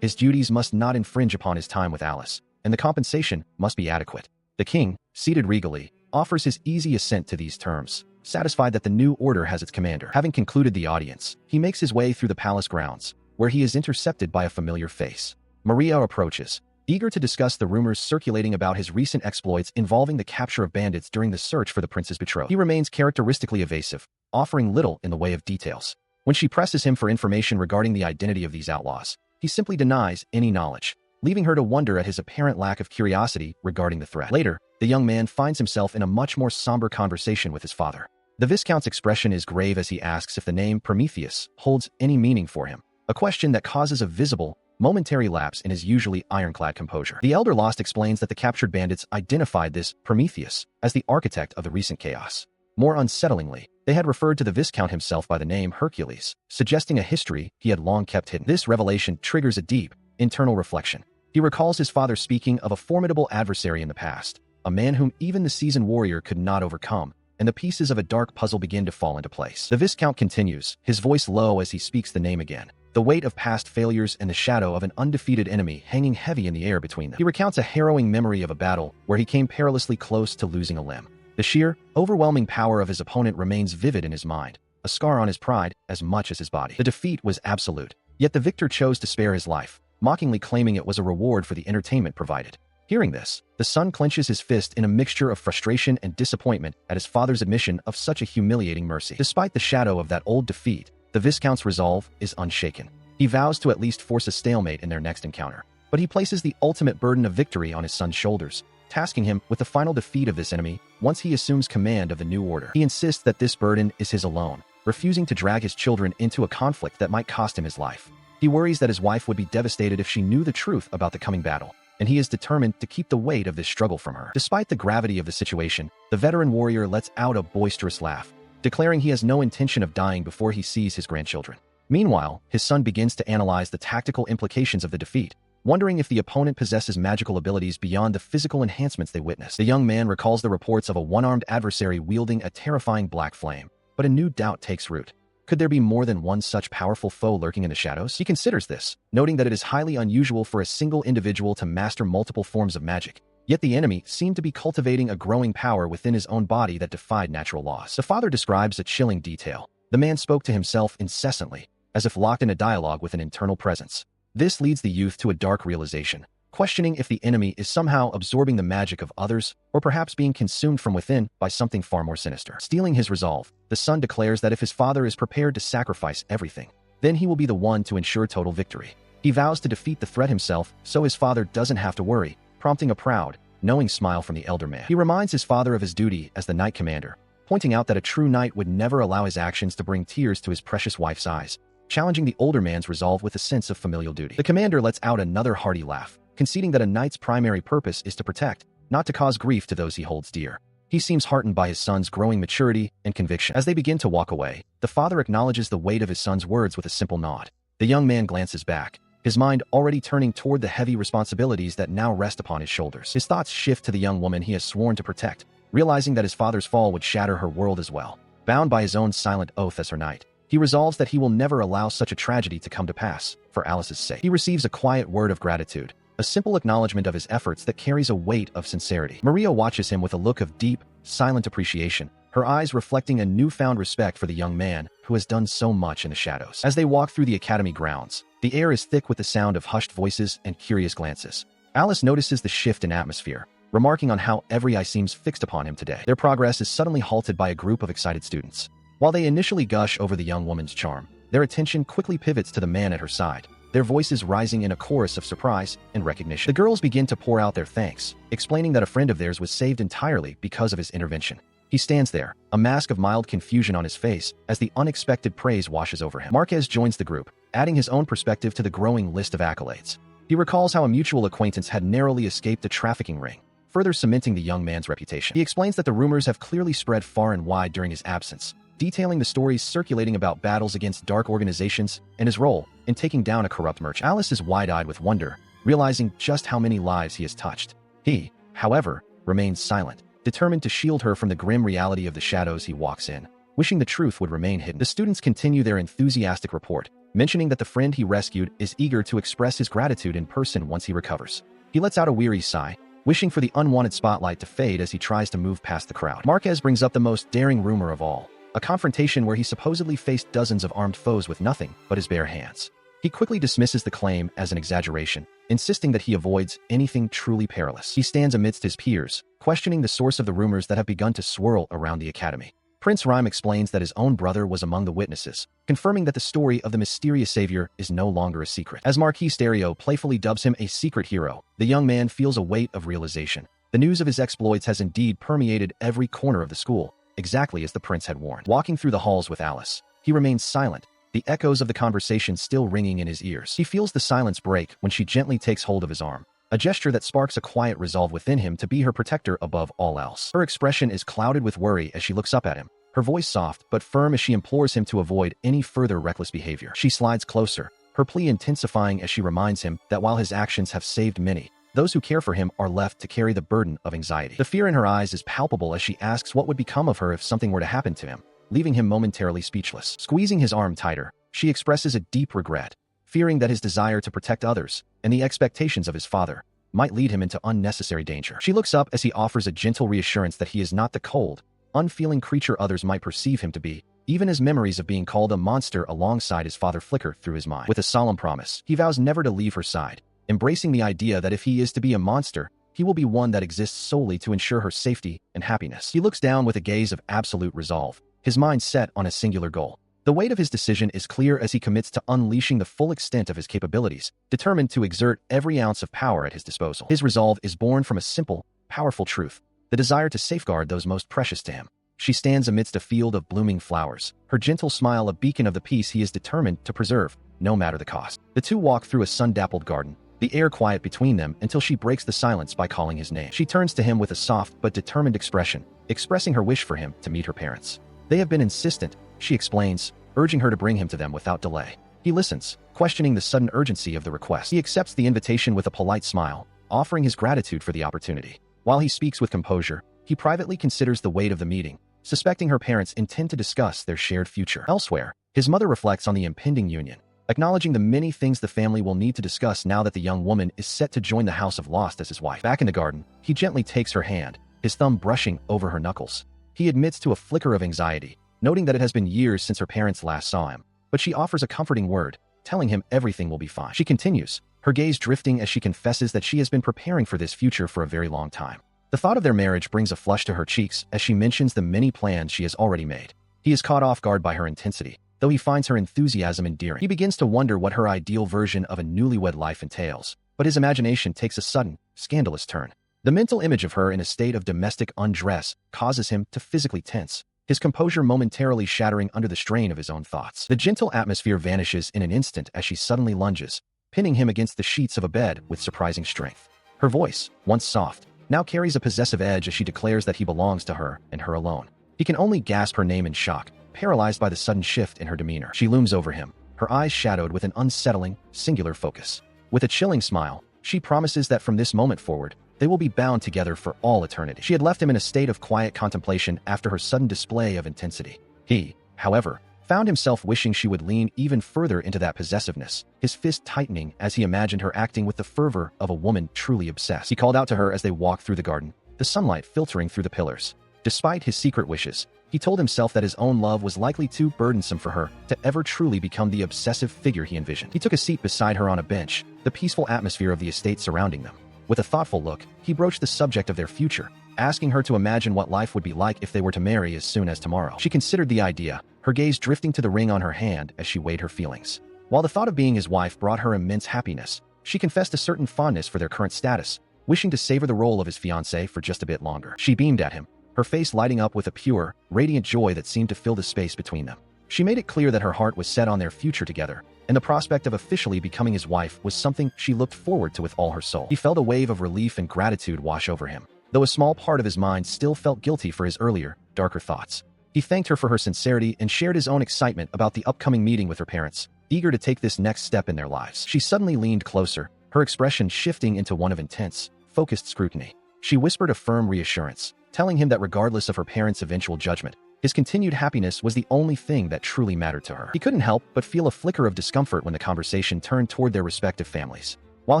His duties must not infringe upon his time with Alice, and the compensation must be adequate. The king, seated regally, offers his easy assent to these terms, satisfied that the new order has its commander. Having concluded the audience, he makes his way through the palace grounds, where he is intercepted by a familiar face. Maria approaches, eager to discuss the rumors circulating about his recent exploits involving the capture of bandits during the search for the prince's betrothed. He remains characteristically evasive, offering little in the way of details. When she presses him for information regarding the identity of these outlaws, he simply denies any knowledge, leaving her to wonder at his apparent lack of curiosity regarding the threat. Later, the young man finds himself in a much more somber conversation with his father. The Viscount's expression is grave as he asks if the name Prometheus holds any meaning for him, a question that causes a visible, momentary lapse in his usually ironclad composure. The elder Lost explains that the captured bandits identified this Prometheus as the architect of the recent chaos. More unsettlingly, they had referred to the Viscount himself by the name Hercules, suggesting a history he had long kept hidden. This revelation triggers a deep, internal reflection. He recalls his father speaking of a formidable adversary in the past, a man whom even the seasoned warrior could not overcome, and the pieces of a dark puzzle begin to fall into place. The Viscount continues, his voice low as he speaks the name again, the weight of past failures and the shadow of an undefeated enemy hanging heavy in the air between them. He recounts a harrowing memory of a battle where he came perilously close to losing a limb. The sheer, overwhelming power of his opponent remains vivid in his mind, a scar on his pride as much as his body. The defeat was absolute, yet the victor chose to spare his life, mockingly claiming it was a reward for the entertainment provided. Hearing this, the son clenches his fist in a mixture of frustration and disappointment at his father's admission of such a humiliating mercy. Despite the shadow of that old defeat, the Viscount's resolve is unshaken. He vows to at least force a stalemate in their next encounter, but he places the ultimate burden of victory on his son's shoulders, tasking him with the final defeat of this enemy once he assumes command of the new order. He insists that this burden is his alone, refusing to drag his children into a conflict that might cost him his life. He worries that his wife would be devastated if she knew the truth about the coming battle, and he is determined to keep the weight of this struggle from her. Despite the gravity of the situation, the veteran warrior lets out a boisterous laugh, declaring he has no intention of dying before he sees his grandchildren. Meanwhile, his son begins to analyze the tactical implications of the defeat, wondering if the opponent possesses magical abilities beyond the physical enhancements they witnessed. The young man recalls the reports of a one-armed adversary wielding a terrifying black flame, but a new doubt takes root. Could there be more than one such powerful foe lurking in the shadows? He considers this, noting that it is highly unusual for a single individual to master multiple forms of magic. Yet the enemy seemed to be cultivating a growing power within his own body that defied natural laws. The father describes a chilling detail. The man spoke to himself incessantly, as if locked in a dialogue with an internal presence. This leads the youth to a dark realization, questioning if the enemy is somehow absorbing the magic of others, or perhaps being consumed from within by something far more sinister. Steeling his resolve, the son declares that if his father is prepared to sacrifice everything, then he will be the one to ensure total victory. He vows to defeat the threat himself so his father doesn't have to worry, prompting a proud, knowing smile from the elder man. He reminds his father of his duty as the knight commander, pointing out that a true knight would never allow his actions to bring tears to his precious wife's eyes, challenging the older man's resolve with a sense of familial duty. The commander lets out another hearty laugh, conceding that a knight's primary purpose is to protect, not to cause grief to those he holds dear. He seems heartened by his son's growing maturity and conviction. As they begin to walk away, the father acknowledges the weight of his son's words with a simple nod. The young man glances back, his mind already turning toward the heavy responsibilities that now rest upon his shoulders. His thoughts shift to the young woman he has sworn to protect, realizing that his father's fall would shatter her world as well. Bound by his own silent oath as her knight, he resolves that he will never allow such a tragedy to come to pass, for Alice's sake. He receives a quiet word of gratitude, a simple acknowledgement of his efforts that carries a weight of sincerity. Maria watches him with a look of deep, silent appreciation, her eyes reflecting a newfound respect for the young man who has done so much in the shadows. As they walk through the academy grounds, the air is thick with the sound of hushed voices and curious glances. Alice notices the shift in atmosphere, remarking on how every eye seems fixed upon him today. Their progress is suddenly halted by a group of excited students. While they initially gush over the young woman's charm, Their attention quickly pivots to the man at her side, their voices rising in a chorus of surprise and recognition. The girls begin to pour out their thanks, explaining that a friend of theirs was saved entirely because of his intervention. He stands there, a mask of mild confusion on his face, as the unexpected praise washes over him. Marquez joins the group, adding his own perspective to the growing list of accolades. He recalls how a mutual acquaintance had narrowly escaped a trafficking ring, further cementing the young man's reputation. He explains that the rumors have clearly spread far and wide during his absence, detailing the stories circulating about battles against dark organizations and his role in taking down a corrupt merchant. Alice is wide-eyed with wonder, realizing just how many lives he has touched. He, however, remains silent, determined to shield her from the grim reality of the shadows he walks in, wishing the truth would remain hidden. The students continue their enthusiastic report, mentioning that the friend he rescued is eager to express his gratitude in person once he recovers. He lets out a weary sigh, wishing for the unwanted spotlight to fade as he tries to move past the crowd. Marquez brings up the most daring rumor of all, a confrontation where he supposedly faced dozens of armed foes with nothing but his bare hands. He quickly dismisses the claim as an exaggeration, insisting that he avoids anything truly perilous. He stands amidst his peers, questioning the source of the rumors that have begun to swirl around the academy. Prince Rhyme explains that his own brother was among the witnesses, confirming that the story of the mysterious savior is no longer a secret. As Marquis Stereo playfully dubs him a secret hero, the young man feels a weight of realization. The news of his exploits has indeed permeated every corner of the school, exactly as the prince had warned. Walking through the halls with Alice, he remains silent, the echoes of the conversation still ringing in his ears. He feels the silence break when she gently takes hold of his arm, a gesture that sparks a quiet resolve within him to be her protector above all else. Her expression is clouded with worry as she looks up at him, her voice soft but firm as she implores him to avoid any further reckless behavior. She slides closer, her plea intensifying as she reminds him that while his actions have saved many, those who care for him are left to carry the burden of anxiety. The fear in her eyes is palpable as she asks what would become of her if something were to happen to him, leaving him momentarily speechless. Squeezing his arm tighter, she expresses a deep regret, fearing that his desire to protect others and the expectations of his father might lead him into unnecessary danger. She looks up as he offers a gentle reassurance that he is not the cold, unfeeling creature others might perceive him to be, even as memories of being called a monster alongside his father flicker through his mind. With a solemn promise, he vows never to leave her side, embracing the idea that if he is to be a monster, he will be one that exists solely to ensure her safety and happiness. He looks down with a gaze of absolute resolve, his mind set on a singular goal. The weight of his decision is clear as he commits to unleashing the full extent of his capabilities, determined to exert every ounce of power at his disposal. His resolve is born from a simple, powerful truth, the desire to safeguard those most precious to him. She stands amidst a field of blooming flowers, her gentle smile a beacon of the peace he is determined to preserve, no matter the cost. The two walk through a sun-dappled garden, the air quiet between them until she breaks the silence by calling his name. She turns to him with a soft but determined expression, expressing her wish for him to meet her parents. They have been insistent, she explains, urging her to bring him to them without delay. He listens, questioning the sudden urgency of the request. He accepts the invitation with a polite smile, offering his gratitude for the opportunity. While he speaks with composure, he privately considers the weight of the meeting, suspecting her parents intend to discuss their shared future. Elsewhere, his mother reflects on the impending union, acknowledging the many things the family will need to discuss now that the young woman is set to join the House of Lost as his wife. Back in the garden, he gently takes her hand, his thumb brushing over her knuckles. He admits to a flicker of anxiety, noting that it has been years since her parents last saw him, but she offers a comforting word, telling him everything will be fine. She continues, her gaze drifting as she confesses that she has been preparing for this future for a very long time. The thought of their marriage brings a flush to her cheeks as she mentions the many plans she has already made. He is caught off guard by her intensity, though he finds her enthusiasm endearing. He begins to wonder what her ideal version of a newlywed life entails, but his imagination takes a sudden, scandalous turn. The mental image of her in a state of domestic undress causes him to physically tense, his composure momentarily shattering under the strain of his own thoughts. The gentle atmosphere vanishes in an instant as she suddenly lunges, pinning him against the sheets of a bed with surprising strength. Her voice, once soft, now carries a possessive edge as she declares that he belongs to her and her alone. He can only gasp her name in shock, paralyzed by the sudden shift in her demeanor. She looms over him, her eyes shadowed with an unsettling, singular focus. With a chilling smile, she promises that from this moment forward, they will be bound together for all eternity. She had left him in a state of quiet contemplation after her sudden display of intensity. He, however, found himself wishing she would lean even further into that possessiveness, his fist tightening as he imagined her acting with the fervor of a woman truly obsessed. He called out to her as they walked through the garden, the sunlight filtering through the pillars. Despite his secret wishes, he told himself that his own love was likely too burdensome for her to ever truly become the obsessive figure he envisioned. He took a seat beside her on a bench, the peaceful atmosphere of the estate surrounding them. With a thoughtful look, he broached the subject of their future, asking her to imagine what life would be like if they were to marry as soon as tomorrow. She considered the idea, her gaze drifting to the ring on her hand as she weighed her feelings. While the thought of being his wife brought her immense happiness, she confessed a certain fondness for their current status, wishing to savor the role of his fiancé for just a bit longer. She beamed at him, her face lighting up with a pure, radiant joy that seemed to fill the space between them. She made it clear that her heart was set on their future together, and the prospect of officially becoming his wife was something she looked forward to with all her soul. He felt a wave of relief and gratitude wash over him, though a small part of his mind still felt guilty for his earlier, darker thoughts. He thanked her for her sincerity and shared his own excitement about the upcoming meeting with her parents, eager to take this next step in their lives. She suddenly leaned closer, her expression shifting into one of intense, focused scrutiny. She whispered a firm reassurance, telling him that regardless of her parents' eventual judgment, his continued happiness was the only thing that truly mattered to her. He couldn't help but feel a flicker of discomfort when the conversation turned toward their respective families. While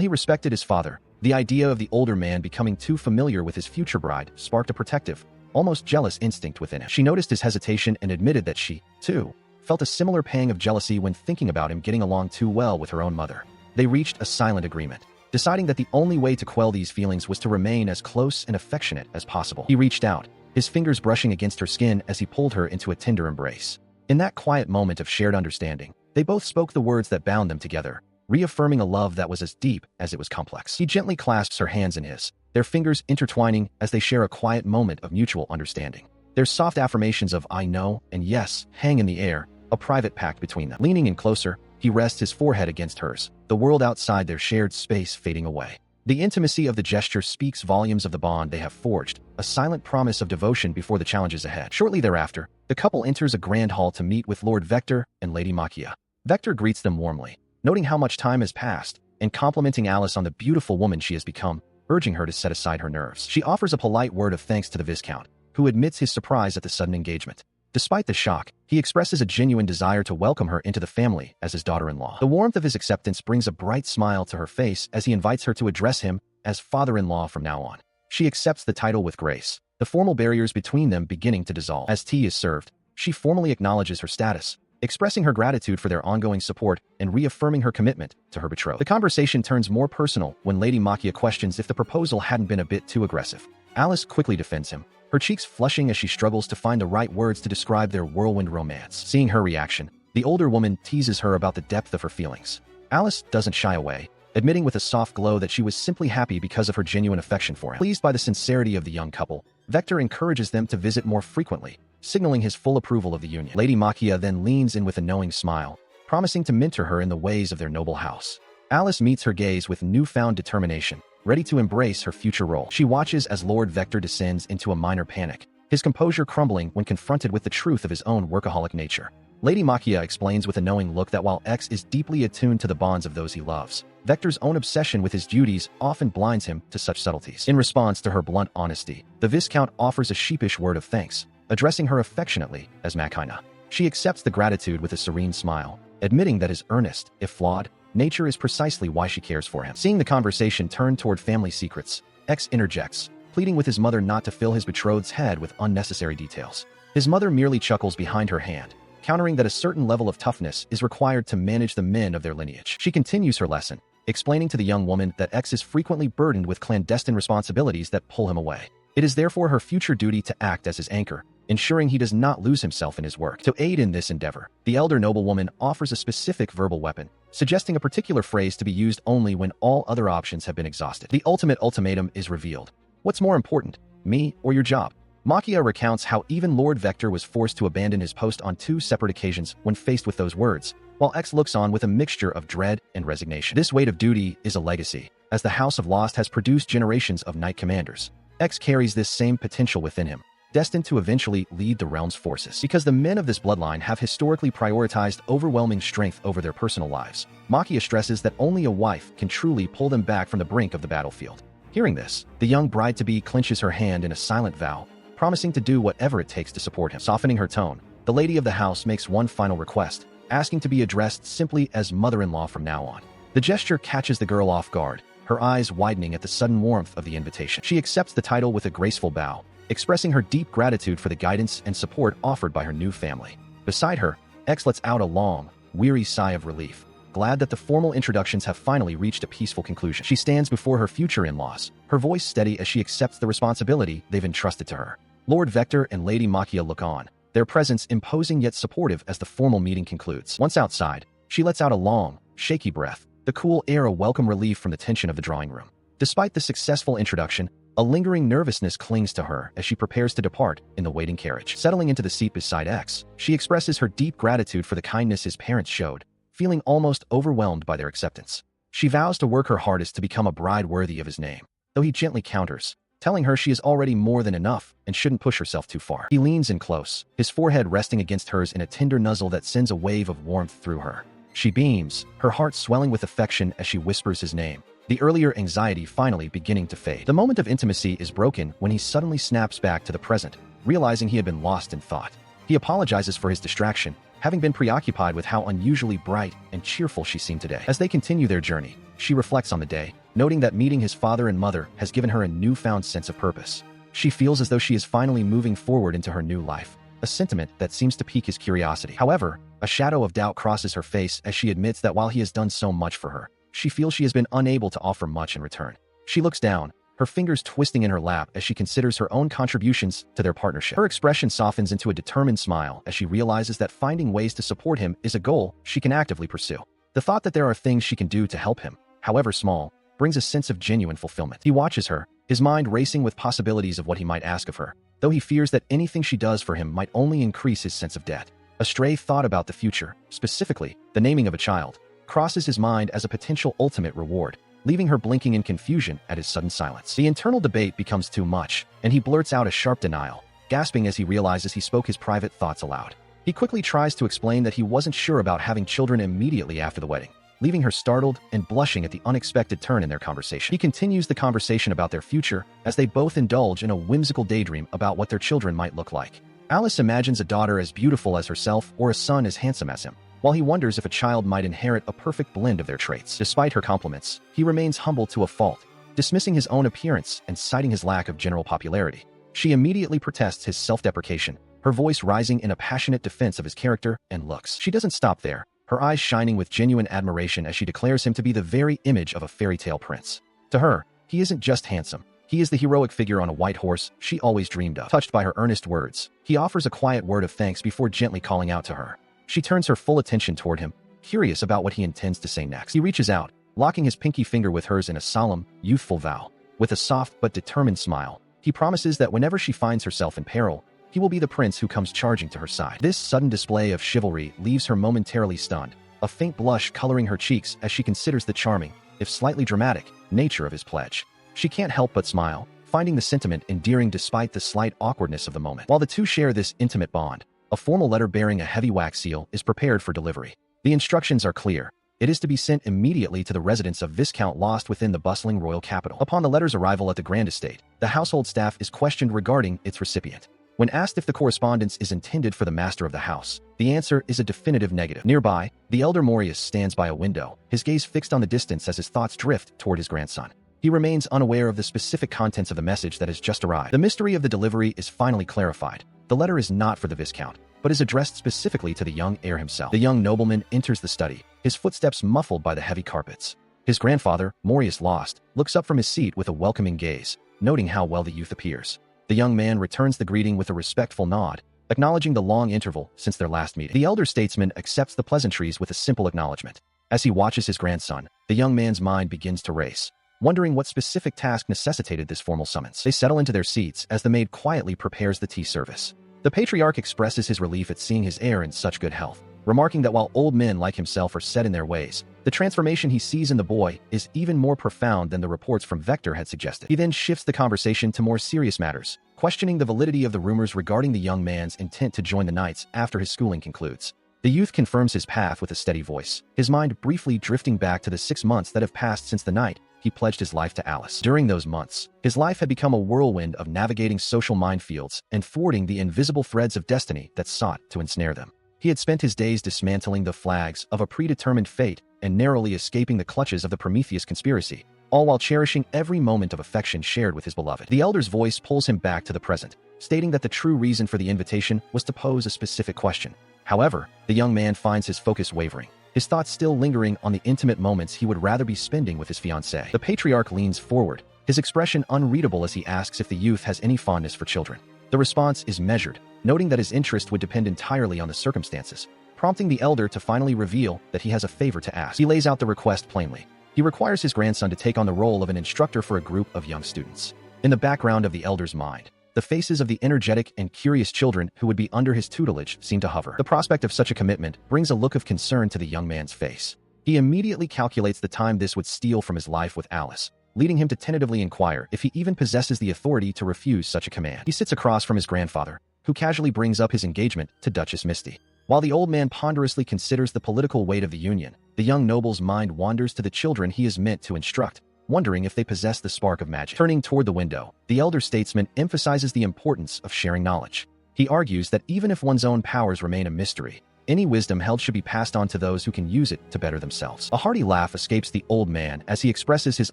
he respected his father, the idea of the older man becoming too familiar with his future bride sparked a protective, almost jealous instinct within him. She noticed his hesitation and admitted that she, too, felt a similar pang of jealousy when thinking about him getting along too well with her own mother. They reached a silent agreement, deciding that the only way to quell these feelings was to remain as close and affectionate as possible. He reached out, his fingers brushing against her skin as he pulled her into a tender embrace. In that quiet moment of shared understanding, they both spoke the words that bound them together, reaffirming a love that was as deep as it was complex. He gently clasps her hands in his, their fingers intertwining as they share a quiet moment of mutual understanding. Their soft affirmations of "I know" and "yes" hang in the air, a private pact between them. Leaning in closer, he rests his forehead against hers, the world outside their shared space fading away. The intimacy of the gesture speaks volumes of the bond they have forged, a silent promise of devotion before the challenges ahead. Shortly thereafter, the couple enters a grand hall to meet with Lord Vector and Lady Makia. Vector greets them warmly, noting how much time has passed, and complimenting Alice on the beautiful woman she has become, urging her to set aside her nerves. She offers a polite word of thanks to the Viscount, who admits his surprise at the sudden engagement. Despite the shock, he expresses a genuine desire to welcome her into the family as his daughter-in-law. The warmth of his acceptance brings a bright smile to her face as he invites her to address him as father-in-law from now on. She accepts the title with grace, the formal barriers between them beginning to dissolve. As tea is served, she formally acknowledges her status, expressing her gratitude for their ongoing support and reaffirming her commitment to her betrothed. The conversation turns more personal when Lady Makia questions if the proposal hadn't been a bit too aggressive. Alice quickly defends him, her cheeks flushing as she struggles to find the right words to describe their whirlwind romance. Seeing her reaction, the older woman teases her about the depth of her feelings. Alice doesn't shy away, admitting with a soft glow that she was simply happy because of her genuine affection for him. Pleased by the sincerity of the young couple, Vector encourages them to visit more frequently, signaling his full approval of the union. Lady Makia then leans in with a knowing smile, promising to mentor her in the ways of their noble house. Alice meets her gaze with newfound determination, ready to embrace her future role. She watches as Lord Vector descends into a minor panic, his composure crumbling when confronted with the truth of his own workaholic nature. Lady Makia explains with a knowing look that while X is deeply attuned to the bonds of those he loves, Vector's own obsession with his duties often blinds him to such subtleties. In response to her blunt honesty, the Viscount offers a sheepish word of thanks, addressing her affectionately as Makina. She accepts the gratitude with a serene smile, admitting that his earnest, if flawed, nature is precisely why she cares for him. Seeing the conversation turn toward family secrets, X interjects, pleading with his mother not to fill his betrothed's head with unnecessary details. His mother merely chuckles behind her hand, countering that a certain level of toughness is required to manage the men of their lineage. She continues her lesson, explaining to the young woman that X is frequently burdened with clandestine responsibilities that pull him away. It is therefore her future duty to act as his anchor, ensuring he does not lose himself in his work. To aid in this endeavor, the elder noblewoman offers a specific verbal weapon, suggesting a particular phrase to be used only when all other options have been exhausted. The ultimate ultimatum is revealed. What's more important, me or your job? Makia recounts how even Lord Vector was forced to abandon his post on 2 separate occasions when faced with those words, while X looks on with a mixture of dread and resignation. This weight of duty is a legacy, as the House of Lost has produced generations of knight commanders. X carries this same potential within him, destined to eventually lead the realm's forces. Because the men of this bloodline have historically prioritized overwhelming strength over their personal lives, Makia stresses that only a wife can truly pull them back from the brink of the battlefield. Hearing this, the young bride-to-be clenches her hand in a silent vow, promising to do whatever it takes to support him. Softening her tone, the lady of the house makes one final request, asking to be addressed simply as mother-in-law from now on. The gesture catches the girl off guard, her eyes widening at the sudden warmth of the invitation. She accepts the title with a graceful bow, expressing her deep gratitude for the guidance and support offered by her new family. Beside her, X lets out a long, weary sigh of relief, glad that the formal introductions have finally reached a peaceful conclusion. She stands before her future in-laws, her voice steady as she accepts the responsibility they've entrusted to her. Lord Vector and Lady Makia look on, their presence imposing yet supportive as the formal meeting concludes. Once outside, she lets out a long, shaky breath, the cool air a welcome relief from the tension of the drawing room. Despite the successful introduction, a lingering nervousness clings to her as she prepares to depart in the waiting carriage. Settling into the seat beside X, she expresses her deep gratitude for the kindness his parents showed, feeling almost overwhelmed by their acceptance. She vows to work her hardest to become a bride worthy of his name, though he gently counters, telling her she is already more than enough and shouldn't push herself too far. He leans in close, his forehead resting against hers in a tender nuzzle that sends a wave of warmth through her. She beams, her heart swelling with affection as she whispers his name, the earlier anxiety finally beginning to fade. The moment of intimacy is broken when he suddenly snaps back to the present, realizing he had been lost in thought. He apologizes for his distraction, having been preoccupied with how unusually bright and cheerful she seemed today. As they continue their journey, she reflects on the day, noting that meeting his father and mother has given her a newfound sense of purpose. She feels as though she is finally moving forward into her new life, a sentiment that seems to pique his curiosity. However, a shadow of doubt crosses her face as she admits that while he has done so much for her, she feels she has been unable to offer much in return. She looks down, her fingers twisting in her lap as she considers her own contributions to their partnership. Her expression softens into a determined smile as she realizes that finding ways to support him is a goal she can actively pursue. The thought that there are things she can do to help him, however small, brings a sense of genuine fulfillment. He watches her, his mind racing with possibilities of what he might ask of her, though he fears that anything she does for him might only increase his sense of debt. A stray thought about the future, specifically the naming of a child, crosses his mind as a potential ultimate reward, leaving her blinking in confusion at his sudden silence. The internal debate becomes too much, and he blurts out a sharp denial, gasping as he realizes he spoke his private thoughts aloud. He quickly tries to explain that he wasn't sure about having children immediately after the wedding, leaving her startled and blushing at the unexpected turn in their conversation. He continues the conversation about their future as they both indulge in a whimsical daydream about what their children might look like. Alice imagines a daughter as beautiful as herself or a son as handsome as him, while he wonders if a child might inherit a perfect blend of their traits. Despite her compliments, he remains humble to a fault, dismissing his own appearance and citing his lack of general popularity. She immediately protests his self-deprecation, her voice rising in a passionate defense of his character and looks. She doesn't stop there, her eyes shining with genuine admiration as she declares him to be the very image of a fairy tale prince. To her, he isn't just handsome. He is the heroic figure on a white horse she always dreamed of. Touched by her earnest words, he offers a quiet word of thanks before gently calling out to her. She turns her full attention toward him, curious about what he intends to say next. He reaches out, locking his pinky finger with hers in a solemn, youthful vow. With a soft but determined smile, he promises that whenever she finds herself in peril, he will be the prince who comes charging to her side. This sudden display of chivalry leaves her momentarily stunned, a faint blush coloring her cheeks as she considers the charming, if slightly dramatic, nature of his pledge. She can't help but smile, finding the sentiment endearing despite the slight awkwardness of the moment. While the two share this intimate bond, a formal letter bearing a heavy wax seal is prepared for delivery. The instructions are clear. It is to be sent immediately to the residence of Viscount Lost within the bustling royal capital. Upon the letter's arrival at the Grand Estate, the household staff is questioned regarding its recipient. When asked if the correspondence is intended for the master of the house, the answer is a definitive negative. Nearby, the elder Morius stands by a window, his gaze fixed on the distance as his thoughts drift toward his grandson. He remains unaware of the specific contents of the message that has just arrived. The mystery of the delivery is finally clarified. The letter is not for the Viscount, but is addressed specifically to the young heir himself. The young nobleman enters the study, his footsteps muffled by the heavy carpets. His grandfather, Morius Lost, looks up from his seat with a welcoming gaze, noting how well the youth appears. The young man returns the greeting with a respectful nod, acknowledging the long interval since their last meeting. The elder statesman accepts the pleasantries with a simple acknowledgement. As he watches his grandson, the young man's mind begins to race, wondering what specific task necessitated this formal summons. They settle into their seats as the maid quietly prepares the tea service. The patriarch expresses his relief at seeing his heir in such good health, remarking that while old men like himself are set in their ways, the transformation he sees in the boy is even more profound than the reports from Vector had suggested. He then shifts the conversation to more serious matters, questioning the validity of the rumors regarding the young man's intent to join the Knights after his schooling concludes. The youth confirms his path with a steady voice, his mind briefly drifting back to the 6 months that have passed since the night he pledged his life to Alice. During those months, his life had become a whirlwind of navigating social minefields and thwarting the invisible threads of destiny that sought to ensnare them. He had spent his days dismantling the flags of a predetermined fate and narrowly escaping the clutches of the Prometheus conspiracy, all while cherishing every moment of affection shared with his beloved. The elder's voice pulls him back to the present, stating that the true reason for the invitation was to pose a specific question. However, the young man finds his focus wavering, his thoughts still lingering on the intimate moments he would rather be spending with his fiancée. The patriarch leans forward, his expression unreadable as he asks if the youth has any fondness for children. The response is measured, noting that his interest would depend entirely on the circumstances, prompting the elder to finally reveal that he has a favor to ask. He lays out the request plainly. He requires his grandson to take on the role of an instructor for a group of young students. In the background of the elder's mind, the faces of the energetic and curious children who would be under his tutelage seem to hover. The prospect of such a commitment brings a look of concern to the young man's face. He immediately calculates the time this would steal from his life with Alice, leading him to tentatively inquire if he even possesses the authority to refuse such a command. He sits across from his grandfather, who casually brings up his engagement to Duchess Misty. While the old man ponderously considers the political weight of the union, the young noble's mind wanders to the children he is meant to instruct, wondering if they possess the spark of magic. Turning toward the window, the elder statesman emphasizes the importance of sharing knowledge. He argues that even if one's own powers remain a mystery, any wisdom held should be passed on to those who can use it to better themselves. A hearty laugh escapes the old man as he expresses his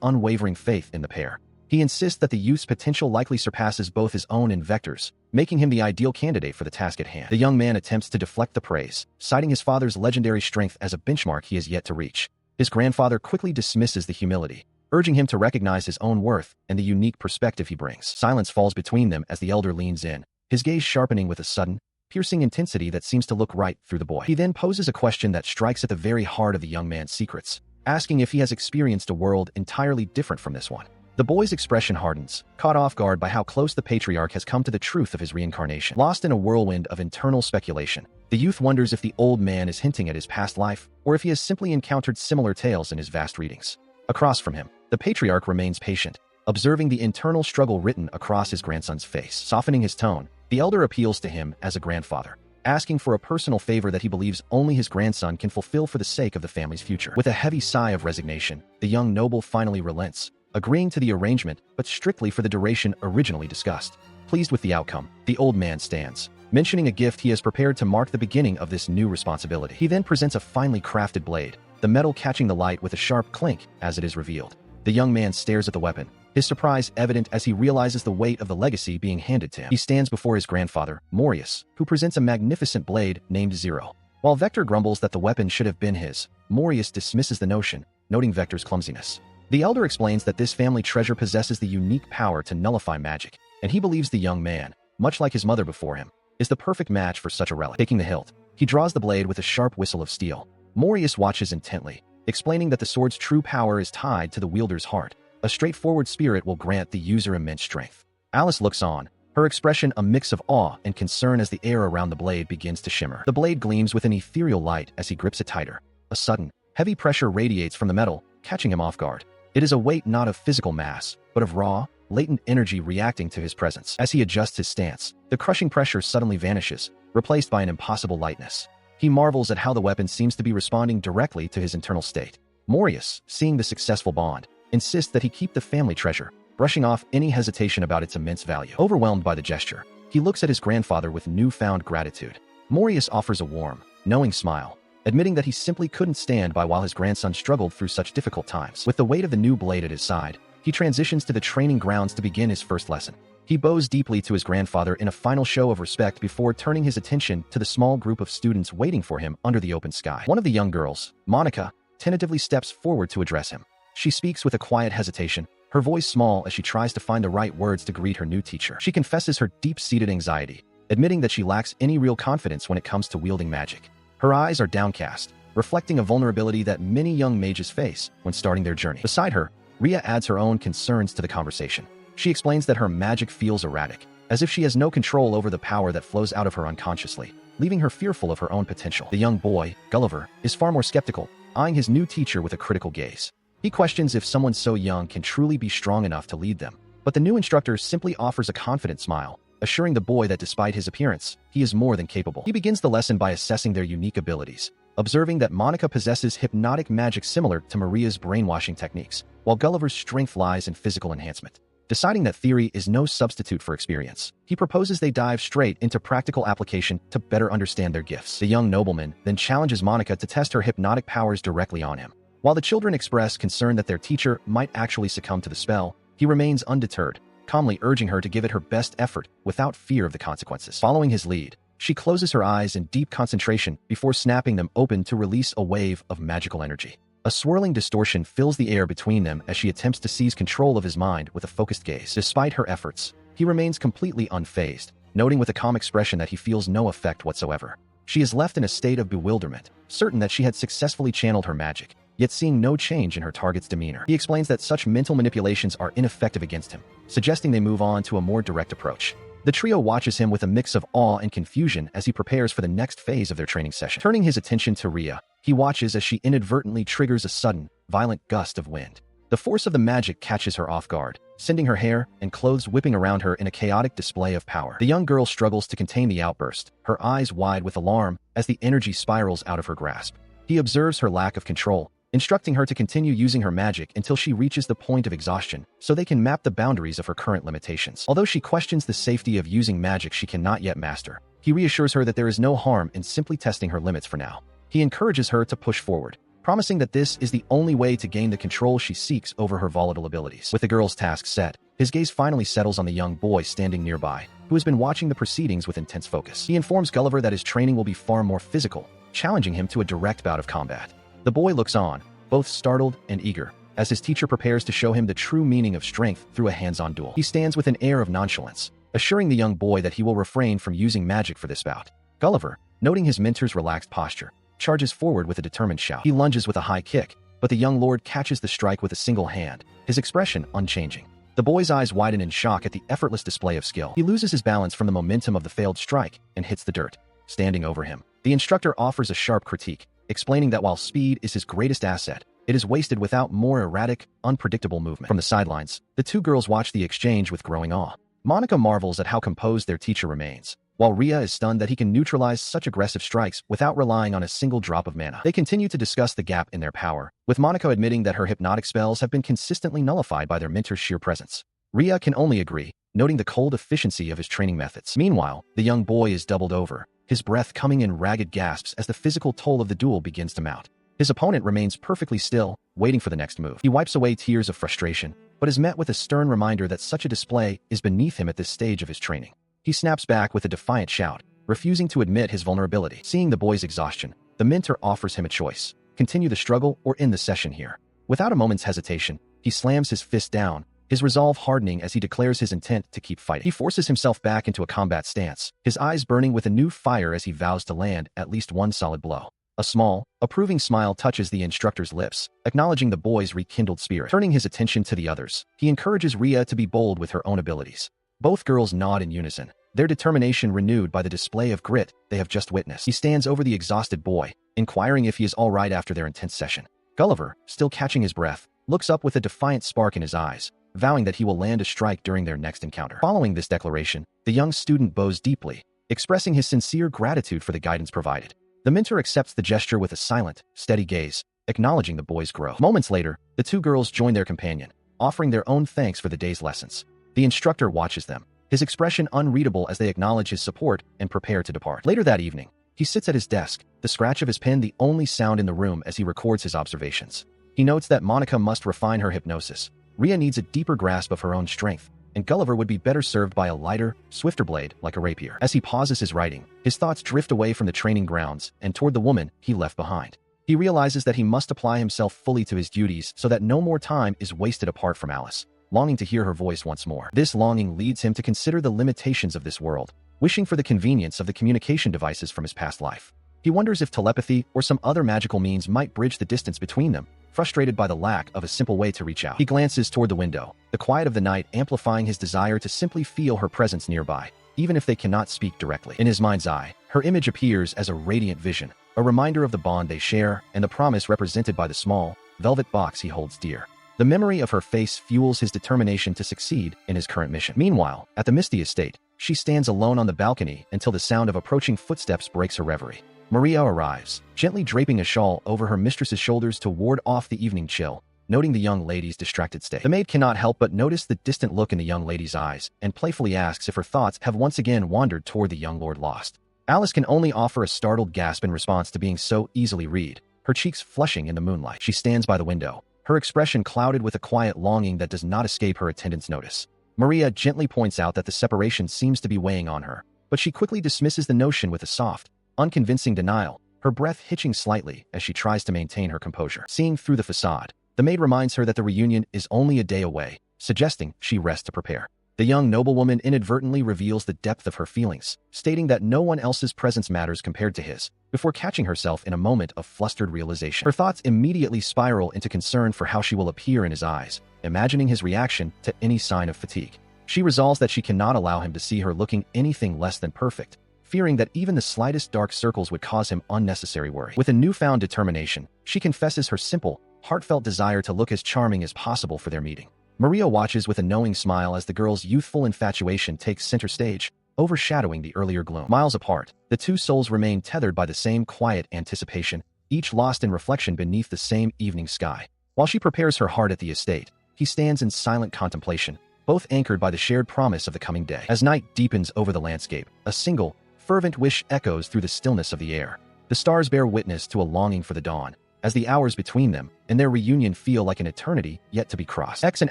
unwavering faith in the pair. He insists that the youth's potential likely surpasses both his own and Vector's, making him the ideal candidate for the task at hand. The young man attempts to deflect the praise, citing his father's legendary strength as a benchmark he has yet to reach. His grandfather quickly dismisses the humility, urging him to recognize his own worth and the unique perspective he brings. Silence falls between them as the elder leans in, his gaze sharpening with a sudden, piercing intensity that seems to look right through the boy. He then poses a question that strikes at the very heart of the young man's secrets, asking if he has experienced a world entirely different from this one. The boy's expression hardens, caught off guard by how close the patriarch has come to the truth of his reincarnation. Lost in a whirlwind of internal speculation, the youth wonders if the old man is hinting at his past life, or if he has simply encountered similar tales in his vast readings. Across from him, the patriarch remains patient, observing the internal struggle written across his grandson's face. Softening his tone, the elder appeals to him as a grandfather, asking for a personal favor that he believes only his grandson can fulfill for the sake of the family's future. With a heavy sigh of resignation, the young noble finally relents, agreeing to the arrangement, but strictly for the duration originally discussed. Pleased with the outcome, the old man stands, mentioning a gift he has prepared to mark the beginning of this new responsibility. He then presents a finely crafted blade, the metal catching the light with a sharp clink as it is revealed. The young man stares at the weapon, his surprise evident as he realizes the weight of the legacy being handed to him. He stands before his grandfather, Morius, who presents a magnificent blade named Zero. While Vector grumbles that the weapon should have been his, Morius dismisses the notion, noting Vector's clumsiness. The elder explains that this family treasure possesses the unique power to nullify magic, and he believes the young man, much like his mother before him, is the perfect match for such a relic. Taking the hilt, he draws the blade with a sharp whistle of steel. Morius watches intently, explaining that the sword's true power is tied to the wielder's heart. A straightforward spirit will grant the user immense strength. Alice looks on, her expression a mix of awe and concern as the air around the blade begins to shimmer. The blade gleams with an ethereal light as he grips it tighter. A sudden, heavy pressure radiates from the metal, catching him off guard. It is a weight not of physical mass, but of raw, latent energy reacting to his presence. As he adjusts his stance, the crushing pressure suddenly vanishes, replaced by an impossible lightness. He marvels at how the weapon seems to be responding directly to his internal state. Morius, seeing the successful bond, insists that he keep the family treasure, brushing off any hesitation about its immense value. Overwhelmed by the gesture, he looks at his grandfather with newfound gratitude. Morius offers a warm, knowing smile, admitting that he simply couldn't stand by while his grandson struggled through such difficult times. With the weight of the new blade at his side, he transitions to the training grounds to begin his first lesson. He bows deeply to his grandfather in a final show of respect before turning his attention to the small group of students waiting for him under the open sky. One of the young girls, Monica, tentatively steps forward to address him. She speaks with a quiet hesitation, her voice small as she tries to find the right words to greet her new teacher. She confesses her deep-seated anxiety, admitting that she lacks any real confidence when it comes to wielding magic. Her eyes are downcast, reflecting a vulnerability that many young mages face when starting their journey. Beside her, Ria adds her own concerns to the conversation. She explains that her magic feels erratic, as if she has no control over the power that flows out of her unconsciously, leaving her fearful of her own potential. The young boy, Gulliver, is far more skeptical, eyeing his new teacher with a critical gaze. He questions if someone so young can truly be strong enough to lead them, but the new instructor simply offers a confident smile, assuring the boy that despite his appearance, he is more than capable. He begins the lesson by assessing their unique abilities, observing that Monica possesses hypnotic magic similar to Maria's brainwashing techniques, while Gulliver's strength lies in physical enhancement. Deciding that theory is no substitute for experience, he proposes they dive straight into practical application to better understand their gifts. The young nobleman then challenges Monica to test her hypnotic powers directly on him. While the children express concern that their teacher might actually succumb to the spell, he remains undeterred, calmly urging her to give it her best effort without fear of the consequences. Following his lead, She closes her eyes in deep concentration before snapping them open to release a wave of magical energy. A swirling distortion fills the air between them as she attempts to seize control of his mind with a focused gaze. Despite her efforts, he remains completely unfazed, noting with a calm expression that he feels no effect whatsoever. She is left in a state of bewilderment, certain that she had successfully channeled her magic, yet seeing no change in her target's demeanor. He explains that such mental manipulations are ineffective against him, suggesting they move on to a more direct approach. The trio watches him with a mix of awe and confusion as he prepares for the next phase of their training session. Turning his attention to Rhea, he watches as she inadvertently triggers a sudden, violent gust of wind. The force of the magic catches her off guard, sending her hair and clothes whipping around her in a chaotic display of power. The young girl struggles to contain the outburst, her eyes wide with alarm as the energy spirals out of her grasp. He observes her lack of control, instructing her to continue using her magic until she reaches the point of exhaustion, so they can map the boundaries of her current limitations. Although she questions the safety of using magic she cannot yet master, he reassures her that there is no harm in simply testing her limits for now. He encourages her to push forward, promising that this is the only way to gain the control she seeks over her volatile abilities. With the girl's task set, his gaze finally settles on the young boy standing nearby, who has been watching the proceedings with intense focus. He informs Gulliver that his training will be far more physical, challenging him to a direct bout of combat. The boy looks on, both startled and eager, as his teacher prepares to show him the true meaning of strength through a hands-on duel. He stands with an air of nonchalance, assuring the young boy that he will refrain from using magic for this bout. Gulliver, noting his mentor's relaxed posture, charges forward with a determined shout. He lunges with a high kick, but the young lord catches the strike with a single hand, his expression unchanging. The boy's eyes widen in shock at the effortless display of skill. He loses his balance from the momentum of the failed strike and hits the dirt. Standing over him, the instructor offers a sharp critique, explaining that while speed is his greatest asset, it is wasted without more erratic, unpredictable movement. From the sidelines, the two girls watch the exchange with growing awe. Monica marvels at how composed their teacher remains, while Rhea is stunned that he can neutralize such aggressive strikes without relying on a single drop of mana. They continue to discuss the gap in their power, with Monica admitting that her hypnotic spells have been consistently nullified by their mentor's sheer presence. Rhea can only agree, noting the cold efficiency of his training methods. Meanwhile, the young boy is doubled over, his breath coming in ragged gasps as the physical toll of the duel begins to mount. His opponent remains perfectly still, waiting for the next move. He wipes away tears of frustration, but is met with a stern reminder that such a display is beneath him at this stage of his training. He snaps back with a defiant shout, refusing to admit his vulnerability. Seeing the boy's exhaustion, the mentor offers him a choice: continue the struggle or end the session here. Without a moment's hesitation, he slams his fist down, his resolve hardening as he declares his intent to keep fighting. He forces himself back into a combat stance, his eyes burning with a new fire as he vows to land at least one solid blow. A small, approving smile touches the instructor's lips, acknowledging the boy's rekindled spirit. Turning his attention to the others, he encourages Rhea to be bold with her own abilities. Both girls nod in unison, their determination renewed by the display of grit they have just witnessed. He stands over the exhausted boy, inquiring if he is all right after their intense session. Gulliver, still catching his breath, looks up with a defiant spark in his eyes, vowing that he will land a strike during their next encounter. Following this declaration, the young student bows deeply, expressing his sincere gratitude for the guidance provided. The mentor accepts the gesture with a silent, steady gaze, acknowledging the boy's growth. Moments later, the two girls join their companion, offering their own thanks for the day's lessons. The instructor watches them, his expression unreadable as they acknowledge his support and prepare to depart. Later that evening, he sits at his desk, the scratch of his pen the only sound in the room as he records his observations. He notes that Monica must refine her hypnosis, Rhea needs a deeper grasp of her own strength, and Gulliver would be better served by a lighter, swifter blade like a rapier. As he pauses his writing, his thoughts drift away from the training grounds and toward the woman he left behind. He realizes that he must apply himself fully to his duties so that no more time is wasted apart from Alice, longing to hear her voice once more. This longing leads him to consider the limitations of this world, wishing for the convenience of the communication devices from his past life. He wonders if telepathy or some other magical means might bridge the distance between them, frustrated by the lack of a simple way to reach out. He glances toward the window, the quiet of the night amplifying his desire to simply feel her presence nearby, even if they cannot speak directly. In his mind's eye, her image appears as a radiant vision, a reminder of the bond they share and the promise represented by the small, velvet box he holds dear. The memory of her face fuels his determination to succeed in his current mission. Meanwhile, at the Misty estate, she stands alone on the balcony until the sound of approaching footsteps breaks her reverie. Maria arrives, gently draping a shawl over her mistress's shoulders to ward off the evening chill, noting the young lady's distracted state. The maid cannot help but notice the distant look in the young lady's eyes and playfully asks if her thoughts have once again wandered toward the young lord lost. Alice can only offer a startled gasp in response to being so easily read, her cheeks flushing in the moonlight. She stands by the window, her expression clouded with a quiet longing that does not escape her attendant's notice. Maria gently points out that the separation seems to be weighing on her, but she quickly dismisses the notion with a soft, unconvincing denial, her breath hitching slightly as she tries to maintain her composure. Seeing through the facade, the maid reminds her that the reunion is only a day away, suggesting she rest to prepare. The young noblewoman inadvertently reveals the depth of her feelings, stating that no one else's presence matters compared to his, before catching herself in a moment of flustered realization. Her thoughts immediately spiral into concern for how she will appear in his eyes, imagining his reaction to any sign of fatigue. She resolves that she cannot allow him to see her looking anything less than perfect, fearing that even the slightest dark circles would cause him unnecessary worry. With a newfound determination, she confesses her simple, heartfelt desire to look as charming as possible for their meeting. Maria watches with a knowing smile as the girl's youthful infatuation takes center stage, overshadowing the earlier gloom. Miles apart, the two souls remain tethered by the same quiet anticipation, each lost in reflection beneath the same evening sky. While she prepares her heart at the estate, he stands in silent contemplation, both anchored by the shared promise of the coming day. As night deepens over the landscape, a single, fervent wish echoes through the stillness of the air. The stars bear witness to a longing for the dawn, as the hours between them and their reunion feel like an eternity yet to be crossed. X and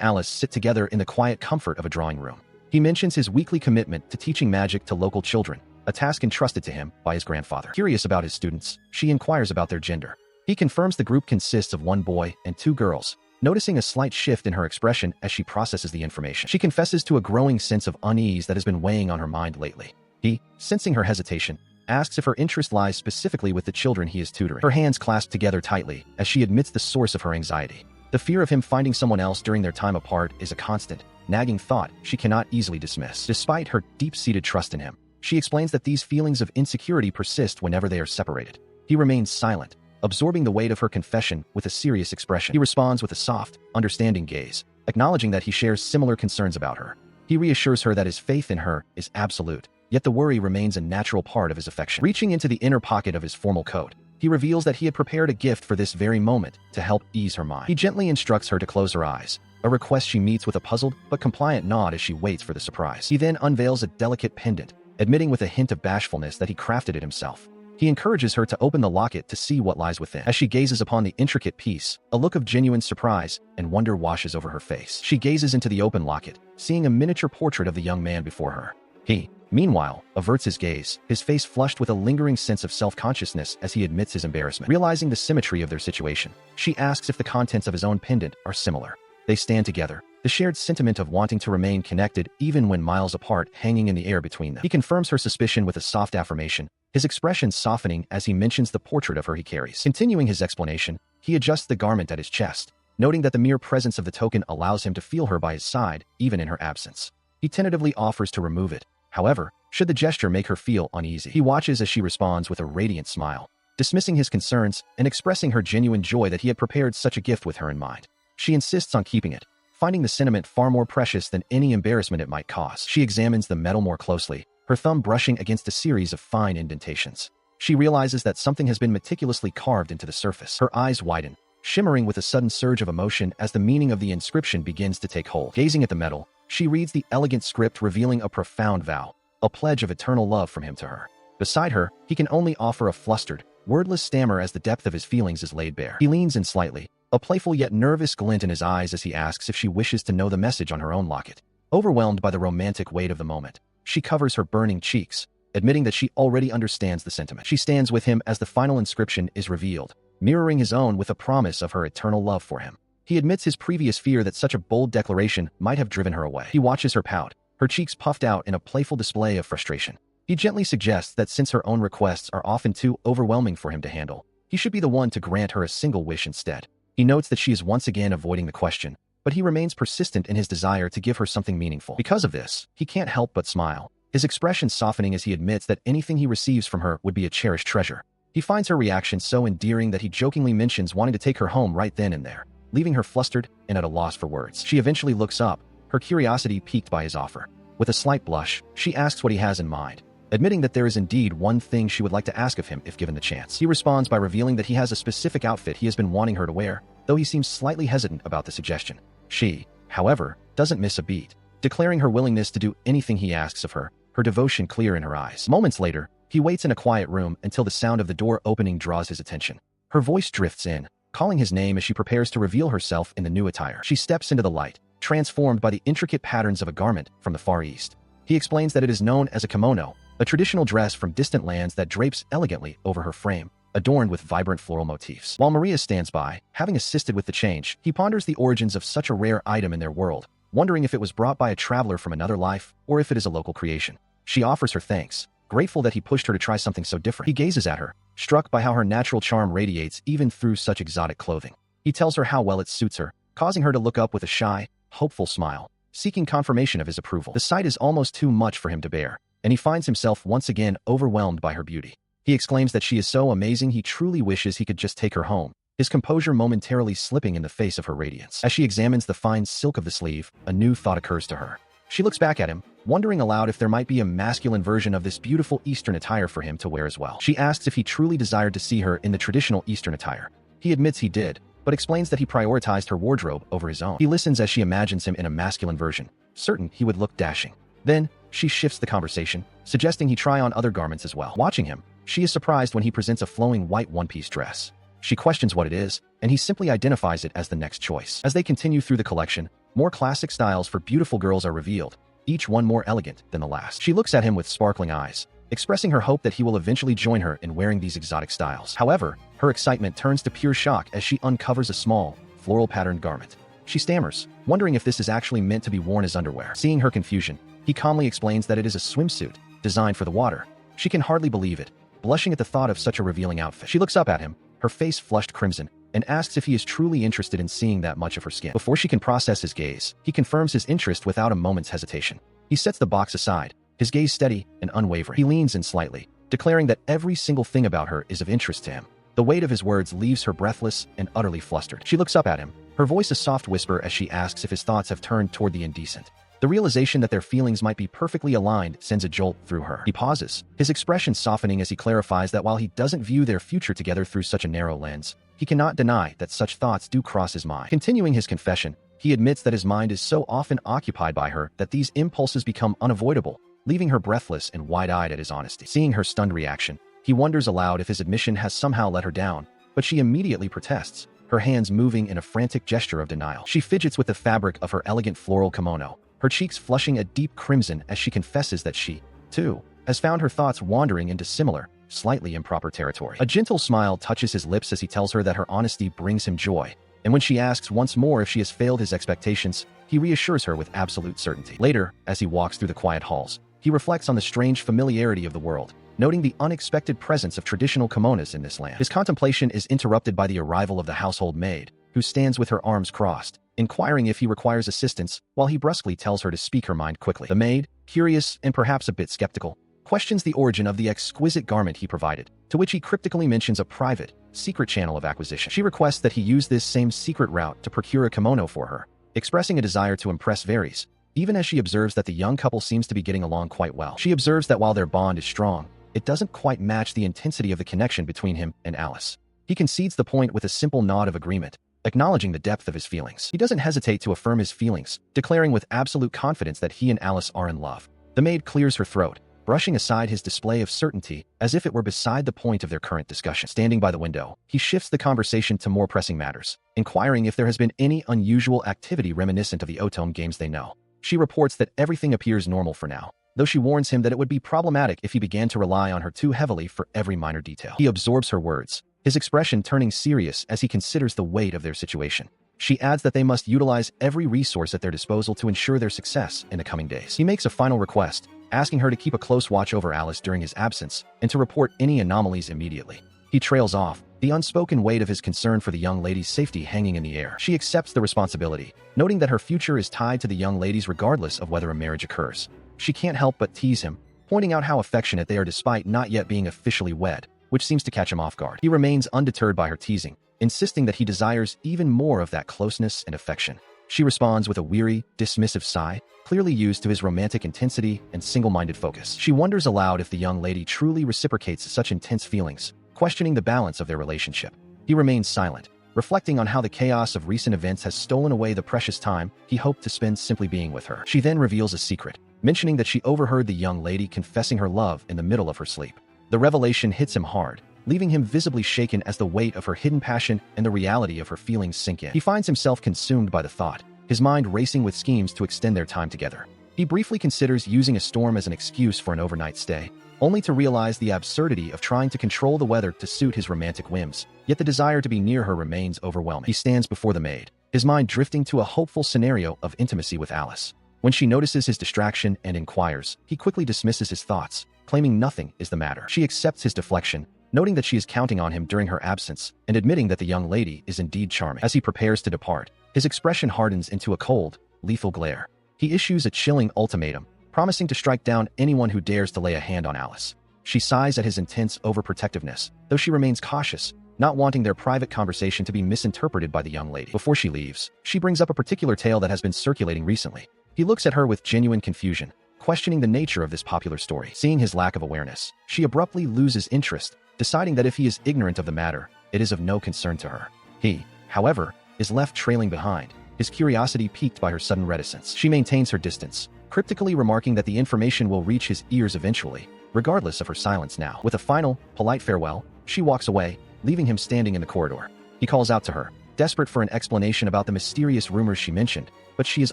Alice sit together in the quiet comfort of a drawing room. He mentions his weekly commitment to teaching magic to local children, a task entrusted to him by his grandfather. Curious about his students, she inquires about their gender. He confirms the group consists of 1 boy and 2 girls, noticing a slight shift in her expression as she processes the information. She confesses to a growing sense of unease that has been weighing on her mind lately. He, sensing her hesitation, asks if her interest lies specifically with the children he is tutoring. Her hands clasp together tightly as she admits the source of her anxiety. The fear of him finding someone else during their time apart is a constant, nagging thought she cannot easily dismiss. Despite her deep-seated trust in him, she explains that these feelings of insecurity persist whenever they are separated. He remains silent, absorbing the weight of her confession with a serious expression. He responds with a soft, understanding gaze, acknowledging that he shares similar concerns about her. He reassures her that his faith in her is absolute, yet the worry remains a natural part of his affection. Reaching into the inner pocket of his formal coat, he reveals that he had prepared a gift for this very moment to help ease her mind. He gently instructs her to close her eyes, a request she meets with a puzzled but compliant nod as she waits for the surprise. He then unveils a delicate pendant, admitting with a hint of bashfulness that he crafted it himself. He encourages her to open the locket to see what lies within. As she gazes upon the intricate piece, a look of genuine surprise and wonder washes over her face. She gazes into the open locket, seeing a miniature portrait of the young man before her. He, meanwhile, averts his gaze, his face flushed with a lingering sense of self-consciousness as he admits his embarrassment. Realizing the symmetry of their situation, she asks if the contents of his own pendant are similar. They stand together, the shared sentiment of wanting to remain connected even when miles apart hanging in the air between them. He confirms her suspicion with a soft affirmation, his expression softening as he mentions the portrait of her he carries. Continuing his explanation, he adjusts the garment at his chest, noting that the mere presence of the token allows him to feel her by his side, even in her absence. He tentatively offers to remove it. However, should the gesture make her feel uneasy, he watches as she responds with a radiant smile, dismissing his concerns and expressing her genuine joy that he had prepared such a gift with her in mind. She insists on keeping it, finding the sentiment far more precious than any embarrassment it might cause. She examines the metal more closely, her thumb brushing against a series of fine indentations. She realizes that something has been meticulously carved into the surface. Her eyes widen, shimmering with a sudden surge of emotion as the meaning of the inscription begins to take hold. Gazing at the metal, she reads the elegant script revealing a profound vow, a pledge of eternal love from him to her. Beside her, he can only offer a flustered, wordless stammer as the depth of his feelings is laid bare. He leans in slightly, a playful yet nervous glint in his eyes as he asks if she wishes to know the message on her own locket. Overwhelmed by the romantic weight of the moment, she covers her burning cheeks, admitting that she already understands the sentiment. She stands with him as the final inscription is revealed, mirroring his own with a promise of her eternal love for him. He admits his previous fear that such a bold declaration might have driven her away. He watches her pout, her cheeks puffed out in a playful display of frustration. He gently suggests that since her own requests are often too overwhelming for him to handle, he should be the one to grant her a single wish instead. He notes that she is once again avoiding the question, but he remains persistent in his desire to give her something meaningful. Because of this, he can't help but smile, his expression softening as he admits that anything he receives from her would be a cherished treasure. He finds her reaction so endearing that he jokingly mentions wanting to take her home right then and there, leaving her flustered and at a loss for words. She eventually looks up, her curiosity piqued by his offer. With a slight blush, she asks what he has in mind, admitting that there is indeed one thing she would like to ask of him if given the chance. He responds by revealing that he has a specific outfit he has been wanting her to wear, though he seems slightly hesitant about the suggestion. She, however, doesn't miss a beat, declaring her willingness to do anything he asks of her, her devotion clear in her eyes. Moments later, he waits in a quiet room until the sound of the door opening draws his attention. Her voice drifts in, calling his name as she prepares to reveal herself in the new attire. She steps into the light, transformed by the intricate patterns of a garment from the Far East. He explains that it is known as a kimono, a traditional dress from distant lands that drapes elegantly over her frame, adorned with vibrant floral motifs. While Maria stands by, having assisted with the change, he ponders the origins of such a rare item in their world, wondering if it was brought by a traveler from another life or if it is a local creation. She offers her thanks, grateful that he pushed her to try something so different. He gazes at her, struck by how her natural charm radiates even through such exotic clothing. He tells her how well it suits her, causing her to look up with a shy, hopeful smile, seeking confirmation of his approval. The sight is almost too much for him to bear, and he finds himself once again overwhelmed by her beauty. He exclaims that she is so amazing he truly wishes he could just take her home, his composure momentarily slipping in the face of her radiance. As she examines the fine silk of the sleeve, a new thought occurs to her. She looks back at him, wondering aloud if there might be a masculine version of this beautiful Eastern attire for him to wear as well. She asks if he truly desired to see her in the traditional Eastern attire. He admits he did, but explains that he prioritized her wardrobe over his own. He listens as she imagines him in a masculine version, certain he would look dashing. Then, she shifts the conversation, suggesting he try on other garments as well. Watching him, she is surprised when he presents a flowing white one-piece dress. She questions what it is, and he simply identifies it as the next choice. As they continue through the collection, more classic styles for beautiful girls are revealed, each one more elegant than the last. She looks at him with sparkling eyes, expressing her hope that he will eventually join her in wearing these exotic styles. However, her excitement turns to pure shock as she uncovers a small, floral-patterned garment. She stammers, wondering if this is actually meant to be worn as underwear. Seeing her confusion, he calmly explains that it is a swimsuit, designed for the water. She can hardly believe it, blushing at the thought of such a revealing outfit. She looks up at him, her face flushed crimson, and asks if he is truly interested in seeing that much of her skin. Before she can process his gaze, he confirms his interest without a moment's hesitation. He sets the box aside, his gaze steady and unwavering. He leans in slightly, declaring that every single thing about her is of interest to him. The weight of his words leaves her breathless and utterly flustered. She looks up at him, her voice a soft whisper as she asks if his thoughts have turned toward the indecent. The realization that their feelings might be perfectly aligned sends a jolt through her. He pauses, his expression softening as he clarifies that while he doesn't view their future together through such a narrow lens, he cannot deny that such thoughts do cross his mind. Continuing his confession, he admits that his mind is so often occupied by her that these impulses become unavoidable, leaving her breathless and wide-eyed at his honesty. Seeing her stunned reaction, he wonders aloud if his admission has somehow let her down, but she immediately protests, her hands moving in a frantic gesture of denial. She fidgets with the fabric of her elegant floral kimono, her cheeks flushing a deep crimson as she confesses that she, too, has found her thoughts wandering into similar, slightly improper territory. A gentle smile touches his lips as he tells her that her honesty brings him joy, and when she asks once more if she has failed his expectations, he reassures her with absolute certainty. Later, as he walks through the quiet halls, he reflects on the strange familiarity of the world, noting the unexpected presence of traditional kimonos in this land. His contemplation is interrupted by the arrival of the household maid, who stands with her arms crossed, inquiring if he requires assistance, while he brusquely tells her to speak her mind quickly. The maid, curious and perhaps a bit skeptical, questions the origin of the exquisite garment he provided, to which he cryptically mentions a private, secret channel of acquisition. She requests that he use this same secret route to procure a kimono for her, expressing a desire to impress Varys, even as she observes that the young couple seems to be getting along quite well. She observes that while their bond is strong, it doesn't quite match the intensity of the connection between him and Alice. He concedes the point with a simple nod of agreement, acknowledging the depth of his feelings. He doesn't hesitate to affirm his feelings, declaring with absolute confidence that he and Alice are in love. The maid clears her throat, brushing aside his display of certainty as if it were beside the point of their current discussion. Standing by the window, he shifts the conversation to more pressing matters, inquiring if there has been any unusual activity reminiscent of the Otome games they know. She reports that everything appears normal for now, though she warns him that it would be problematic if he began to rely on her too heavily for every minor detail. He absorbs her words, his expression turning serious as he considers the weight of their situation. She adds that they must utilize every resource at their disposal to ensure their success in the coming days. He makes a final request, asking her to keep a close watch over Alice during his absence and to report any anomalies immediately. He trails off, the unspoken weight of his concern for the young lady's safety hanging in the air. She accepts the responsibility, noting that her future is tied to the young ladies regardless of whether a marriage occurs. She can't help but tease him, pointing out how affectionate they are despite not yet being officially wed, which seems to catch him off guard. He remains undeterred by her teasing, insisting that he desires even more of that closeness and affection. She responds with a weary, dismissive sigh, clearly used to his romantic intensity and single-minded focus. She wonders aloud if the young lady truly reciprocates such intense feelings, questioning the balance of their relationship. He remains silent, reflecting on how the chaos of recent events has stolen away the precious time he hoped to spend simply being with her. She then reveals a secret, mentioning that she overheard the young lady confessing her love in the middle of her sleep. The revelation hits him hard, leaving him visibly shaken as the weight of her hidden passion and the reality of her feelings sink in. He finds himself consumed by the thought, his mind racing with schemes to extend their time together. He briefly considers using a storm as an excuse for an overnight stay, only to realize the absurdity of trying to control the weather to suit his romantic whims. Yet the desire to be near her remains overwhelming. He stands before the maid, his mind drifting to a hopeful scenario of intimacy with Alice. When she notices his distraction and inquires, he quickly dismisses his thoughts, claiming nothing is the matter. She accepts his deflection, noting that she is counting on him during her absence, and admitting that the young lady is indeed charming. As he prepares to depart, his expression hardens into a cold, lethal glare. He issues a chilling ultimatum, promising to strike down anyone who dares to lay a hand on Alice. She sighs at his intense overprotectiveness, though she remains cautious, not wanting their private conversation to be misinterpreted by the young lady. Before she leaves, she brings up a particular tale that has been circulating recently. He looks at her with genuine confusion, questioning the nature of this popular story. Seeing his lack of awareness, she abruptly loses interest, deciding that if he is ignorant of the matter, it is of no concern to her. He, however, is left trailing behind, his curiosity piqued by her sudden reticence. She maintains her distance, cryptically remarking that the information will reach his ears eventually, regardless of her silence now. With a final, polite farewell, she walks away, leaving him standing in the corridor. He calls out to her, desperate for an explanation about the mysterious rumors she mentioned, but she is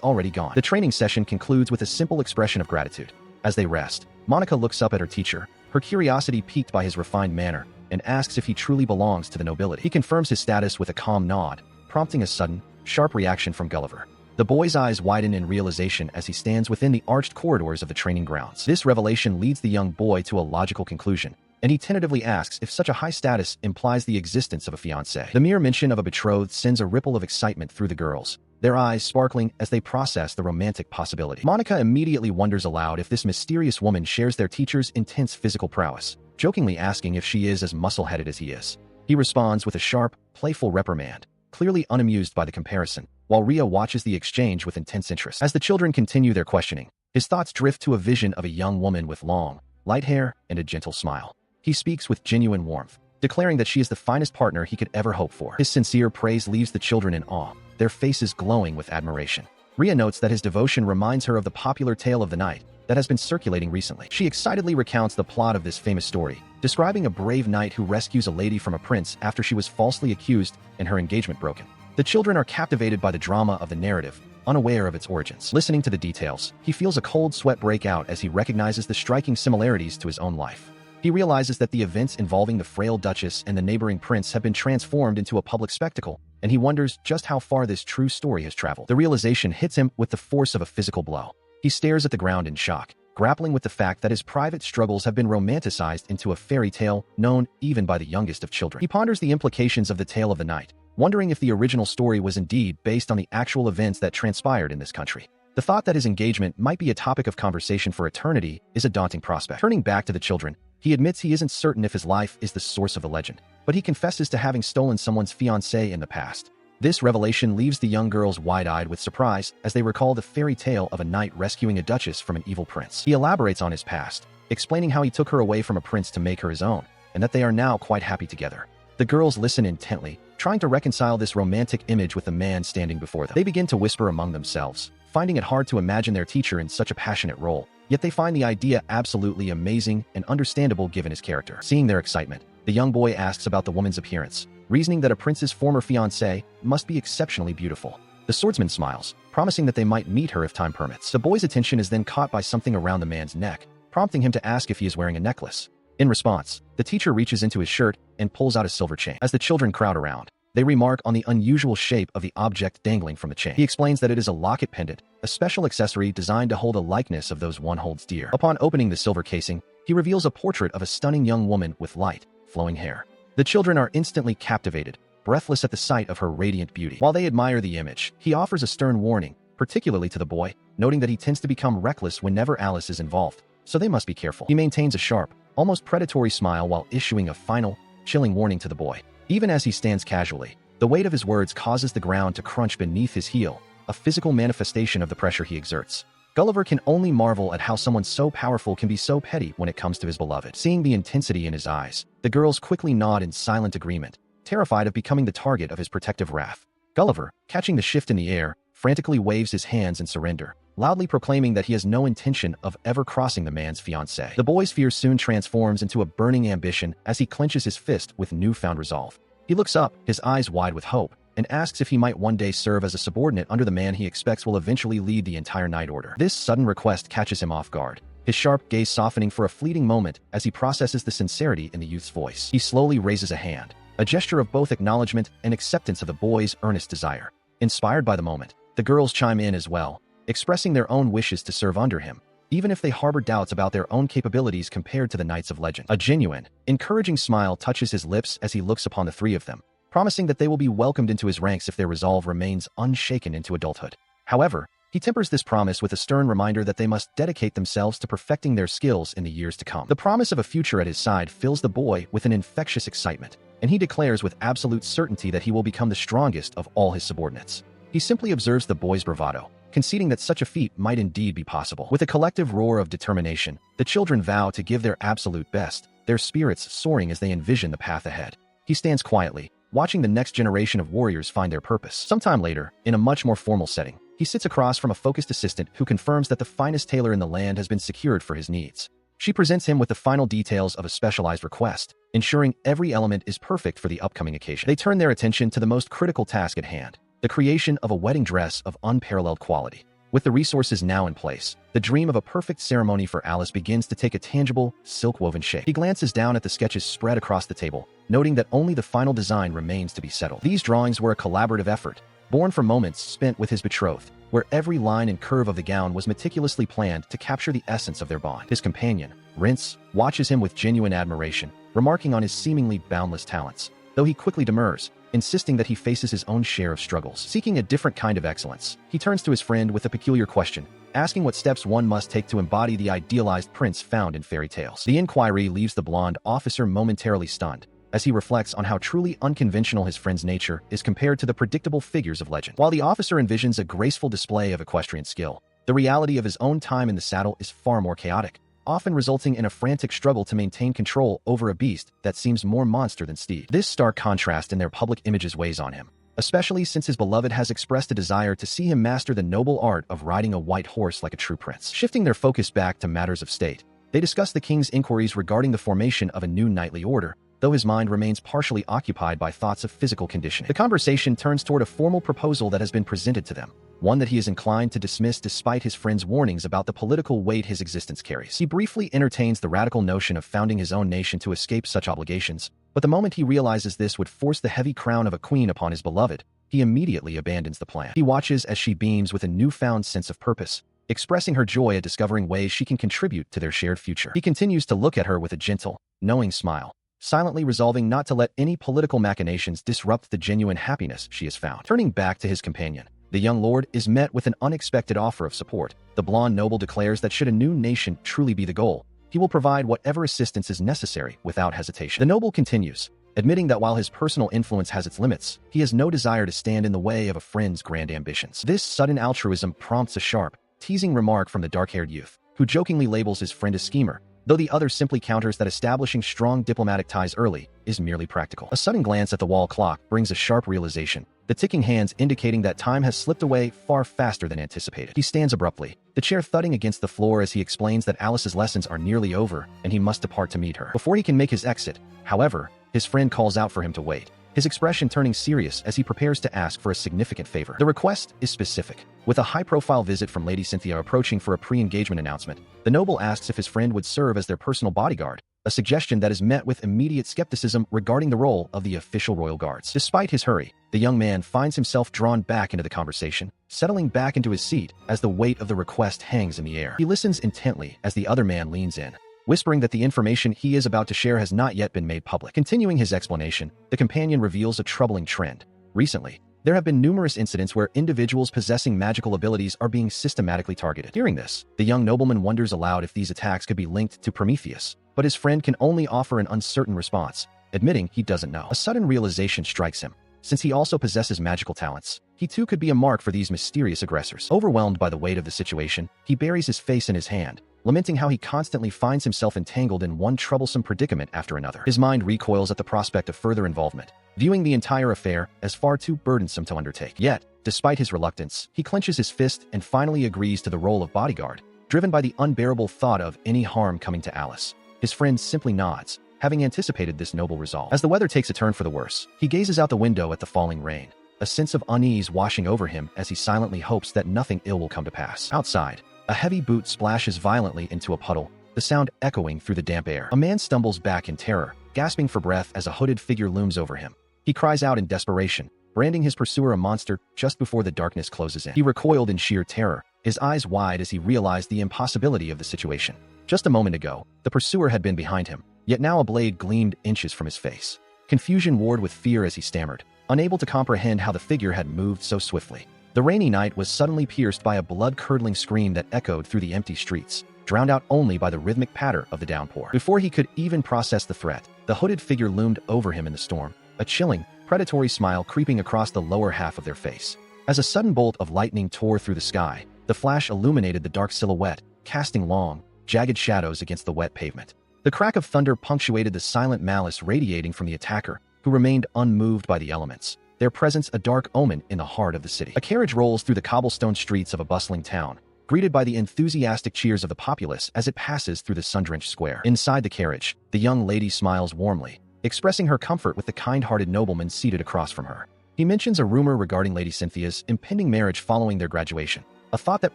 already gone. The training session concludes with a simple expression of gratitude. As they rest, Monica looks up at her teacher, her curiosity piqued by his refined manner, and asks if he truly belongs to the nobility. He confirms his status with a calm nod, prompting a sudden, sharp reaction from Gulliver. The boy's eyes widen in realization as he stands within the arched corridors of the training grounds. This revelation leads the young boy to a logical conclusion, and he tentatively asks if such a high status implies the existence of a fiancé. The mere mention of a betrothed sends a ripple of excitement through the girls, their eyes sparkling as they process the romantic possibility. Monica immediately wonders aloud if this mysterious woman shares their teacher's intense physical prowess, jokingly asking if she is as muscle-headed as he is. He responds with a sharp, playful reprimand, clearly unamused by the comparison, while Ria watches the exchange with intense interest. As the children continue their questioning, his thoughts drift to a vision of a young woman with long, light hair and a gentle smile. He speaks with genuine warmth, declaring that she is the finest partner he could ever hope for. His sincere praise leaves the children in awe, their faces glowing with admiration. Ria notes that his devotion reminds her of the popular tale of the knight that has been circulating recently. She excitedly recounts the plot of this famous story, describing a brave knight who rescues a lady from a prince after she was falsely accused and her engagement broken. The children are captivated by the drama of the narrative, unaware of its origins. Listening to the details, he feels a cold sweat break out as he recognizes the striking similarities to his own life. He realizes that the events involving the frail duchess and the neighboring prince have been transformed into a public spectacle, and he wonders just how far this true story has traveled. The realization hits him with the force of a physical blow. He stares at the ground in shock, grappling with the fact that his private struggles have been romanticized into a fairy tale known even by the youngest of children. He ponders the implications of the tale of the knight, wondering if the original story was indeed based on the actual events that transpired in this country. The thought that his engagement might be a topic of conversation for eternity is a daunting prospect. Turning back to the children, he admits he isn't certain if his life is the source of the legend, but he confesses to having stolen someone's fiancée in the past. This revelation leaves the young girls wide-eyed with surprise as they recall the fairy tale of a knight rescuing a duchess from an evil prince. He elaborates on his past, explaining how he took her away from a prince to make her his own, and that they are now quite happy together. The girls listen intently, trying to reconcile this romantic image with the man standing before them. They begin to whisper among themselves, finding it hard to imagine their teacher in such a passionate role, yet they find the idea absolutely amazing and understandable given his character. Seeing their excitement, the young boy asks about the woman's appearance, reasoning that a prince's former fiancée must be exceptionally beautiful. The swordsman smiles, promising that they might meet her if time permits. The boy's attention is then caught by something around the man's neck, prompting him to ask if he is wearing a necklace. In response, the teacher reaches into his shirt and pulls out a silver chain. As the children crowd around, they remark on the unusual shape of the object dangling from the chain. He explains that it is a locket pendant, a special accessory designed to hold a likeness of those one holds dear. Upon opening the silver casing, he reveals a portrait of a stunning young woman with light, flowing hair. The children are instantly captivated, breathless at the sight of her radiant beauty. While they admire the image, he offers a stern warning, particularly to the boy, noting that he tends to become reckless whenever Alice is involved, so they must be careful. He maintains a sharp, almost predatory smile while issuing a final, chilling warning to the boy. Even as he stands casually, the weight of his words causes the ground to crunch beneath his heel, a physical manifestation of the pressure he exerts. Gulliver can only marvel at how someone so powerful can be so petty when it comes to his beloved. Seeing the intensity in his eyes, the girls quickly nod in silent agreement, terrified of becoming the target of his protective wrath. Gulliver, catching the shift in the air, frantically waves his hands in surrender, loudly proclaiming that he has no intention of ever crossing the man's fiancée. The boy's fear soon transforms into a burning ambition as he clenches his fist with newfound resolve. He looks up, his eyes wide with hope, and asks if he might one day serve as a subordinate under the man he expects will eventually lead the entire Knight Order. This sudden request catches him off guard, his sharp gaze softening for a fleeting moment as he processes the sincerity in the youth's voice. He slowly raises a hand, a gesture of both acknowledgement and acceptance of the boy's earnest desire. Inspired by the moment, the girls chime in as well, expressing their own wishes to serve under him, even if they harbor doubts about their own capabilities compared to the knights of legend. A genuine, encouraging smile touches his lips as he looks upon the three of them, promising that they will be welcomed into his ranks if their resolve remains unshaken into adulthood. However, he tempers this promise with a stern reminder that they must dedicate themselves to perfecting their skills in the years to come. The promise of a future at his side fills the boy with an infectious excitement, and he declares with absolute certainty that he will become the strongest of all his subordinates. He simply observes the boy's bravado, conceding that such a feat might indeed be possible. With a collective roar of determination, the children vow to give their absolute best, their spirits soaring as they envision the path ahead. He stands quietly, watching the next generation of warriors find their purpose. Sometime later, in a much more formal setting, he sits across from a focused assistant who confirms that the finest tailor in the land has been secured for his needs. She presents him with the final details of a specialized request, ensuring every element is perfect for the upcoming occasion. They turn their attention to the most critical task at hand, the creation of a wedding dress of unparalleled quality. With the resources now in place, the dream of a perfect ceremony for Alice begins to take a tangible, silk-woven shape. He glances down at the sketches spread across the table, noting that only the final design remains to be settled. These drawings were a collaborative effort, born from moments spent with his betrothed, where every line and curve of the gown was meticulously planned to capture the essence of their bond. His companion, Rince, watches him with genuine admiration, remarking on his seemingly boundless talents, though he quickly demurs, insisting that he faces his own share of struggles. Seeking a different kind of excellence, he turns to his friend with a peculiar question, asking what steps one must take to embody the idealized prince found in fairy tales. The inquiry leaves the blonde officer momentarily stunned, as he reflects on how truly unconventional his friend's nature is compared to the predictable figures of legend. While the officer envisions a graceful display of equestrian skill, the reality of his own time in the saddle is far more chaotic, often resulting in a frantic struggle to maintain control over a beast that seems more monster than steed. This stark contrast in their public images weighs on him, especially since his beloved has expressed a desire to see him master the noble art of riding a white horse like a true prince. Shifting their focus back to matters of state, they discuss the king's inquiries regarding the formation of a new knightly order, though his mind remains partially occupied by thoughts of physical conditioning. The conversation turns toward a formal proposal that has been presented to them, one that he is inclined to dismiss despite his friend's warnings about the political weight his existence carries. He briefly entertains the radical notion of founding his own nation to escape such obligations, but the moment he realizes this would force the heavy crown of a queen upon his beloved, he immediately abandons the plan. He watches as she beams with a newfound sense of purpose, expressing her joy at discovering ways she can contribute to their shared future. He continues to look at her with a gentle, knowing smile, silently resolving not to let any political machinations disrupt the genuine happiness she has found. Turning back to his companion, the young lord is met with an unexpected offer of support. The blonde noble declares that should a new nation truly be the goal, he will provide whatever assistance is necessary without hesitation. The noble continues, admitting that while his personal influence has its limits, he has no desire to stand in the way of a friend's grand ambitions. This sudden altruism prompts a sharp, teasing remark from the dark-haired youth, who jokingly labels his friend a schemer, though the other simply counters that establishing strong diplomatic ties early is merely practical. A sudden glance at the wall clock brings a sharp realization, the ticking hands indicating that time has slipped away far faster than anticipated. He stands abruptly, the chair thudding against the floor as he explains that Alice's lessons are nearly over and he must depart to meet her. Before he can make his exit, however, his friend calls out for him to wait, his expression turning serious as he prepares to ask for a significant favor. The request is specific. With a high-profile visit from Lady Cynthia approaching for a pre-engagement announcement, the noble asks if his friend would serve as their personal bodyguard, a suggestion that is met with immediate skepticism regarding the role of the official royal guards. Despite his hurry, the young man finds himself drawn back into the conversation, settling back into his seat as the weight of the request hangs in the air. He listens intently as the other man leans in, whispering that the information he is about to share has not yet been made public. Continuing his explanation, the companion reveals a troubling trend. Recently, there have been numerous incidents where individuals possessing magical abilities are being systematically targeted. Hearing this, the young nobleman wonders aloud if these attacks could be linked to Prometheus, but his friend can only offer an uncertain response, admitting he doesn't know. A sudden realization strikes him. Since he also possesses magical talents, he too could be a mark for these mysterious aggressors. Overwhelmed by the weight of the situation, he buries his face in his hand, lamenting how he constantly finds himself entangled in one troublesome predicament after another. His mind recoils at the prospect of further involvement, viewing the entire affair as far too burdensome to undertake. Yet, despite his reluctance, he clenches his fist and finally agrees to the role of bodyguard, driven by the unbearable thought of any harm coming to Alice. His friend simply nods, having anticipated this noble resolve. As the weather takes a turn for the worse, he gazes out the window at the falling rain, a sense of unease washing over him as he silently hopes that nothing ill will come to pass. Outside, A heavy boot splashes violently into a puddle, the sound echoing through the damp air. A man stumbles back in terror, gasping for breath as a hooded figure looms over him. He cries out in desperation, branding his pursuer a monster just before the darkness closes in. He recoiled in sheer terror, his eyes wide as he realized the impossibility of the situation. Just a moment ago, the pursuer had been behind him, yet now a blade gleamed inches from his face. Confusion warred with fear as he stammered, unable to comprehend how the figure had moved so swiftly. The rainy night was suddenly pierced by a blood-curdling scream that echoed through the empty streets, drowned out only by the rhythmic patter of the downpour. Before he could even process the threat, the hooded figure loomed over him in the storm, a chilling, predatory smile creeping across the lower half of their face. As a sudden bolt of lightning tore through the sky, the flash illuminated the dark silhouette, casting long, jagged shadows against the wet pavement. The crack of thunder punctuated the silent malice radiating from the attacker, who remained unmoved by the elements, their presence a dark omen in the heart of the city. A carriage rolls through the cobblestone streets of a bustling town, greeted by the enthusiastic cheers of the populace as it passes through the sun-drenched square. Inside the carriage, the young lady smiles warmly, expressing her comfort with the kind-hearted nobleman seated across from her. He mentions a rumor regarding Lady Cynthia's impending marriage following their graduation, a thought that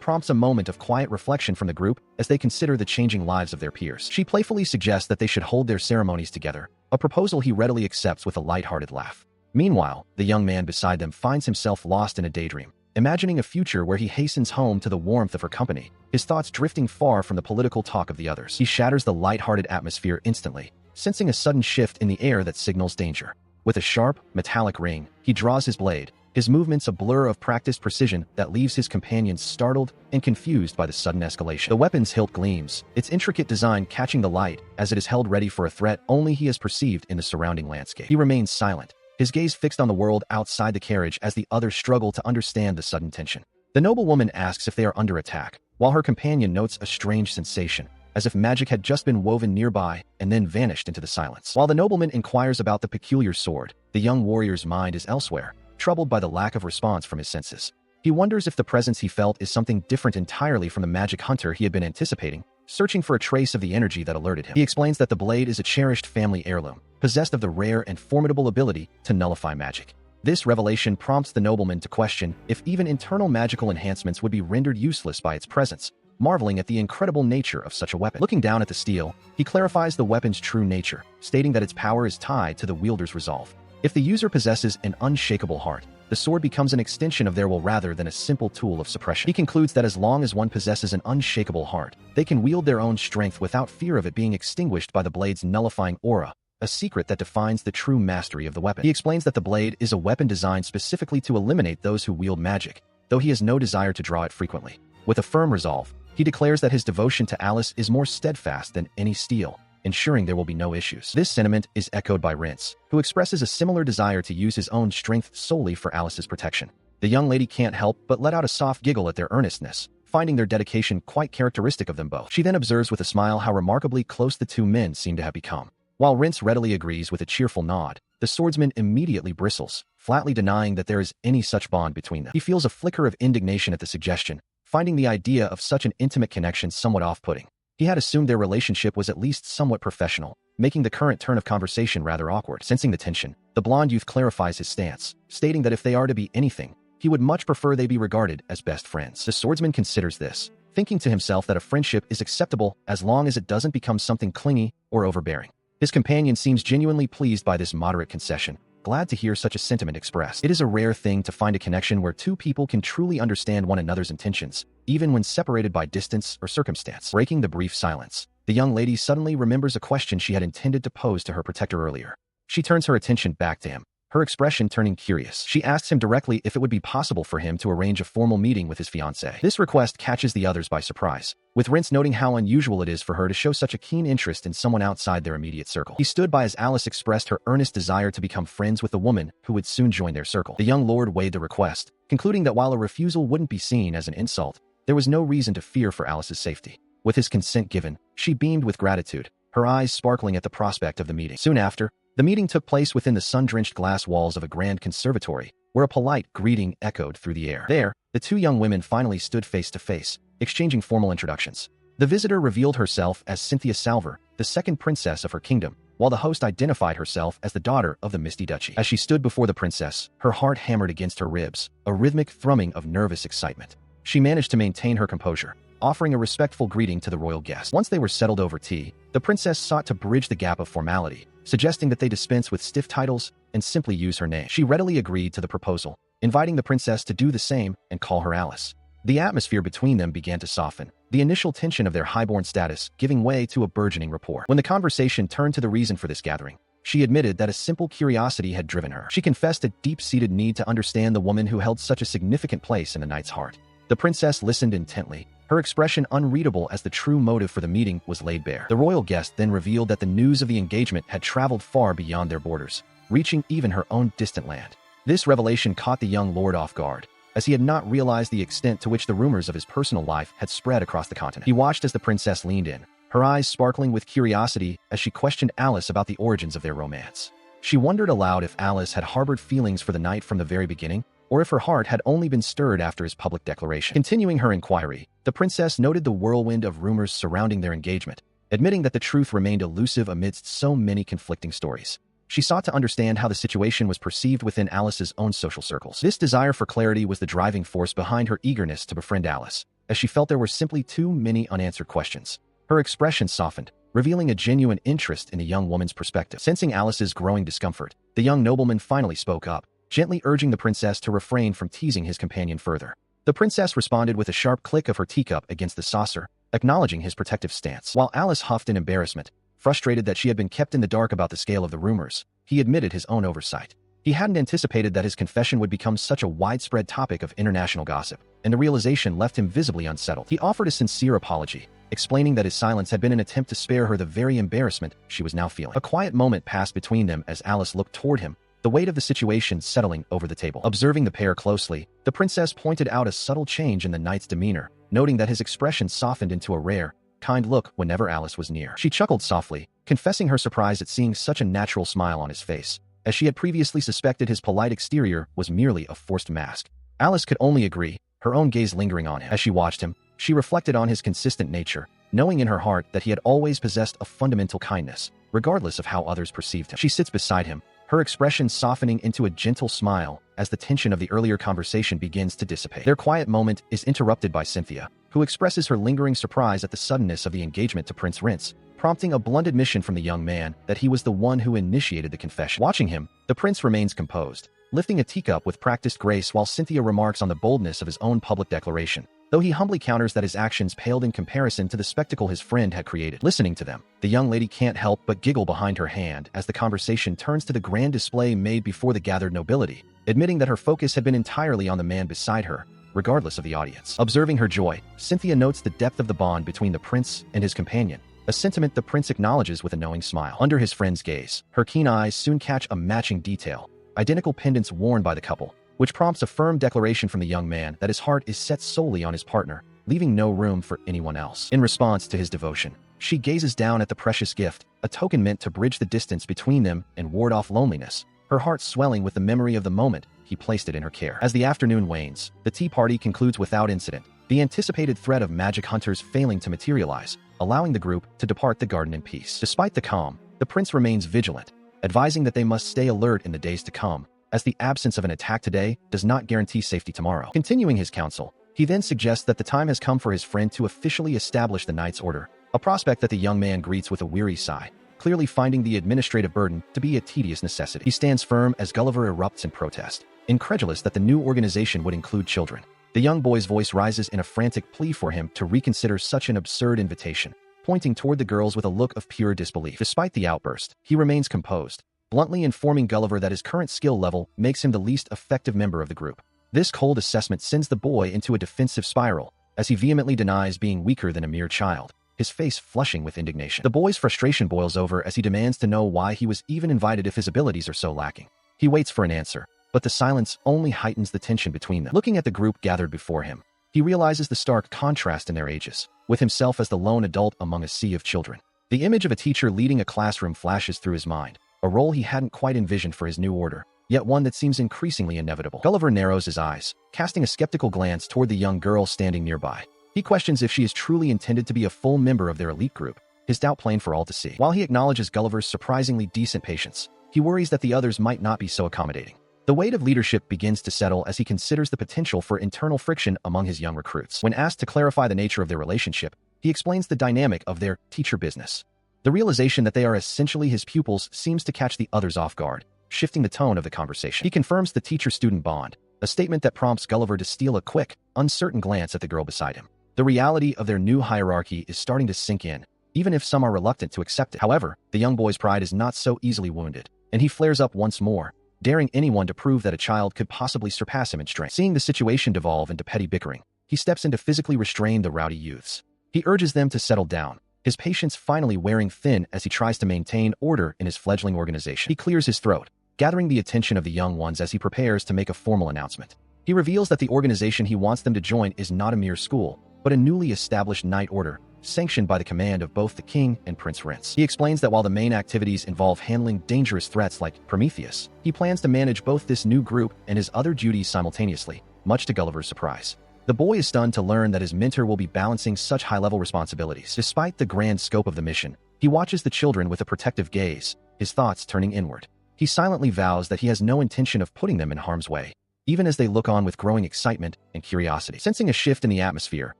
prompts a moment of quiet reflection from the group as they consider the changing lives of their peers. She playfully suggests that they should hold their ceremonies together, a proposal he readily accepts with a light-hearted laugh. Meanwhile, the young man beside them finds himself lost in a daydream, imagining a future where he hastens home to the warmth of her company, his thoughts drifting far from the political talk of the others. He shatters the light-hearted atmosphere instantly, sensing a sudden shift in the air that signals danger. With a sharp, metallic ring, he draws his blade, his movements a blur of practiced precision that leaves his companions startled and confused by the sudden escalation. The weapon's hilt gleams, its intricate design catching the light as it is held ready for a threat only he has perceived in the surrounding landscape. He remains silent, his gaze fixed on the world outside the carriage as the others struggle to understand the sudden tension. The noblewoman asks if they are under attack, while her companion notes a strange sensation, as if magic had just been woven nearby and then vanished into the silence. While the nobleman inquires about the peculiar sword, the young warrior's mind is elsewhere, troubled by the lack of response from his senses. He wonders if the presence he felt is something different entirely from the magic hunter he had been anticipating, searching for a trace of the energy that alerted him. He explains that the blade is a cherished family heirloom, possessed of the rare and formidable ability to nullify magic. This revelation prompts the nobleman to question if even internal magical enhancements would be rendered useless by its presence, marveling at the incredible nature of such a weapon. Looking down at the steel, he clarifies the weapon's true nature, stating that its power is tied to the wielder's resolve. If the user possesses an unshakable heart, the sword becomes an extension of their will rather than a simple tool of suppression. He concludes that as long as one possesses an unshakable heart, they can wield their own strength without fear of it being extinguished by the blade's nullifying aura, a secret that defines the true mastery of the weapon. He explains that the blade is a weapon designed specifically to eliminate those who wield magic, though he has no desire to draw it frequently. With a firm resolve, he declares that his devotion to Alice is more steadfast than any steel, ensuring there will be no issues. This sentiment is echoed by Rince, who expresses a similar desire to use his own strength solely for Alice's protection. The young lady can't help but let out a soft giggle at their earnestness, finding their dedication quite characteristic of them both. She then observes with a smile how remarkably close the two men seem to have become. While Rince readily agrees with a cheerful nod, the swordsman immediately bristles, flatly denying that there is any such bond between them. He feels a flicker of indignation at the suggestion, finding the idea of such an intimate connection somewhat off-putting. He had assumed their relationship was at least somewhat professional, making the current turn of conversation rather awkward. Sensing the tension, the blonde youth clarifies his stance, stating that if they are to be anything, he would much prefer they be regarded as best friends. The swordsman considers this, thinking to himself that a friendship is acceptable as long as it doesn't become something clingy or overbearing. His companion seems genuinely pleased by this moderate concession, glad to hear such a sentiment expressed. It is a rare thing to find a connection where two people can truly understand one another's intentions, even when separated by distance or circumstance. Breaking the brief silence, the young lady suddenly remembers a question she had intended to pose to her protector earlier. She turns her attention back to him, her expression turning curious. She asks him directly if it would be possible for him to arrange a formal meeting with his fiancée. This request catches the others by surprise, with Rince noting how unusual it is for her to show such a keen interest in someone outside their immediate circle. He stood by as Alice expressed her earnest desire to become friends with the woman who would soon join their circle. The young lord weighed the request, concluding that while a refusal wouldn't be seen as an insult, there was no reason to fear for Alice's safety. With his consent given, she beamed with gratitude, her eyes sparkling at the prospect of the meeting. Soon after, the meeting took place within the sun-drenched glass walls of a grand conservatory, where a polite greeting echoed through the air. There, the two young women finally stood face to face, exchanging formal introductions. The visitor revealed herself as Cynthia Salver, the second princess of her kingdom, while the host identified herself as the daughter of the Misty Duchy. As she stood before the princess, her heart hammered against her ribs, a rhythmic thrumming of nervous excitement. She managed to maintain her composure, offering a respectful greeting to the royal guest. Once they were settled over tea, the princess sought to bridge the gap of formality, suggesting that they dispense with stiff titles and simply use her name. She readily agreed to the proposal, inviting the princess to do the same and call her Alice. The atmosphere between them began to soften, the initial tension of their highborn status giving way to a burgeoning rapport. When the conversation turned to the reason for this gathering, she admitted that a simple curiosity had driven her. She confessed a deep-seated need to understand the woman who held such a significant place in the knight's heart. The princess listened intently, her expression unreadable as the true motive for the meeting was laid bare. The royal guest then revealed that the news of the engagement had traveled far beyond their borders, reaching even her own distant land. This revelation caught the young lord off guard, as he had not realized the extent to which the rumors of his personal life had spread across the continent. He watched as the princess leaned in, her eyes sparkling with curiosity as she questioned Alice about the origins of their romance. She wondered aloud if Alice had harbored feelings for the knight from the very beginning, or if her heart had only been stirred after his public declaration. Continuing her inquiry, the princess noted the whirlwind of rumors surrounding their engagement, admitting that the truth remained elusive amidst so many conflicting stories. She sought to understand how the situation was perceived within Alice's own social circles. This desire for clarity was the driving force behind her eagerness to befriend Alice, as she felt there were simply too many unanswered questions. Her expression softened, revealing a genuine interest in the young woman's perspective. Sensing Alice's growing discomfort, the young nobleman finally spoke up, gently urging the princess to refrain from teasing his companion further. The princess responded with a sharp click of her teacup against the saucer, acknowledging his protective stance. While Alice huffed in embarrassment, frustrated that she had been kept in the dark about the scale of the rumors, he admitted his own oversight. He hadn't anticipated that his confession would become such a widespread topic of international gossip, and the realization left him visibly unsettled. He offered a sincere apology, explaining that his silence had been an attempt to spare her the very embarrassment she was now feeling. A quiet moment passed between them as Alice looked toward him, the weight of the situation settling over the table. Observing the pair closely, the princess pointed out a subtle change in the knight's demeanor, noting that his expression softened into a rare, kind look whenever Alice was near. She chuckled softly, confessing her surprise at seeing such a natural smile on his face, as she had previously suspected his polite exterior was merely a forced mask. Alice could only agree, her own gaze lingering on him. As she watched him, she reflected on his consistent nature, knowing in her heart that he had always possessed a fundamental kindness, regardless of how others perceived him. She sits beside him, her expression softening into a gentle smile as the tension of the earlier conversation begins to dissipate. Their quiet moment is interrupted by Cynthia, who expresses her lingering surprise at the suddenness of the engagement to Prince Rince, prompting a blunt admission from the young man that he was the one who initiated the confession. Watching him, the prince remains composed, lifting a teacup with practiced grace while Cynthia remarks on the boldness of his own public declaration, though he humbly counters that his actions paled in comparison to the spectacle his friend had created. Listening to them, the young lady can't help but giggle behind her hand as the conversation turns to the grand display made before the gathered nobility, admitting that her focus had been entirely on the man beside her, regardless of the audience. Observing her joy, Cynthia notes the depth of the bond between the prince and his companion, a sentiment the prince acknowledges with a knowing smile. Under his friend's gaze, her keen eyes soon catch a matching detail, identical pendants worn by the couple, which prompts a firm declaration from the young man that his heart is set solely on his partner, leaving no room for anyone else. In response to his devotion, she gazes down at the precious gift, a token meant to bridge the distance between them and ward off loneliness, her heart swelling with the memory of the moment he placed it in her care. As the afternoon wanes, the tea party concludes without incident, the anticipated threat of magic hunters failing to materialize, allowing the group to depart the garden in peace. Despite the calm, the prince remains vigilant, advising that they must stay alert in the days to come, as the absence of an attack today does not guarantee safety tomorrow. Continuing his counsel, he then suggests that the time has come for his friend to officially establish the Knight's Order, a prospect that the young man greets with a weary sigh, clearly finding the administrative burden to be a tedious necessity. He stands firm as Gulliver erupts in protest, incredulous that the new organization would include children. The young boy's voice rises in a frantic plea for him to reconsider such an absurd invitation, pointing toward the girls with a look of pure disbelief. Despite the outburst, he remains composed, bluntly informing Gulliver that his current skill level makes him the least effective member of the group. This cold assessment sends the boy into a defensive spiral, as he vehemently denies being weaker than a mere child, his face flushing with indignation. The boy's frustration boils over as he demands to know why he was even invited if his abilities are so lacking. He waits for an answer, but the silence only heightens the tension between them. Looking at the group gathered before him, he realizes the stark contrast in their ages, with himself as the lone adult among a sea of children. The image of a teacher leading a classroom flashes through his mind, a role he hadn't quite envisioned for his new order, yet one that seems increasingly inevitable. Gulliver narrows his eyes, casting a skeptical glance toward the young girl standing nearby. He questions if she is truly intended to be a full member of their elite group, his doubt plain for all to see. While he acknowledges Gulliver's surprisingly decent patience, he worries that the others might not be so accommodating. The weight of leadership begins to settle as he considers the potential for internal friction among his young recruits. When asked to clarify the nature of their relationship, he explains the dynamic of their teacher business. The realization that they are essentially his pupils seems to catch the others off guard, shifting the tone of the conversation. He confirms the teacher-student bond, a statement that prompts Gulliver to steal a quick, uncertain glance at the girl beside him. The reality of their new hierarchy is starting to sink in, even if some are reluctant to accept it. However, the young boy's pride is not so easily wounded, and he flares up once more, daring anyone to prove that a child could possibly surpass him in strength. Seeing the situation devolve into petty bickering, he steps in to physically restrain the rowdy youths. He urges them to settle down, his patience finally wearing thin as he tries to maintain order in his fledgling organization. He clears his throat, gathering the attention of the young ones as he prepares to make a formal announcement. He reveals that the organization he wants them to join is not a mere school, but a newly established knight order, sanctioned by the command of both the king and Prince Rince. He explains that while the main activities involve handling dangerous threats like Prometheus, he plans to manage both this new group and his other duties simultaneously, much to Gulliver's surprise. The boy is stunned to learn that his mentor will be balancing such high-level responsibilities. Despite the grand scope of the mission, he watches the children with a protective gaze, his thoughts turning inward. He silently vows that he has no intention of putting them in harm's way, even as they look on with growing excitement and curiosity. Sensing a shift in the atmosphere,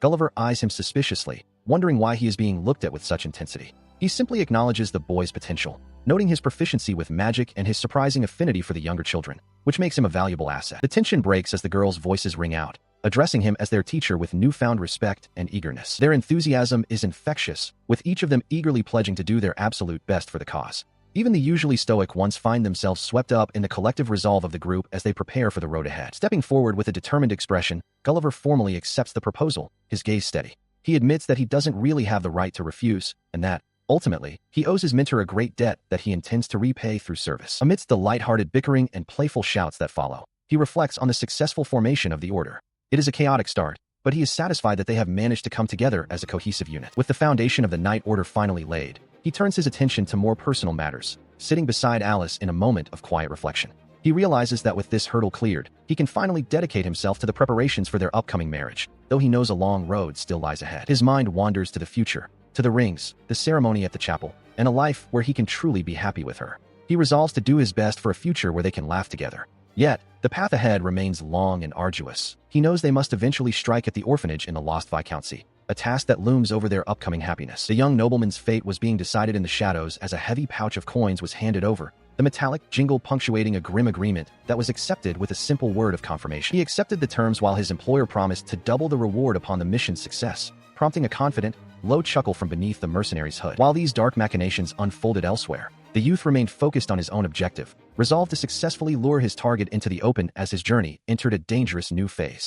Gulliver eyes him suspiciously, wondering why he is being looked at with such intensity. He simply acknowledges the boy's potential, noting his proficiency with magic and his surprising affinity for the younger children, which makes him a valuable asset. The tension breaks as the girls' voices ring out, addressing him as their teacher with newfound respect and eagerness. Their enthusiasm is infectious, with each of them eagerly pledging to do their absolute best for the cause. Even the usually stoic ones find themselves swept up in the collective resolve of the group as they prepare for the road ahead. Stepping forward with a determined expression, Gulliver formally accepts the proposal, his gaze steady. He admits that he doesn't really have the right to refuse, and that, ultimately, he owes his mentor a great debt that he intends to repay through service. Amidst the light-hearted bickering and playful shouts that follow, he reflects on the successful formation of the order. It is a chaotic start, but he is satisfied that they have managed to come together as a cohesive unit. With the foundation of the Knight Order finally laid, he turns his attention to more personal matters, sitting beside Alice in a moment of quiet reflection. He realizes that with this hurdle cleared, he can finally dedicate himself to the preparations for their upcoming marriage, though he knows a long road still lies ahead. His mind wanders to the future, to the rings, the ceremony at the chapel, and a life where he can truly be happy with her. He resolves to do his best for a future where they can laugh together. Yet, the path ahead remains long and arduous. He knows they must eventually strike at the orphanage in the Lost Viscountcy, a task that looms over their upcoming happiness. The young nobleman's fate was being decided in the shadows as a heavy pouch of coins was handed over, the metallic jingle punctuating a grim agreement that was accepted with a simple word of confirmation. He accepted the terms while his employer promised to double the reward upon the mission's success, prompting a confident, low chuckle from beneath the mercenary's hood. While these dark machinations unfolded elsewhere, the youth remained focused on his own objective, resolved to successfully lure his target into the open as his journey entered a dangerous new phase.